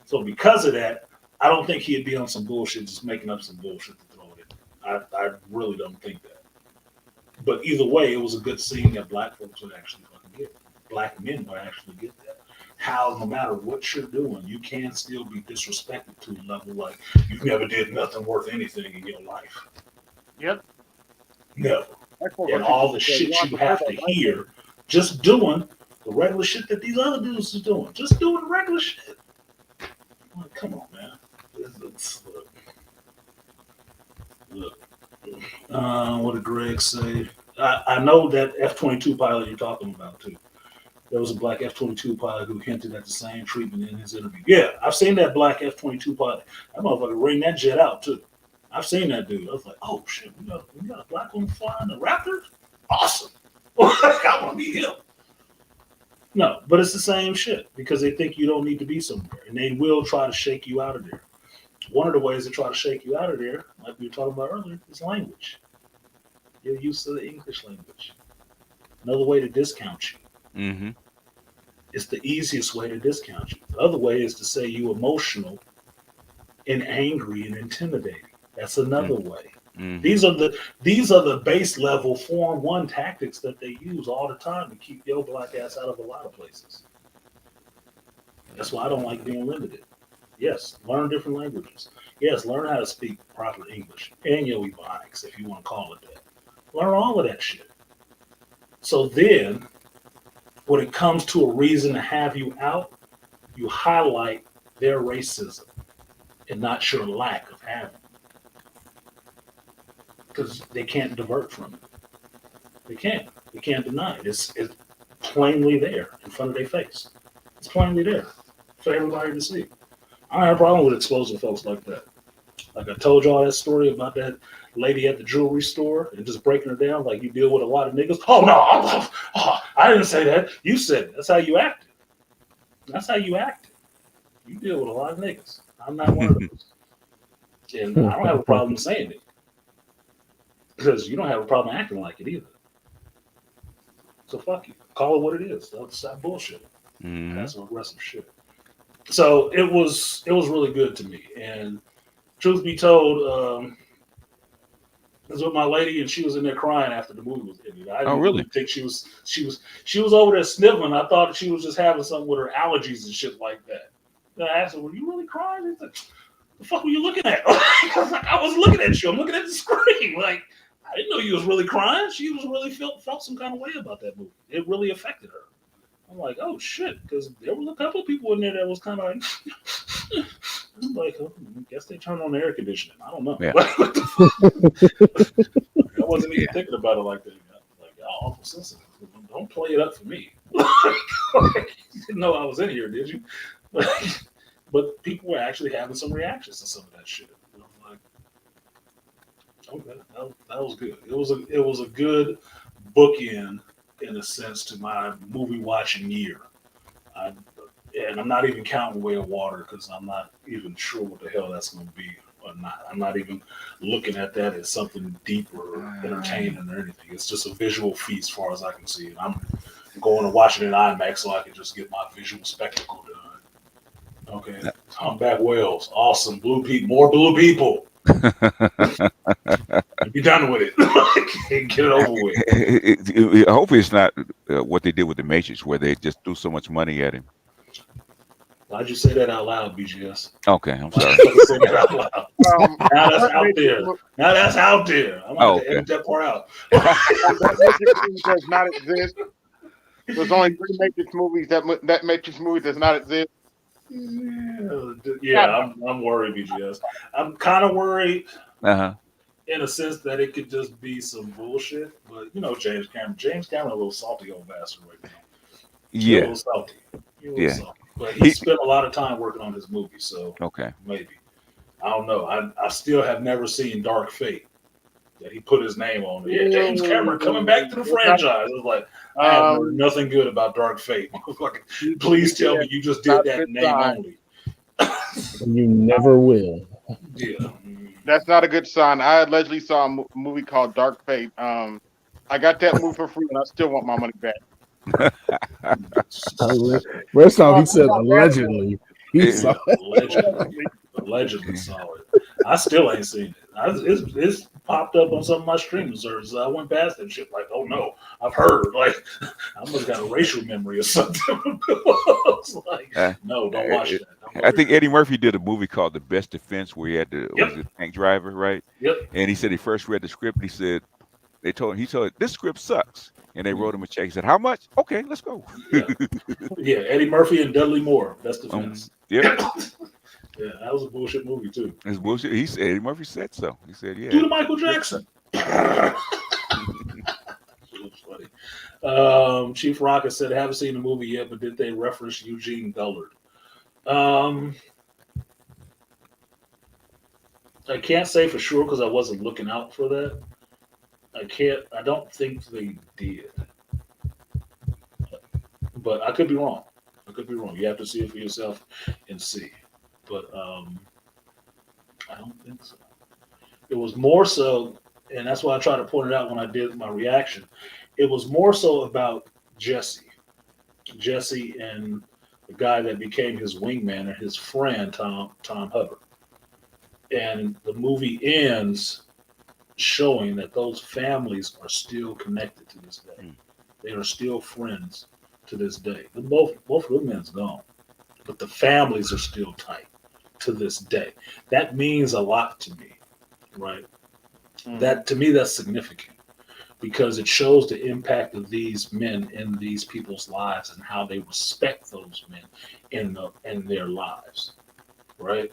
So because of that, I don't think he'd be on some bullshit, just making up some bullshit to throw it in. I really don't think that. But either way, it was a good scene that black folks would actually fucking get. Black men would actually get that. How no matter what you're doing, you can still be disrespected to a level like you never did nothing worth anything in your life. Yep. Never. And all the shit you have to hear just doing the regular shit that these other dudes is doing. Just doing regular shit. Like, come on, man. Look. What did Greg say? I know that F-22 pilot you're talking about, too. There was a black F-22 pilot who hinted at the same treatment in his interview. Yeah, I've seen that black F-22 pilot. That motherfucker ring that jet out, too. I've seen that dude. I was like, oh, shit, we got a black one flying the Raptors? Awesome. I want to be him. No, but it's the same shit because they think you don't need to be somewhere, and they will try to shake you out of there. One of the ways they try to shake you out of there, like we were talking about earlier, is language. You're used to the English language. Another way to discount you. Mm-hmm. It's the easiest way to discount you. The other way is to say you emotional and angry and intimidating. That's another way. Mm-hmm. These are the base level Form 1 tactics that they use all the time to keep your black ass out of a lot of places. That's why I don't like being limited. Yes, learn different languages. Yes, learn how to speak proper English and your Ebonics, if you want to call it that. Learn all of that shit. So then, when it comes to a reason to have you out, you highlight their racism and not your lack of having. Because they can't divert from it. They can't. They can't deny it. It's plainly there in front of their face. It's plainly there for everybody to see. I don't have a problem with exposing folks like that. Like I told y'all that story about that lady at the jewelry store and just breaking her down like you deal with a lot of niggas. Oh, no, I didn't say that. You said it. That's how you acted. That's how you acted. You deal with a lot of niggas. I'm not one of those. And I don't have a problem saying it. Because you don't have a problem acting like it either. So fuck you. Call it what it is. That's that bullshit. Mm-hmm. That's some aggressive shit. So it was really good to me. And truth be told, I was with my lady and she was in there crying after the movie was ended. I didn't really think she was over there sniveling. I thought she was just having something with her allergies and shit like that. And I asked her, "Were you really crying?" She's like, "The fuck were you looking at?" I was looking at you. I'm looking at the screen. Like, I didn't know you was really crying. She was really felt some kind of way about that movie. It really affected her. I'm like, oh shit, because there was a couple of people in there that was kind of like, I'm like, oh, I guess they turned on the air conditioning. I don't know. Yeah. I wasn't even thinking about it like that. Like, y'all awful sensitive. Don't play it up for me. You didn't know I was in here, did you? But people were actually having some reactions to some of that shit. And I'm like, okay, that was good. It was a good bookend in a sense to my movie watching year. And I'm not even counting Way of Water because I'm not even sure what the hell that's going to be or not. I'm not even looking at that as something deep or entertaining or anything. It's just a visual feast as far as I can see. And I'm going to watch it in IMAX so I can just get my visual spectacle done. Okay. Humpback whales. Awesome. Blue people. More blue people. Be done with it. Get it over with. Hopefully it's not what they did with the Matrix, where they just threw so much money at him. Why'd you say that out loud, BGS? Okay, I'm sorry. Say that out loud. Now that's out there. Now that's out there. I'm going to edit that part out. That does not exist. There's only 3 Matrix movies. That Matrix movie does not exist. Yeah, I'm worried, BGS. I'm kind of worried Uh-huh. in a sense that it could just be some bullshit. But you know, James Cameron. James Cameron, a little salty old bastard right now. Yeah. A little salty. Salty. But he spent a lot of time working on this movie, so maybe. I don't know. I still have never seen Dark Fate that he put his name on it. Yeah, James Cameron coming back to the franchise. It was like, I have heard nothing good about Dark Fate. Please tell me you just did that name only. You never will. Yeah. That's not a good sign. I allegedly saw a movie called Dark Fate. I got that movie for free, and I still want my money back. First off, he said allegedly. He saw allegedly saw it. I still ain't seen it. It's popped up on some of my streaming services. I went past that shit like, oh no, I've heard. Like, I must have got a racial memory or something. Like, no, don't watch that. I think Eddie Murphy did a movie called The Best Defense where he had the tank driver, right? Yep. And he said he first read the script and he said, he told him, this script sucks. And they wrote him a check. He said, how much? Okay, let's go. Yeah, Eddie Murphy and Dudley Moore. Best Defense. Yeah. Yeah, that was a bullshit movie too. It's bullshit. He said Eddie Murphy said so. He said, yeah. Do the Michael Jackson. It was funny. Chief Rocket said, I haven't seen the movie yet, but did they reference Eugene Dullard? I can't say for sure because I wasn't looking out for that. I don't think they did. But I could be wrong. You have to see it for yourself and see. But I don't think so. It was more so, and that's why I tried to point it out when I did my reaction. It was more so about Jesse and the guy that became his wingman and his friend, Tom Hubbard. And the movie ends showing that those families are still connected to this day. They are still friends to this day. Both of the men's gone, but the families are still tight to this day. That means a lot to me, right? That to me, that's significant because it shows the impact of these men in these people's lives and how they respect those men in their lives, right?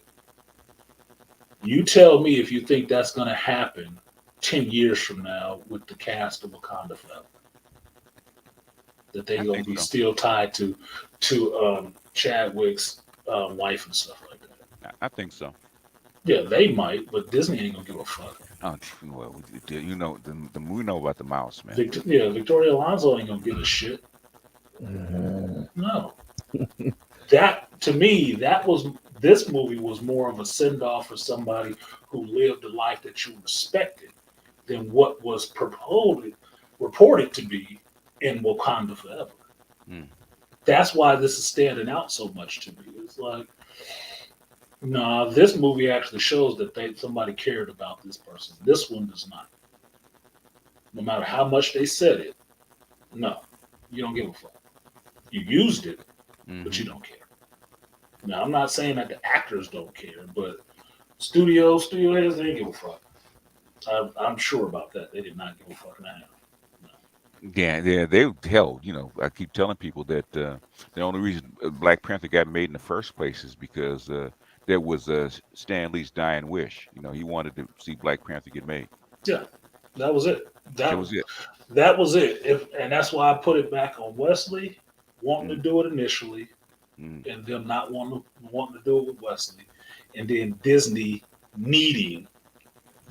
You tell me if you think that's going to happen 10 years from now with the cast of Wakanda Forever. That they're going to be still tied to Chadwick's wife and stuff like that. I think so. Yeah, they might, but Disney ain't going to give a fuck. Oh, well, you know, we know about the mouse, man. Victoria Alonso ain't going to give a shit. No. That, to me, this movie was more of a send-off for somebody who lived a life that you respected than what was reported to be in Wakanda Forever. That's why this is standing out so much to me. It's like, nah, this movie actually shows that somebody cared about this person. This one does not. No matter how much they said it, no, you don't give a fuck. You used it, but you don't care. Now, I'm not saying that the actors don't care, but studio heads, they didn't give a fuck. I'm sure about that. They did not give a fuck now. Yeah, they held. You know, I keep telling people that the only reason Black Panther got made in the first place is because there was Stan Lee's dying wish. You know, he wanted to see Black Panther get made. Yeah, that was it. That was it. That was it. And that's why I put it back on Wesley wanting to do it initially, and them not wanting to do it with Wesley, and then Disney needing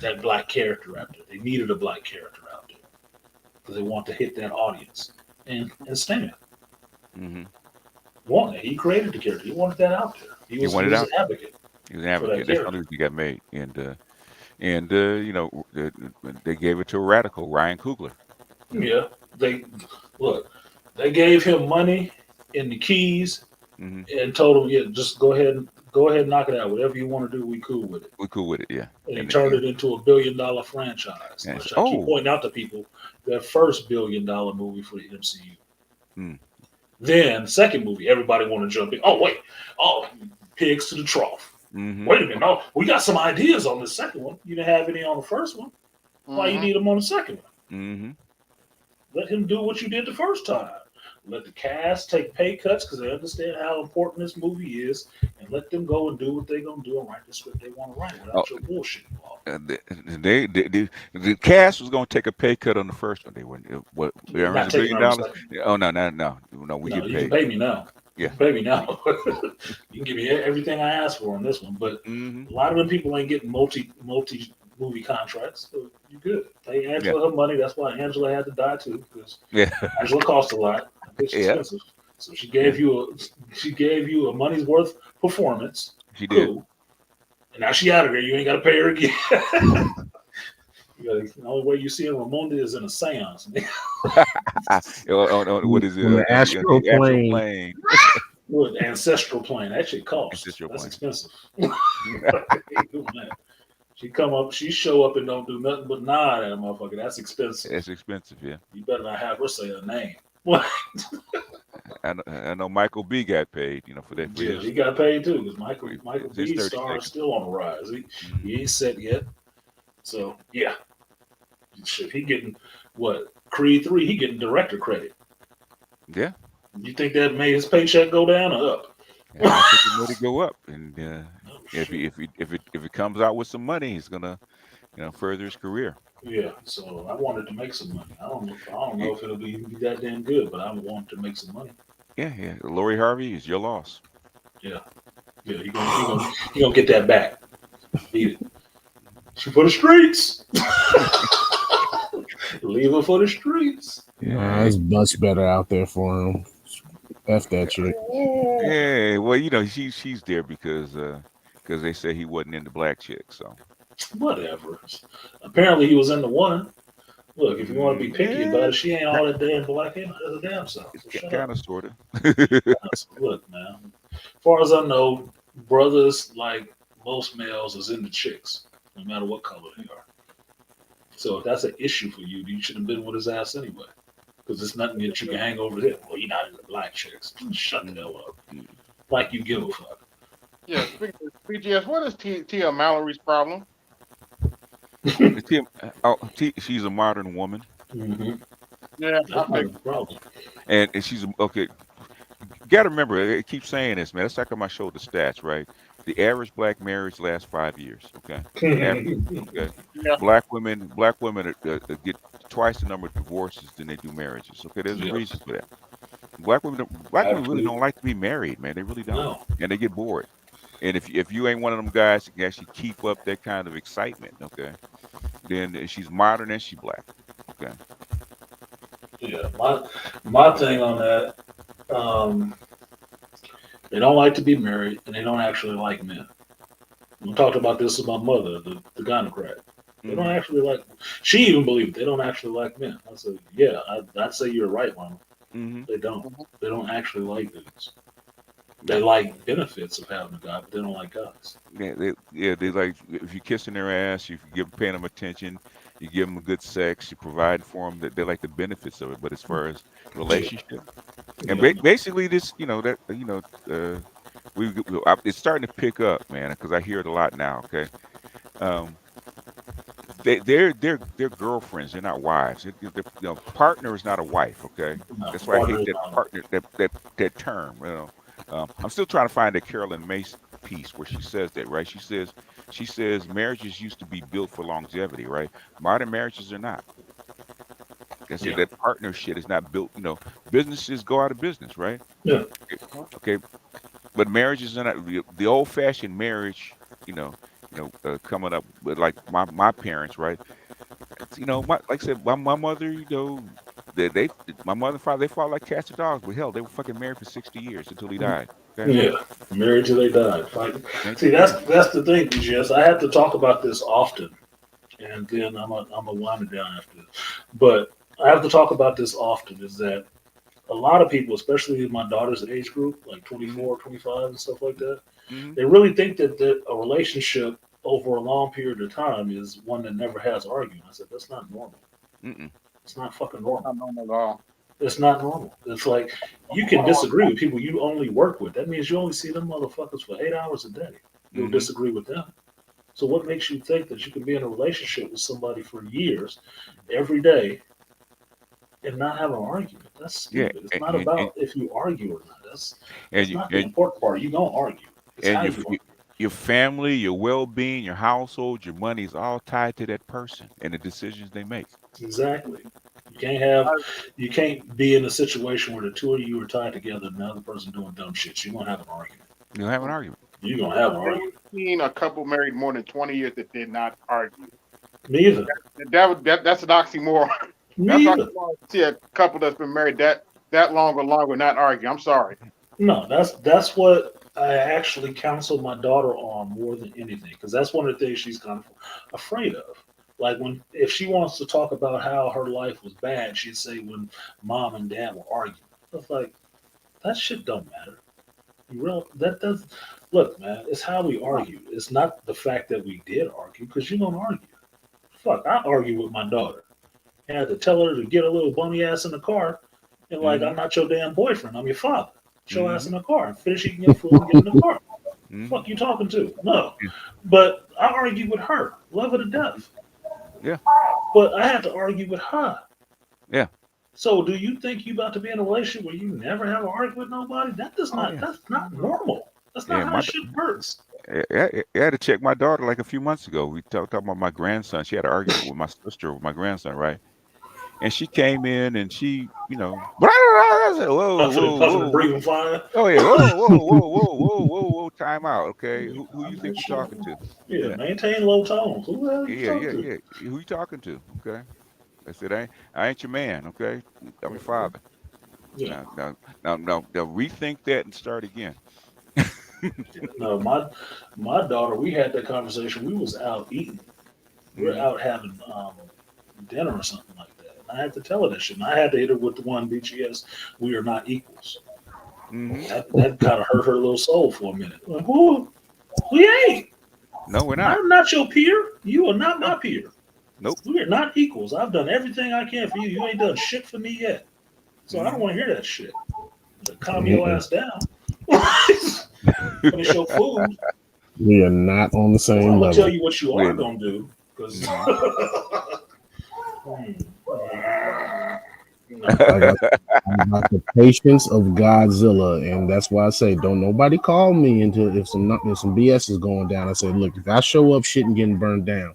that black character out there. They needed a black character out there because they want to hit that audience and stand. wanted it. He created the character. He wanted that out there. He He was wanted an out. advocate He was an for that advocate. That's the character. only reason he got made. And you know, they gave it to a radical, Ryan Coogler. Yeah, they look. They gave him money and the keys Hmm. and told him, "Yeah, just go ahead and knock it out. Whatever you want to do, we cool with it." We're cool with it, yeah. And he And, turned and, it into a $1 billion franchise, and which I keep oh, pointing out to people. Their first $1 billion movie for the MCU. hmm. Then second movie, everybody want to jump in. Oh wait, oh pigs to the trough. Hmm. Wait a minute, no, we got some ideas on the second one. You didn't have any on the first one. Why you need them on the second one? Hmm. Let him do what you did the first time. Let the cast take pay cuts because they understand how important this movie is, and let them go and do what they're gonna do and write the script they want to write Oh, without your bullshit involved. the cast was going to take a pay cut on the first one. They wouldn't. What You're earns not $1 taking billion? on the second. Oh no, we No, get you can paid. pay me now. You Yeah. can pay me now. You can give me everything I asked for on this one, but Hmm. a lot of them people ain't getting multi movie contracts. So you good. Pay Yeah, Angela her money. That's why Angela had to die too, because yeah, Angela cost a lot. It's yeah, expensive. So she yeah. gave you a money's worth performance. She did. Cool. And now she out of there. You ain't got to pay her again. The only way you see Ramonda is in a seance. What is it? On the astral The astral plane. plane. With ancestral plane. That shit costs. Ancestral That's plane. expensive. Ain't doing that. She show up and don't do nothing but nod at a motherfucker. That's expensive. It's expensive, yeah. You better not have her say her name. I know Michael B got paid, for that. For Yeah, he got paid too because Michael his B's 30 star is seconds. still on the rise. Mhm. He ain't set yet. So yeah, shit, he getting what Creed 3? He getting director credit. Yeah, You think that made his paycheck go down or up? and I think it made it go up. And Oh, if shit. it comes out with some money, he's gonna further his career. Yeah, so I wanted to make some money. I don't know if it'll be that damn good, but I want to make some money. Yeah. Lori Harvey is your loss. Yeah, he gonna get that back. Eat it. She for the streets. Leave her for the streets. Nah, it's much better out there for him. F that chick. Yeah, well, she's there because they said he wasn't into black chicks. So Whatever. Apparently he was in the one. Look, if you want to be picky about it, she ain't all that damn black in the damn self. So shut kind up. of, sort of. Look, man. As far as I know, brothers like most males is into chicks, no matter what color they are. So if that's an issue for you, you should have been with his ass anyway. Because it's nothing that you can hang over there. Well, you're not into black chicks. Shut the hell up. Like you give a fuck. Yeah, BGS, what is Tia Mallory's problem? She's a modern woman, Mm-hmm. Yeah, I That's not a think problem. and she's okay. Got to remember, I keep saying this, man. Let's talk about my show, the stats, right? The average black marriage lasts 5 years. Okay, okay. yeah. Black women get twice the number of divorces than they do marriages. Okay, there's a Yeah. reason for that. Black women really Absolutely. don't like to be married, man. They really don't, No. and they get bored. And if you ain't one of them guys that can actually keep up that kind of excitement, okay, then she's modern and she's black. Okay. Yeah. My thing on that, they don't like to be married and they don't actually like men. We talked about this with my mother, the Technocratic. They don't actually like. She even believed they don't actually like men. I said, yeah, I'd say you're right, Mama. Mm-hmm. They don't. They don't actually like dudes. They like benefits of having a guy, but they don't like guys. They like if you're kissing their ass, you paying them attention, you give them a good sex, you provide for them. That they like the benefits of it. But as far as relationship, and Yeah. basically this, it's starting to pick up, man, because I hear it a lot now. Okay, they're girlfriends. They're not wives. Partner is not a wife. Okay, No, that's why I partner hate is that not. partner that term. I'm still trying to find that Carolyn Mace piece where she says that, right? She says marriages used to be built for longevity, right? Modern marriages are not. That's it. Yeah. That partner shit is not built. Businesses go out of business, right? Yeah. Okay, but marriages are not the old-fashioned marriage. Coming up with like my parents, right? Like I said, my mother, they my mother and father, they fought like cats and dogs, but hell, they were fucking married for 60 years until he died. Okay. Yeah, married till they died, fighting. Ain't See, that that's crazy? the thing, BGS. I have to talk about this often, and then I'm a wind it down after this. But I have to talk about this often. Is that a lot of people, especially in my daughter's age group, like 24, 25, and stuff like that, Hmm. they really think that a relationship over a long period of time is one that never has argument. I said that's not normal. Mm-mm. It's not fucking normal. Not normal at all. It's not normal. It's like you can disagree with people you only work with. That means you only see them motherfuckers for 8 hours a day. You'll Mhm. disagree with them. So what makes you think that you can be in a relationship with somebody for years, every day, and not have an argument? That's Yeah, stupid. It's not about if you argue or not. and That's you not the important part. You don't argue. It's and how your you your argue. your family, your well-being, your household, your money is all tied to that person and the decisions they make. Exactly. You can't be in a situation where the two of you are tied together and the other person doing dumb shit. You're gonna have an argument. You'll have an argument. You're gonna have an I've never argument. seen a couple married more than 20 years that did not argue. Me either. That's an oxymoron. That's Me an either. oxymoron to see a couple that's been married that long or longer not argue. I'm sorry. No, that's what I actually counsel my daughter on more than anything, because that's one of the things she's kind of afraid of. Like when if she wants to talk about how her life was bad, she'd say when mom and dad were arguing. I was like, that shit don't matter. You real that does look, man. It's how we argue. It's not the fact that we did argue, because you don't argue. Fuck, I argue with my daughter. I had to tell her to get a little bummy ass in the car, and like Mhm. I'm not your damn boyfriend. I'm your father. Get your ass in Mhm. the car and finish eating your food and get in the car. Mhm. Fuck you talking to? No. Yeah. But I argue with her, love her to death. Yeah. But I had to argue with her. Yeah. So do you think you about to be in a relationship where you never have an argument with nobody? That does Oh not yeah. that's not normal. That's not Yeah. how My this shit works. I had to check my daughter like a few months ago. We talked about my grandson. She had an argument with my sister over my grandson, right? And she came in and she, I said, whoa, whoa, Puffing and whoa, whoa. breathing fire. Oh yeah, whoa, whoa, whoa, whoa, whoa, whoa, whoa, time out. Okay. Who I'm you not think you're sure. talking to? Yeah, Yeah. maintain low tones. Who the hell are you Yeah, talking yeah, to? yeah. Who you talking to? Okay. I said, I ain't your man, okay? I'm your father. Yeah. Now rethink that and start again. No, my daughter, we had that conversation. We was out eating. We were Hmm. out having dinner or something like that. And I had to tell her that shit. And I had to hit her with the one BGS, we are not equals. Hmm. That kind of hurt her little soul for a minute. Like, who? We ain't. No, we're not. I'm not your peer. You are not No. my peer. Nope. We are not equals. I've done everything I can for you. You ain't done shit for me yet. So I don't Hmm. want to hear that shit. So calm your Mm-mm. ass down. Finish your food. We are not on the Well, same I'm gonna tell level. you what you are When gonna do, because hmm I got, I got the patience of Godzilla, and that's why I say don't nobody call me until if some BS is going down. I say, look, if I show up, shit and getting burned down.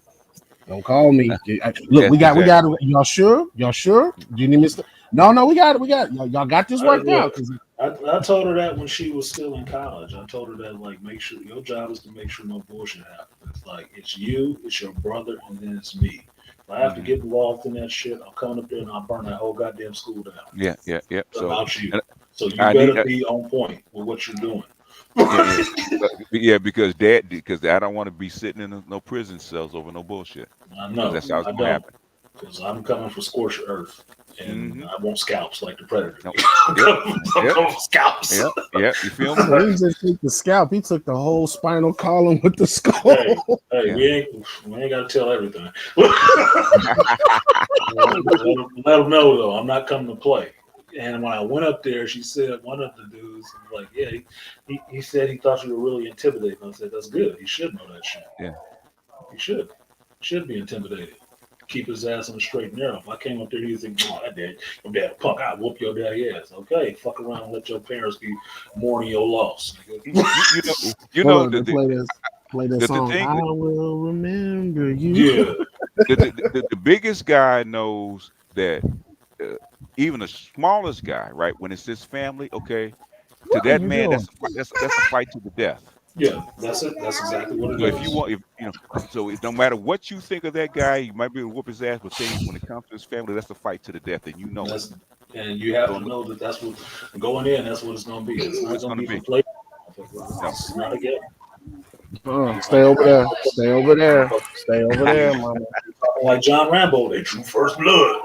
Don't call me. Look, Yes, we exactly. got. Y'all sure? Y'all sure? Do you need me? No, we got it. We got it. Y'all got this worked out. look, 'Cause I told her that when she was still in college. I told her that like make sure your job is to make sure no bullshit happens. It's like it's you, it's your brother, and then it's me. If I have to Hmm. get involved in that shit, I'll come up there and I'll burn that whole goddamn school down. Yeah, yeah, yeah. It's So about you. and So you I need better be on point with what you're doing. yeah, yeah. Yeah, because I don't want to be sitting in no prison cells over no bullshit. I Because know, that's how it's I gonna don't, happen. because I'm coming for scorched earth, and Hmm. I want scalps like the predator. No. I'm Yep. I'm Yep. coming for scalps. Yep. Yep. You feel me? so he just took the scalp. He took the whole spinal column with the skull. Hey, hey, Yeah. we ain't got to tell everything. Let them know though, I'm not coming to play. And when I went up there, she said one of the dudes was like, "Yeah, he said he thought you were really intimidating." I said, "That's good. He should know that shit. Yeah. He should be intimidated. Keep his ass on the straight and narrow. If I came up there, he'd think, oh, that dad, your dad punk, I'll whoop your daddy ass. Okay, fuck around and let your parents be mourning your loss. You know. You Hold know on, they play that the song. thing. I will remember you. Yeah, The biggest guy knows that uh, even the smallest guy, right? When it's his family, okay, to What are that you man, doing? that's a fight to the death. Yeah, that's it. That's exactly what it So is. if you want, if you know, so no matter what you think of that guy, you might be able to whoop his ass. But things when it comes to his family, that's a fight to the death, and you know it. That's, and you have So to know that that's what going in. That's what it's going to be. It's not what's going to going be to for be? play. No, It's not a game. Stay over there. Stay over there. Stay over there, mama. Like John Rambo, they drew first blood.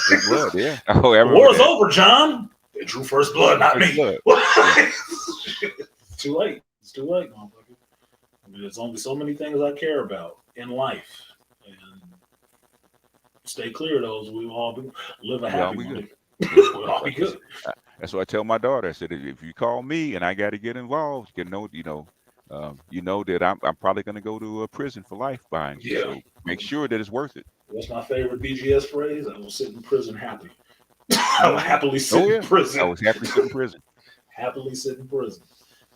his blood, yeah. Oh, I The remember war's that. over, John. They drew first blood, not First me. blood. It's too late. It's too late, motherfucker. I mean, there's only so many things I care about in life, and stay clear of those. We all live a We all happy be life. good. We'll all be good. That's what I tell my daughter. I said, if you call me and I got to get involved, you know that I'm probably going to go to a prison for life behind you. Yeah. So make sure that it's worth it. What's my favorite BGS phrase? I will sit in prison happy. I will happily sit in I prison. was happy to sit in prison. Happily sit in prison.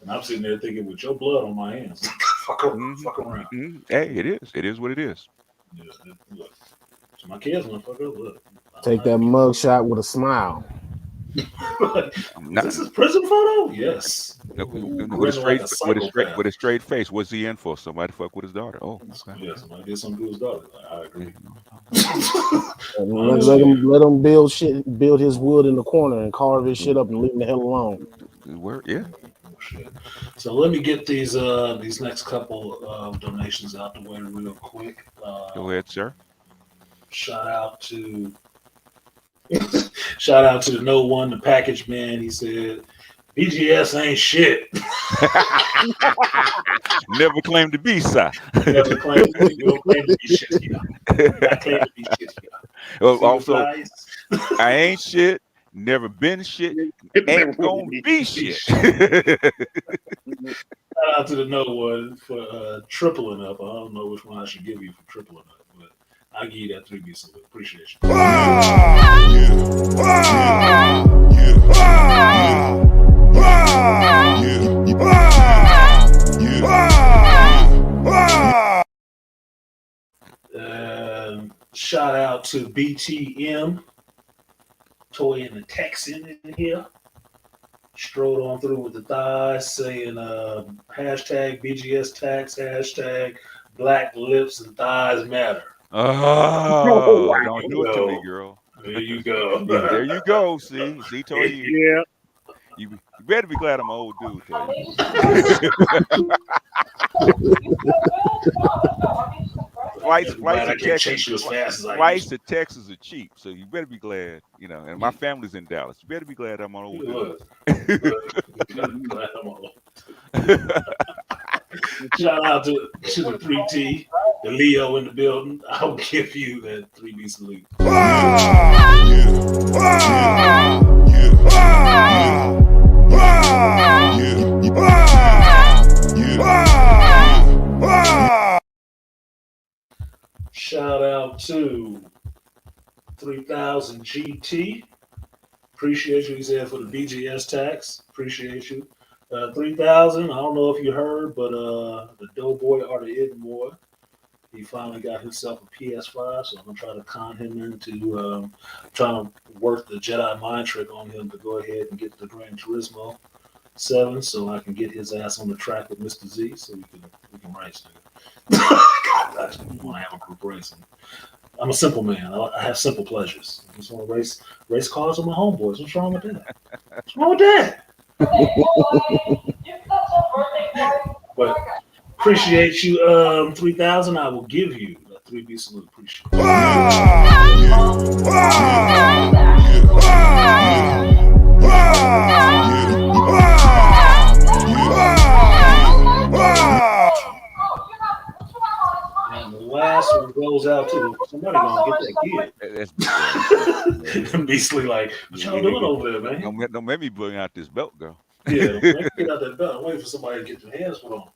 And I'm sitting there thinking, with your blood on my hands, fuck around. Hey, it is. It is what it is. Yeah, look. So my kids, motherfucker, look. Take that mug shot with a smile. This is prison photo? Yes. With a straight face. What's he in for? Somebody fuck with his daughter. Oh, okay. Yeah, somebody did something to his daughter. I agree. Let him build his wood in the corner and carve his shit up and leave him the hell alone. Yeah. Shit. So let me get these next couple of donations out the way real quick. Go ahead, sir. Shout out to the No One, the package man. He said, BGS ain't shit. Never claimed to be, sir. Never claimed to be. You don't claim to be shit. You know? I claim to be shit. You know? Also, I ain't shit. Never been shit. Ain't gonna be shit. Shout out to the No One for tripling up. I don't know which one I should give you for tripling up, but I'll give you that 3B salute. Appreciate you. Shout out to BTM, Toy and the Texan in here. Strode on through with the thighs, saying hashtag BGS tax, hashtag Black lips and thighs matter. Oh, don't do it to me, girl. There you go. Yeah, there you go. See, Toy. Yeah. You better be glad I'm an old dude, Toy. Flights to Texas are cheap, so you better be glad, and my family's in Dallas. You better be glad I'm on old. Shout out to the 3T, the Leo in the building. I'll give you that 3B salute. Shout out to 3000 GT. Appreciate you. He said for the BGS tax. Appreciate you. 3000. I don't know if you heard, but the Doughboy or the Igmore, he finally got himself a PS5. So I'm gonna try to con him into trying to work the Jedi mind trick on him to go ahead and get the Gran Turismo 7, so I can get his ass on the track with Mr. Z, so we can race. I just want to have a group racing. I'm a simple man. I have simple pleasures. I just want to race cars with my homeboys. What's wrong with that? What's wrong with that? But appreciate you, 3000. I will give you a 3B salute. Appreciate it. And the last one goes out to somebody gonna get that kid. Beastly, like, what y'all doing over there, man? Don't make me bring out this belt, girl. Yeah, don't make me get out that belt. I'm waiting for somebody to get their hands put on.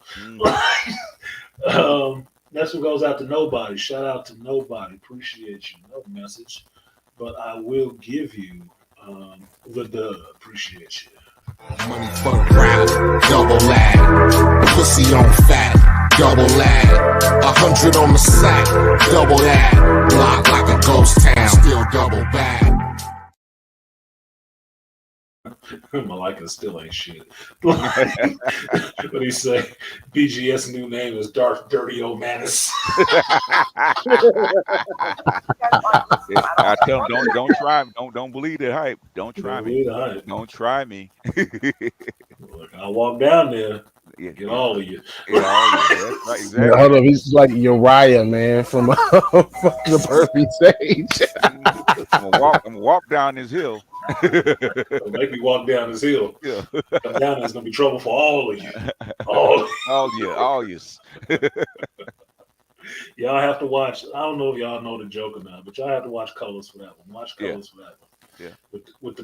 That's what goes out to Nobody. Shout out to Nobody. Appreciate you. No message, but I will give you the dub. Appreciate you. Money for the crowd, double lag. Pussy on fat, double lag. 100 on the sack, double lag. Block like a ghost town, still double bag. Malika still ain't shit. What he say? BGS new name is Darth Dirty O'Manus. I tell them don't try me. Don't believe the hype. Don't try me. Don't try me. Look, I'll walk down there. Yeah, Get all of you. Yeah, all of you. That's right, exactly. Hold up, he's like Uriah, man, from the perfect stage. I'm gonna walk down this hill. Make me walk down this hill. Yeah. Come down, there's gonna be trouble for all of you. All you. Y'all have to watch. I don't know if y'all know the joke or not, but y'all have to watch Colors for that one. Watch Colors for that one. Yeah. With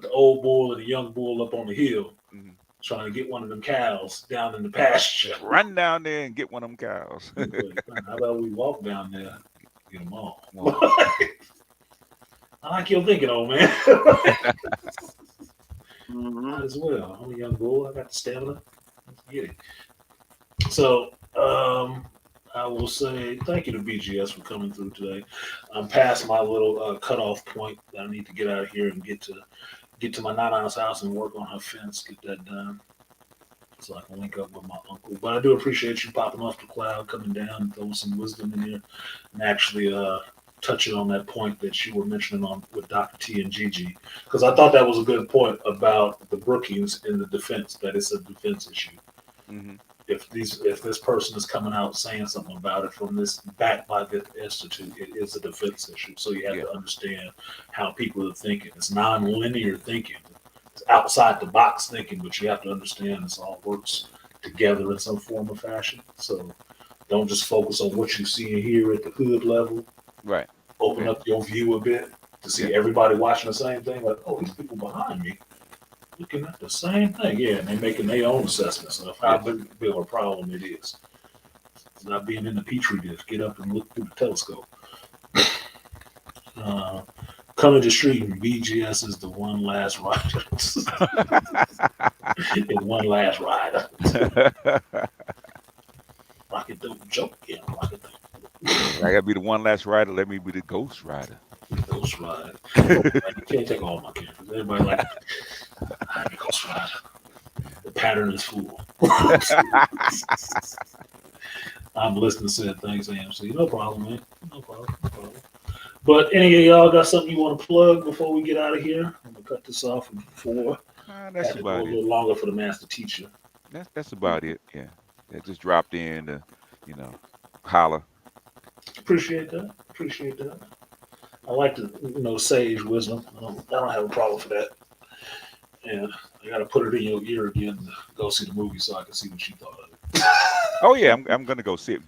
the old bull and the young bull up on the hill, Mm-hmm. trying to get one of them cows down in the pasture. Run down there and get one of them cows. How about we walk down there, get them all? I like your thinking, old man. Might as well. I'm a young bull. I got the stamina. Let's get it. So, I will say thank you to BGS for coming through today. I'm past my little cutoff point that I need to get out of here and get to my Nana's house and work on her fence, get that done, so I can link up with my uncle. But I do appreciate you popping off the cloud, coming down, and throwing some wisdom in here, and actually touching on that point that you were mentioning on with Dr. T and Gigi, because I thought that was a good point about the Brookings in the defense, that it's a defense issue. Mm-hmm. If this person is coming out saying something about it from this backed by the institute, it is a defense issue. So you have to understand how people are thinking. It's non-linear thinking. It's outside the box thinking, but you have to understand this all works together in some form or fashion. So don't just focus on what you see and hear at the hood level. Right. Open up your view a bit to see everybody watching the same thing. Like, oh, these people behind me looking at the same thing. Yeah, and they're making their own assessments of how big of a problem it is. It's not being in the petri dish. Get up and look through the telescope. Coming to street, BGS is the one last rider. It's one last rider. Rocket don't joke. Yeah, Rocket don't. I gotta be the one last rider. Let me be the ghost rider. Ghost rider. You can't take all my cameras. Everybody like, I'm a ghost rider. The pattern is full. I'm listening, said thanks, AMC. No problem, man. No problem. But any of y'all got something you want to plug before we get out of here? I'm gonna cut this off from 4. That's about it. A little longer for the master teacher. That's about it. Yeah. That just dropped in to, holler. Appreciate that. I like the sage wisdom. I don't have a problem for that. And I got to put it in your ear again to go see the movie so I can see what you thought of it. Oh yeah, I'm gonna go see it.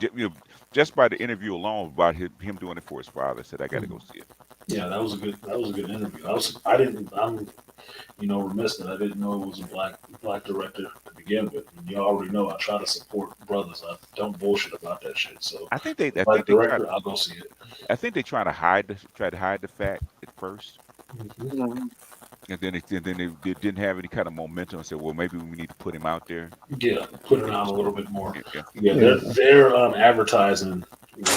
Just by the interview alone about him doing it for his father, I said I got to go see it. Yeah, that was a good interview. I'm remiss that I didn't know it was a black director to begin with. And you already know I try to support brothers. I don't bullshit about that shit. So I think they I'll go see it. I think they try to hide the fact at first. Mm-hmm. And then they didn't have any kind of momentum and said, well, maybe we need to put him out there. Yeah, put it out a little bit more. Yeah, they're advertising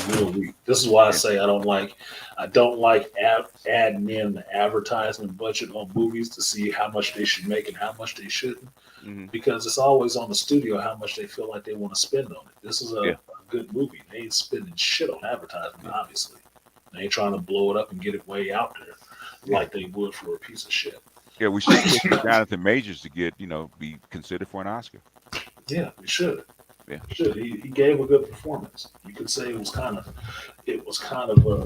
real weak. This is why I say I don't like adding in the advertisement budget on movies to see how much they should make and how much they shouldn't. Mm-hmm. Because it's always on the studio how much they feel like they want to spend on it. This is a good movie. They ain't spending shit on advertisement, obviously. They ain't trying to blow it up and get it way out there. Like they would for a piece of shit. Yeah, we should get Jonathan Majors to get, be considered for an Oscar. Yeah, we should. Yeah, should. He gave a good performance. You could say it was kind of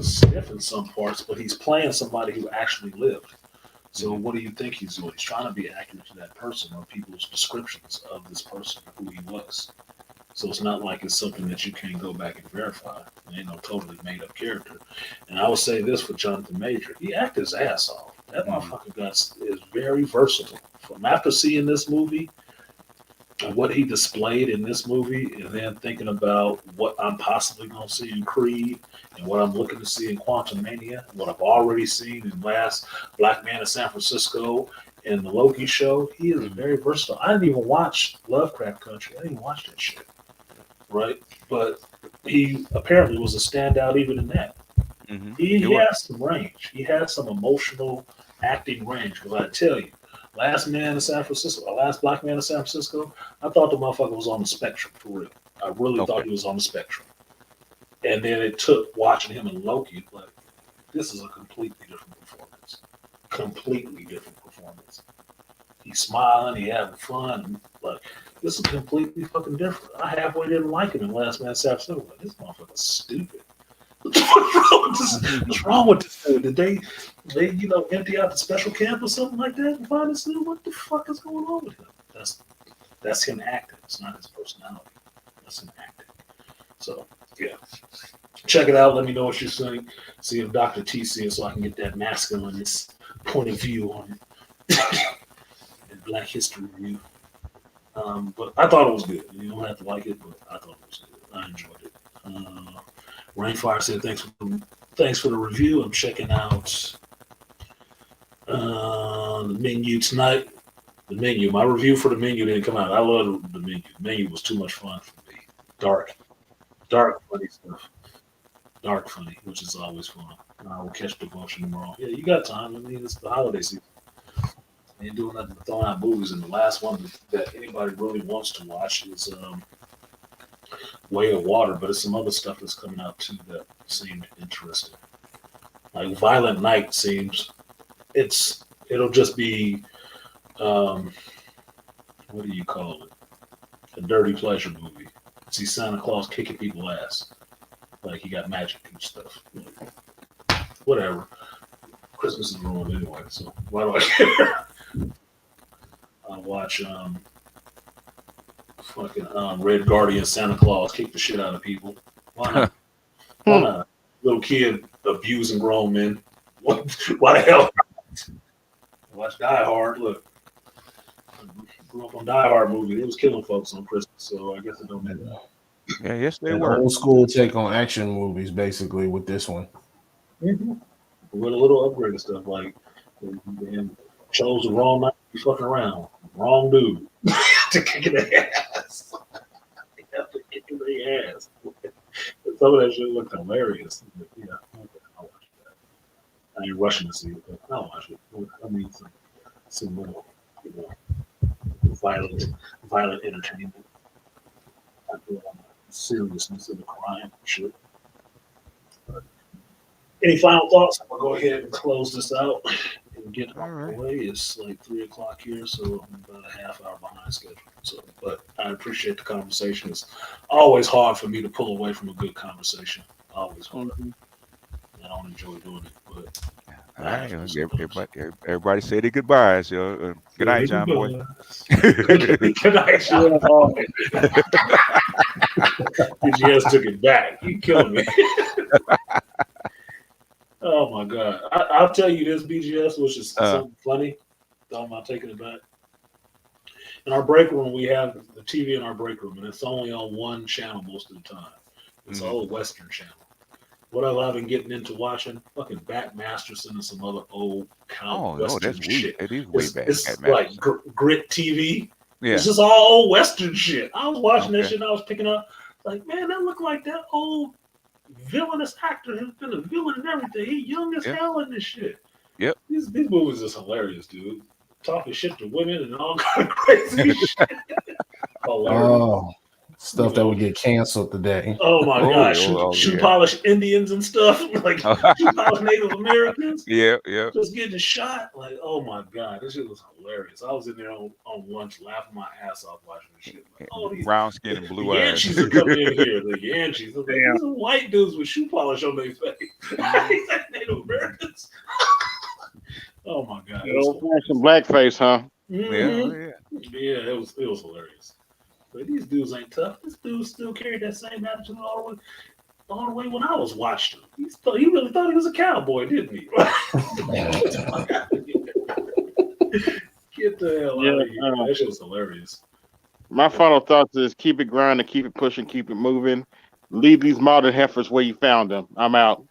stiff in some parts, but he's playing somebody who actually lived. So what do you think he's doing? He's trying to be accurate to that person or people's descriptions of this person, who he was. So it's not like it's something that you can't go back and verify. It ain't no totally made up character. And I will say this for Jonathan Major. He acted his ass off. That motherfucker is very versatile. From after seeing this movie and what he displayed in this movie, and then thinking about what I'm possibly going to see in Creed and what I'm looking to see in Quantum Mania, and what I've already seen in Last Black Man in San Francisco and the Loki show, he is very versatile. I didn't even watch Lovecraft Country. I didn't watch that shit. Right, but he apparently was a standout even in that. Mm-hmm. He has some range. He has some emotional acting range. Because I tell you, Last man in San Francisco, last black man in San Francisco, I thought the motherfucker was on the spectrum for real. I really thought he was on the spectrum. And then it took watching him in Loki, like, this is a completely different performance. Completely different performance. He's smiling, he having fun. Like, this is completely fucking different. I halfway didn't like him in Last Man in San Francisco. Like, this motherfucker's stupid. What's wrong with this dude? Did they empty out the special camp or something like that and find this dude? What the fuck is going on with him? That's him acting. It's not his personality. That's him acting. So yeah, check it out. Let me know what you think. See if Dr. T sees, so I can get that masculinist point of view on it. And Black History Review. But I thought it was good. You don't have to like it, but I thought it was good. I enjoyed it. Rainfire said thanks for the review. I'm checking out the menu tonight. The menu. My review for the menu didn't come out. I love the menu. The menu was too much fun for me. Dark, funny stuff. Dark, funny, which is always fun. I will catch Devotion tomorrow. Yeah, you got time. I mean, it's the holiday season. Ain't doing nothing but throwing out movies. And the last one that anybody really wants to watch is Way of Water, but it's some other stuff that's coming out too that seemed interesting. Like Violent Night seems it'll just be what do you call it? A dirty pleasure movie. See Santa Claus kicking people's ass. Like he got magic and stuff. Like, whatever. Christmas is ruined anyway, so why do I care? I watch fucking Red Guardian Santa Claus kick the shit out of people. Why not? Why not? Little kid abusing grown men. Why the hell? Watch Die Hard. Look, I grew up on Die Hard movie. It was killing folks on Christmas, so I guess it don't matter. Yeah, yes, they An were. old school take on action movies, basically, with this one. Mm-hmm. With a little upgraded stuff, like and chose the wrong night to be fucking around. Wrong dude to kick in the ass. To kick in the ass. Some of that shit looked hilarious. But yeah, I'll watch that. I ain't rushing to see it, but I'll watch it. I mean, some little, violent entertainment. I feel on the seriousness of the crime and shit. But any final thoughts? I'm gonna go ahead and close this out and get it on the way. It's like 3:00 here, so I'm about a half hour behind schedule. So, but I appreciate the conversation. It's always hard for me to pull away from a good conversation. Always hard. I don't enjoy doing it, but all right, everybody say their goodbyes, yo. Good night, John boy. Good night, John boy. BGS took it back. You killing me. Oh my God. I'll tell you this, BGS, which is something funny. Thought about taking it back. In our break room, we have the TV in our break room, and it's only on one channel most of the time. It's an old Western channel. What I've been getting into watching, fucking Bat Masterson and some other old Western shit. It is way back. It's like Grit TV. Yeah. It's just all old Western shit. I was watching that shit and I was picking up, like, man, that looked like that old villainous actor who's been a villain and everything. He young as hell in this shit. Yep. These movies are hilarious, dude. Talking shit to women and all kind of crazy shit. Oh, stuff that would get canceled today. Oh my gosh, shoe polish Indians and stuff, like shoe polish Native Americans. Yeah. Just getting shot. Like, oh my God, this shit was hilarious. I was in there on lunch laughing my ass off watching this shit. Like, oh, these brown skin and blue eyes. Yankees are coming in here. The Yankees. Like, these are white dudes with shoe polish on their face. These are Native Americans. Oh my God. Old-fashioned blackface, huh? Mm-hmm. Yeah, it was hilarious. But these dudes ain't tough. This dude still carried that same attitude all the way when I was watching him. He really thought he was a cowboy, didn't he? Get the hell out of here. That shit was hilarious. My final thoughts is keep it grinding, keep it pushing, keep it moving. Leave these modern heifers where you found them. I'm out.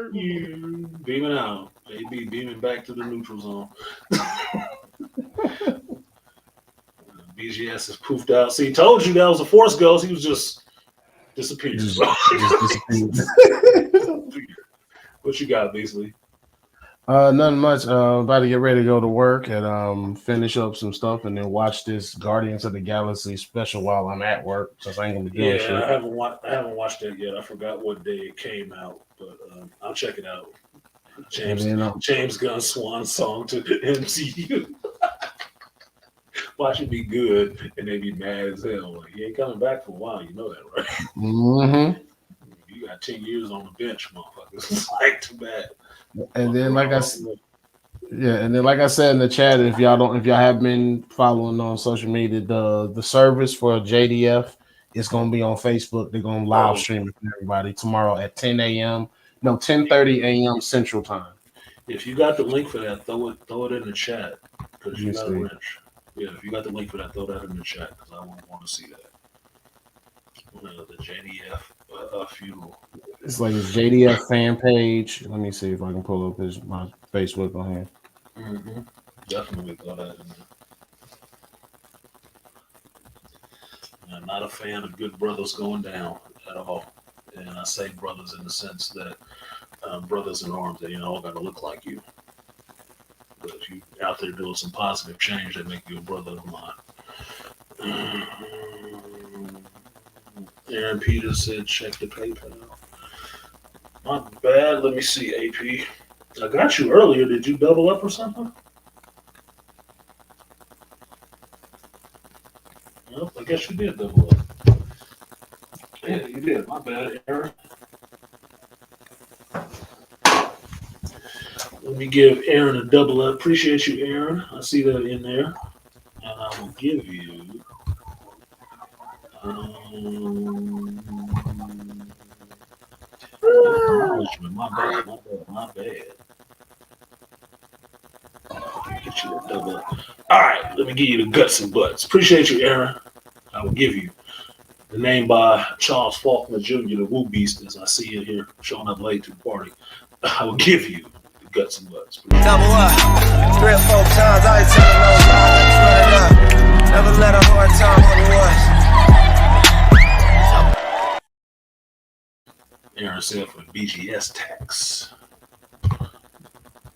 Beaming out. AB beaming back to the neutral zone. BGS is poofed out. See, told you that was a Force ghost. He was just disappeared. Just disappeared. What you got, Beasley? Nothing much. About to get ready to go to work and finish up some stuff and then watch this Guardians of the Galaxy special while I'm at work since I ain't gonna be doing Yeah, shit. I haven't watched that yet. I forgot what day it came out, but I'll check it out. And then James Gunn's swan song to the MCU. Watch it be good, and they be mad as hell. Like, he ain't coming back for a while. You know that, right? mm-hmm. You got 10 years on the bench, motherfuckers. It's like too bad. And then like I said in the chat, if y'all have been following on social media, the service for JDF is gonna be on Facebook. They're gonna live stream it for everybody tomorrow at 10 a.m. No, 10:30 a.m. Central Time. If you got the link for that, throw it in the chat because you got a see. wrench. Yeah, if you got the link for that, throw that in the chat because I want to see that. The JDF funeral. It's like his JDF fan page. Let me see if I can pull up my Facebook on here. Mm-hmm. Definitely throw that in there. I'm not a fan of good brothers going down at all, and I say brothers in the sense that brothers in arms that all got to look like you. But if you out there doing some positive change, that make you a brother of mine. Aaron Peters said, check the PayPal. Not bad. Let me see, AP. I got you earlier. Did you double up or something? Well, I guess you did double up. Yeah, you did. My bad, Aaron. Let me give Aaron a double up. Appreciate you, Aaron. I see that in there. And I will give you my bad. Get you a double up. All right, let me give you the guts and butts. Appreciate you, Aaron. I will give you the name by Charles Faulkner Jr., the Woo Beast, as I see it here, showing up late to the party. I will give you the guts and butts. Double up, 3 or 4 times, I ain't telling no lies, run it up. Never let a hard time on the was. Aaron said for BGS tax.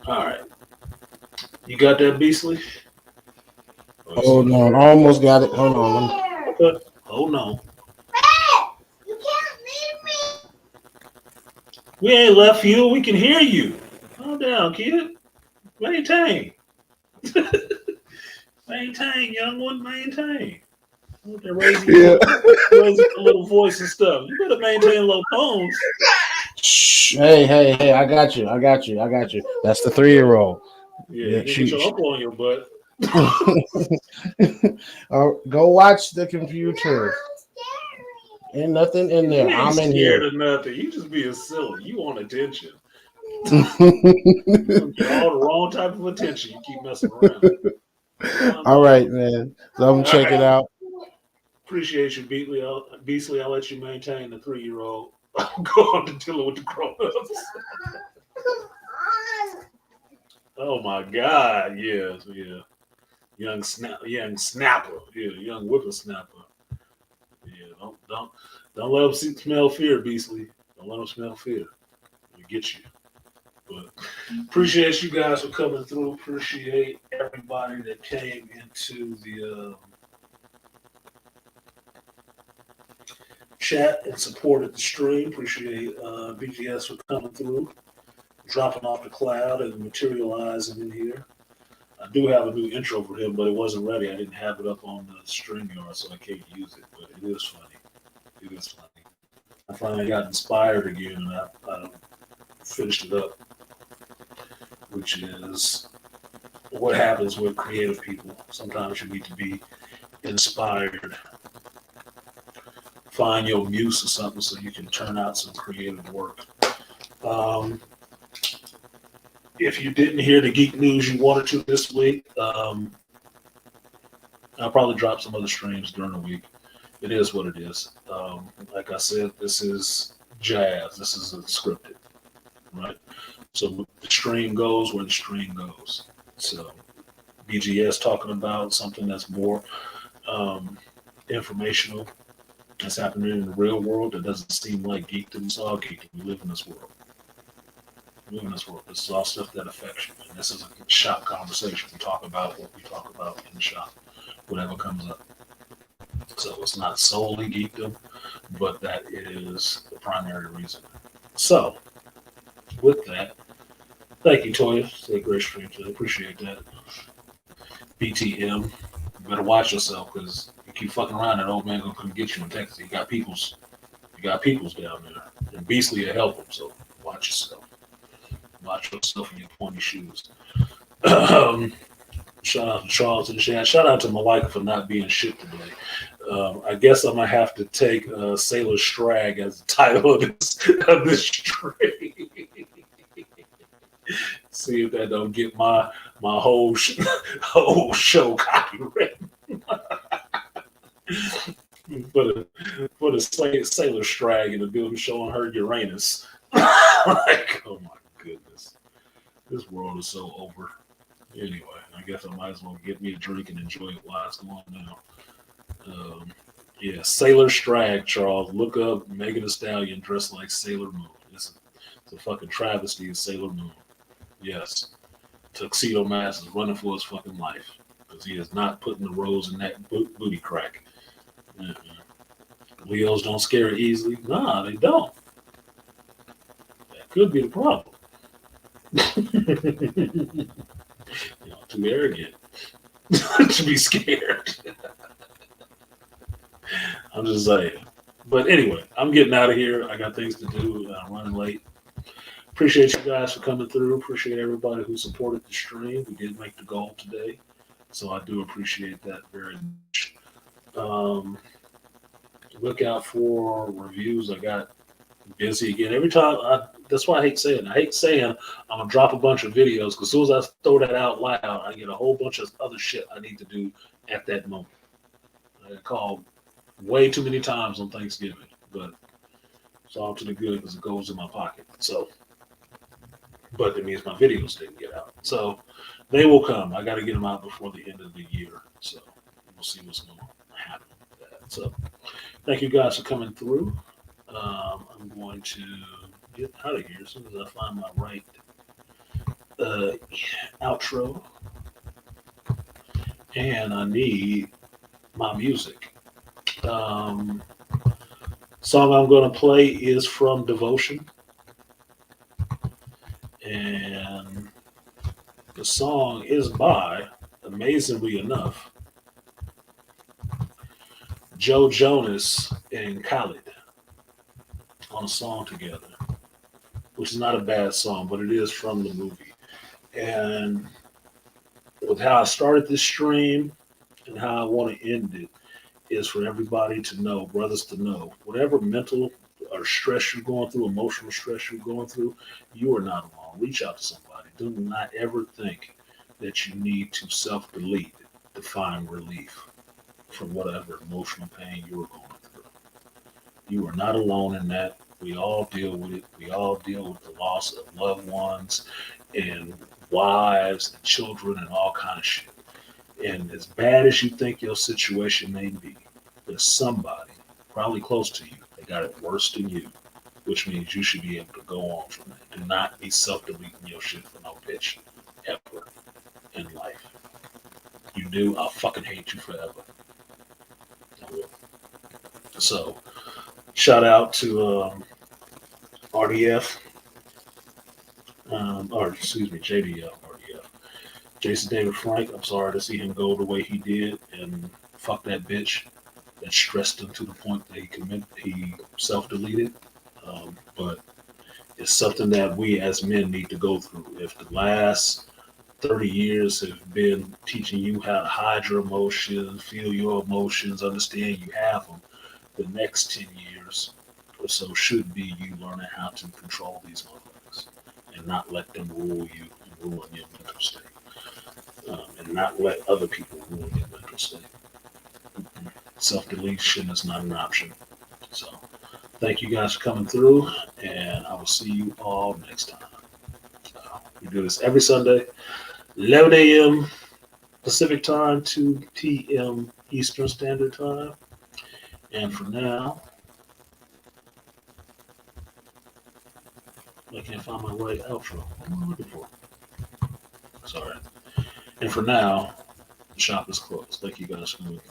All right. You got that, Beasley? Hold on. I almost got it. Hold on. Okay. Hold on. You can't leave me. We ain't left you. We can hear you. Calm down, kid. Maintain. Maintain, young one. Maintain. They're raising a little voice and stuff. You better maintain low tones. Shh. Hey, I got you. That's the 3-year-old. Yeah, get your uncle on your butt. Go watch the computer. Ain't nothing in there. I'm in here. Of nothing. You just being silly. You want attention. You get all the wrong type of attention. You keep messing around. All right, man. So I'm check it out. Appreciate you, Beasley. I'll let you maintain the 3-year-old. I'll go on to dealing with the grown-ups. Oh my God! Yeah. Young snapper. Yeah, young whippersnapper. Yeah, don't let them smell fear, Beasley. Don't let them smell fear. It'll get you. But appreciate you guys for coming through. Appreciate everybody that came into the chat and supported the stream. Appreciate BGS for coming through, dropping off the cloud and materializing in here. I do have a new intro for him, but it wasn't ready. I didn't have it up on the StreamYard, so I can't use it. But it is funny. I finally got inspired again, and I finished it up, which is what happens with creative people. Sometimes you need to be inspired. Find your muse or something so you can turn out some creative work. If you didn't hear the geek news you wanted to this week, I'll probably drop some other streams during the week. It is what it is. Like I said, this is jazz. This is scripted, right? So the stream goes where the stream goes. So BGS talking about something that's more informational, that's happening in the real world that doesn't seem like geekdom. It's all geekdom. We live in this world. We live in this world. This is all stuff that affects you. And this is a shop conversation. We talk about what we talk about in the shop, whatever comes up. So it's not solely geekdom, but that is the primary reason. So, with that, thank you, Toya. It's a great stream today. Appreciate that. BTM, you better watch yourself because you keep fucking around, that old man gonna come get you in Texas. You got peoples down there, and Beastly will help him. So watch yourself. Watch yourself in your pointy shoes. Shout out to Charles in the chat. Shout out to Malika for not being shit today. I guess I'm gonna have to take Sailor Stragg as the title of this stream. See if that don't get my whole show copywritten. Put a Sailor Stragg in the building showing her Uranus. Like, oh my goodness, this world is so over. Anyway, I guess I might as well get me a drink and enjoy it while it's going now. Yeah, Sailor Stragg, Charles. Look up Megan Thee Stallion dressed like Sailor Moon. It's a fucking travesty of Sailor Moon. Yes. Tuxedo Mask is running for his fucking life because he is not putting the rose in that booty crack. Leos don't scare easily. Nah, they don't. That could be the problem. Too arrogant to be scared. I'm just saying. But anyway, I'm getting out of here. I got things to do. I'm running late. Appreciate you guys for coming through. Appreciate everybody who supported the stream. We did make the goal today, so I do appreciate that very much. Look out for reviews. I got busy again. Every time, that's why I hate saying I'm going to drop a bunch of videos because as soon as I throw that out loud, I get a whole bunch of other shit I need to do at that moment. I got called way too many times on Thanksgiving, but it's all to the good because it goes in my pocket. So, but it means my videos didn't get out. So they will come. I got to get them out before the end of the year. So we'll see what's going to happen with that. So thank you guys for coming through. I'm going to get out of here as soon as I find my right outro. And I need my music. Song I'm going to play is from Devotion. And the song is by, amazingly enough, Joe Jonas and Khaled on a song together, which is not a bad song, but it is from the movie. And with how I started this stream and how I want to end it is for everybody to know, brothers to know, whatever mental or stress you're going through, emotional stress you're going through, you are not alone. Reach out to somebody. Do not ever think that you need to self-delete to find relief from whatever emotional pain you are going through. You are not alone in that. We all deal with it. We all deal with the loss of loved ones and wives and children and all kind of shit. And as bad as you think your situation may be, there's somebody probably close to you that got it worse than you, which means you should be able to go on from that. Do not be self-deleting your shit for no bitch ever in life. You do, I'll fucking hate you forever. I will. So, shout out to RDF, JDF, RDF. Jason David Frank, I'm sorry to see him go the way he did, and fuck that bitch that stressed him to the point that he self-deleted. But it's something that we as men need to go through. If the last 30 years have been teaching you how to hide your emotions, feel your emotions, understand you have them, the next 10 years or so should be you learning how to control these motherfuckers and not let them rule you and ruin your mental state. And not let other people ruin your mental state. Self-deletion is not an option. So thank you guys for coming through, and I will see you all next time. We do this every Sunday, 11 a.m. Pacific time, 2 p.m. Eastern Standard Time. And for now, I can't find my right outro. What am I looking for? Sorry. And for now, the shop is closed. Thank you guys for coming.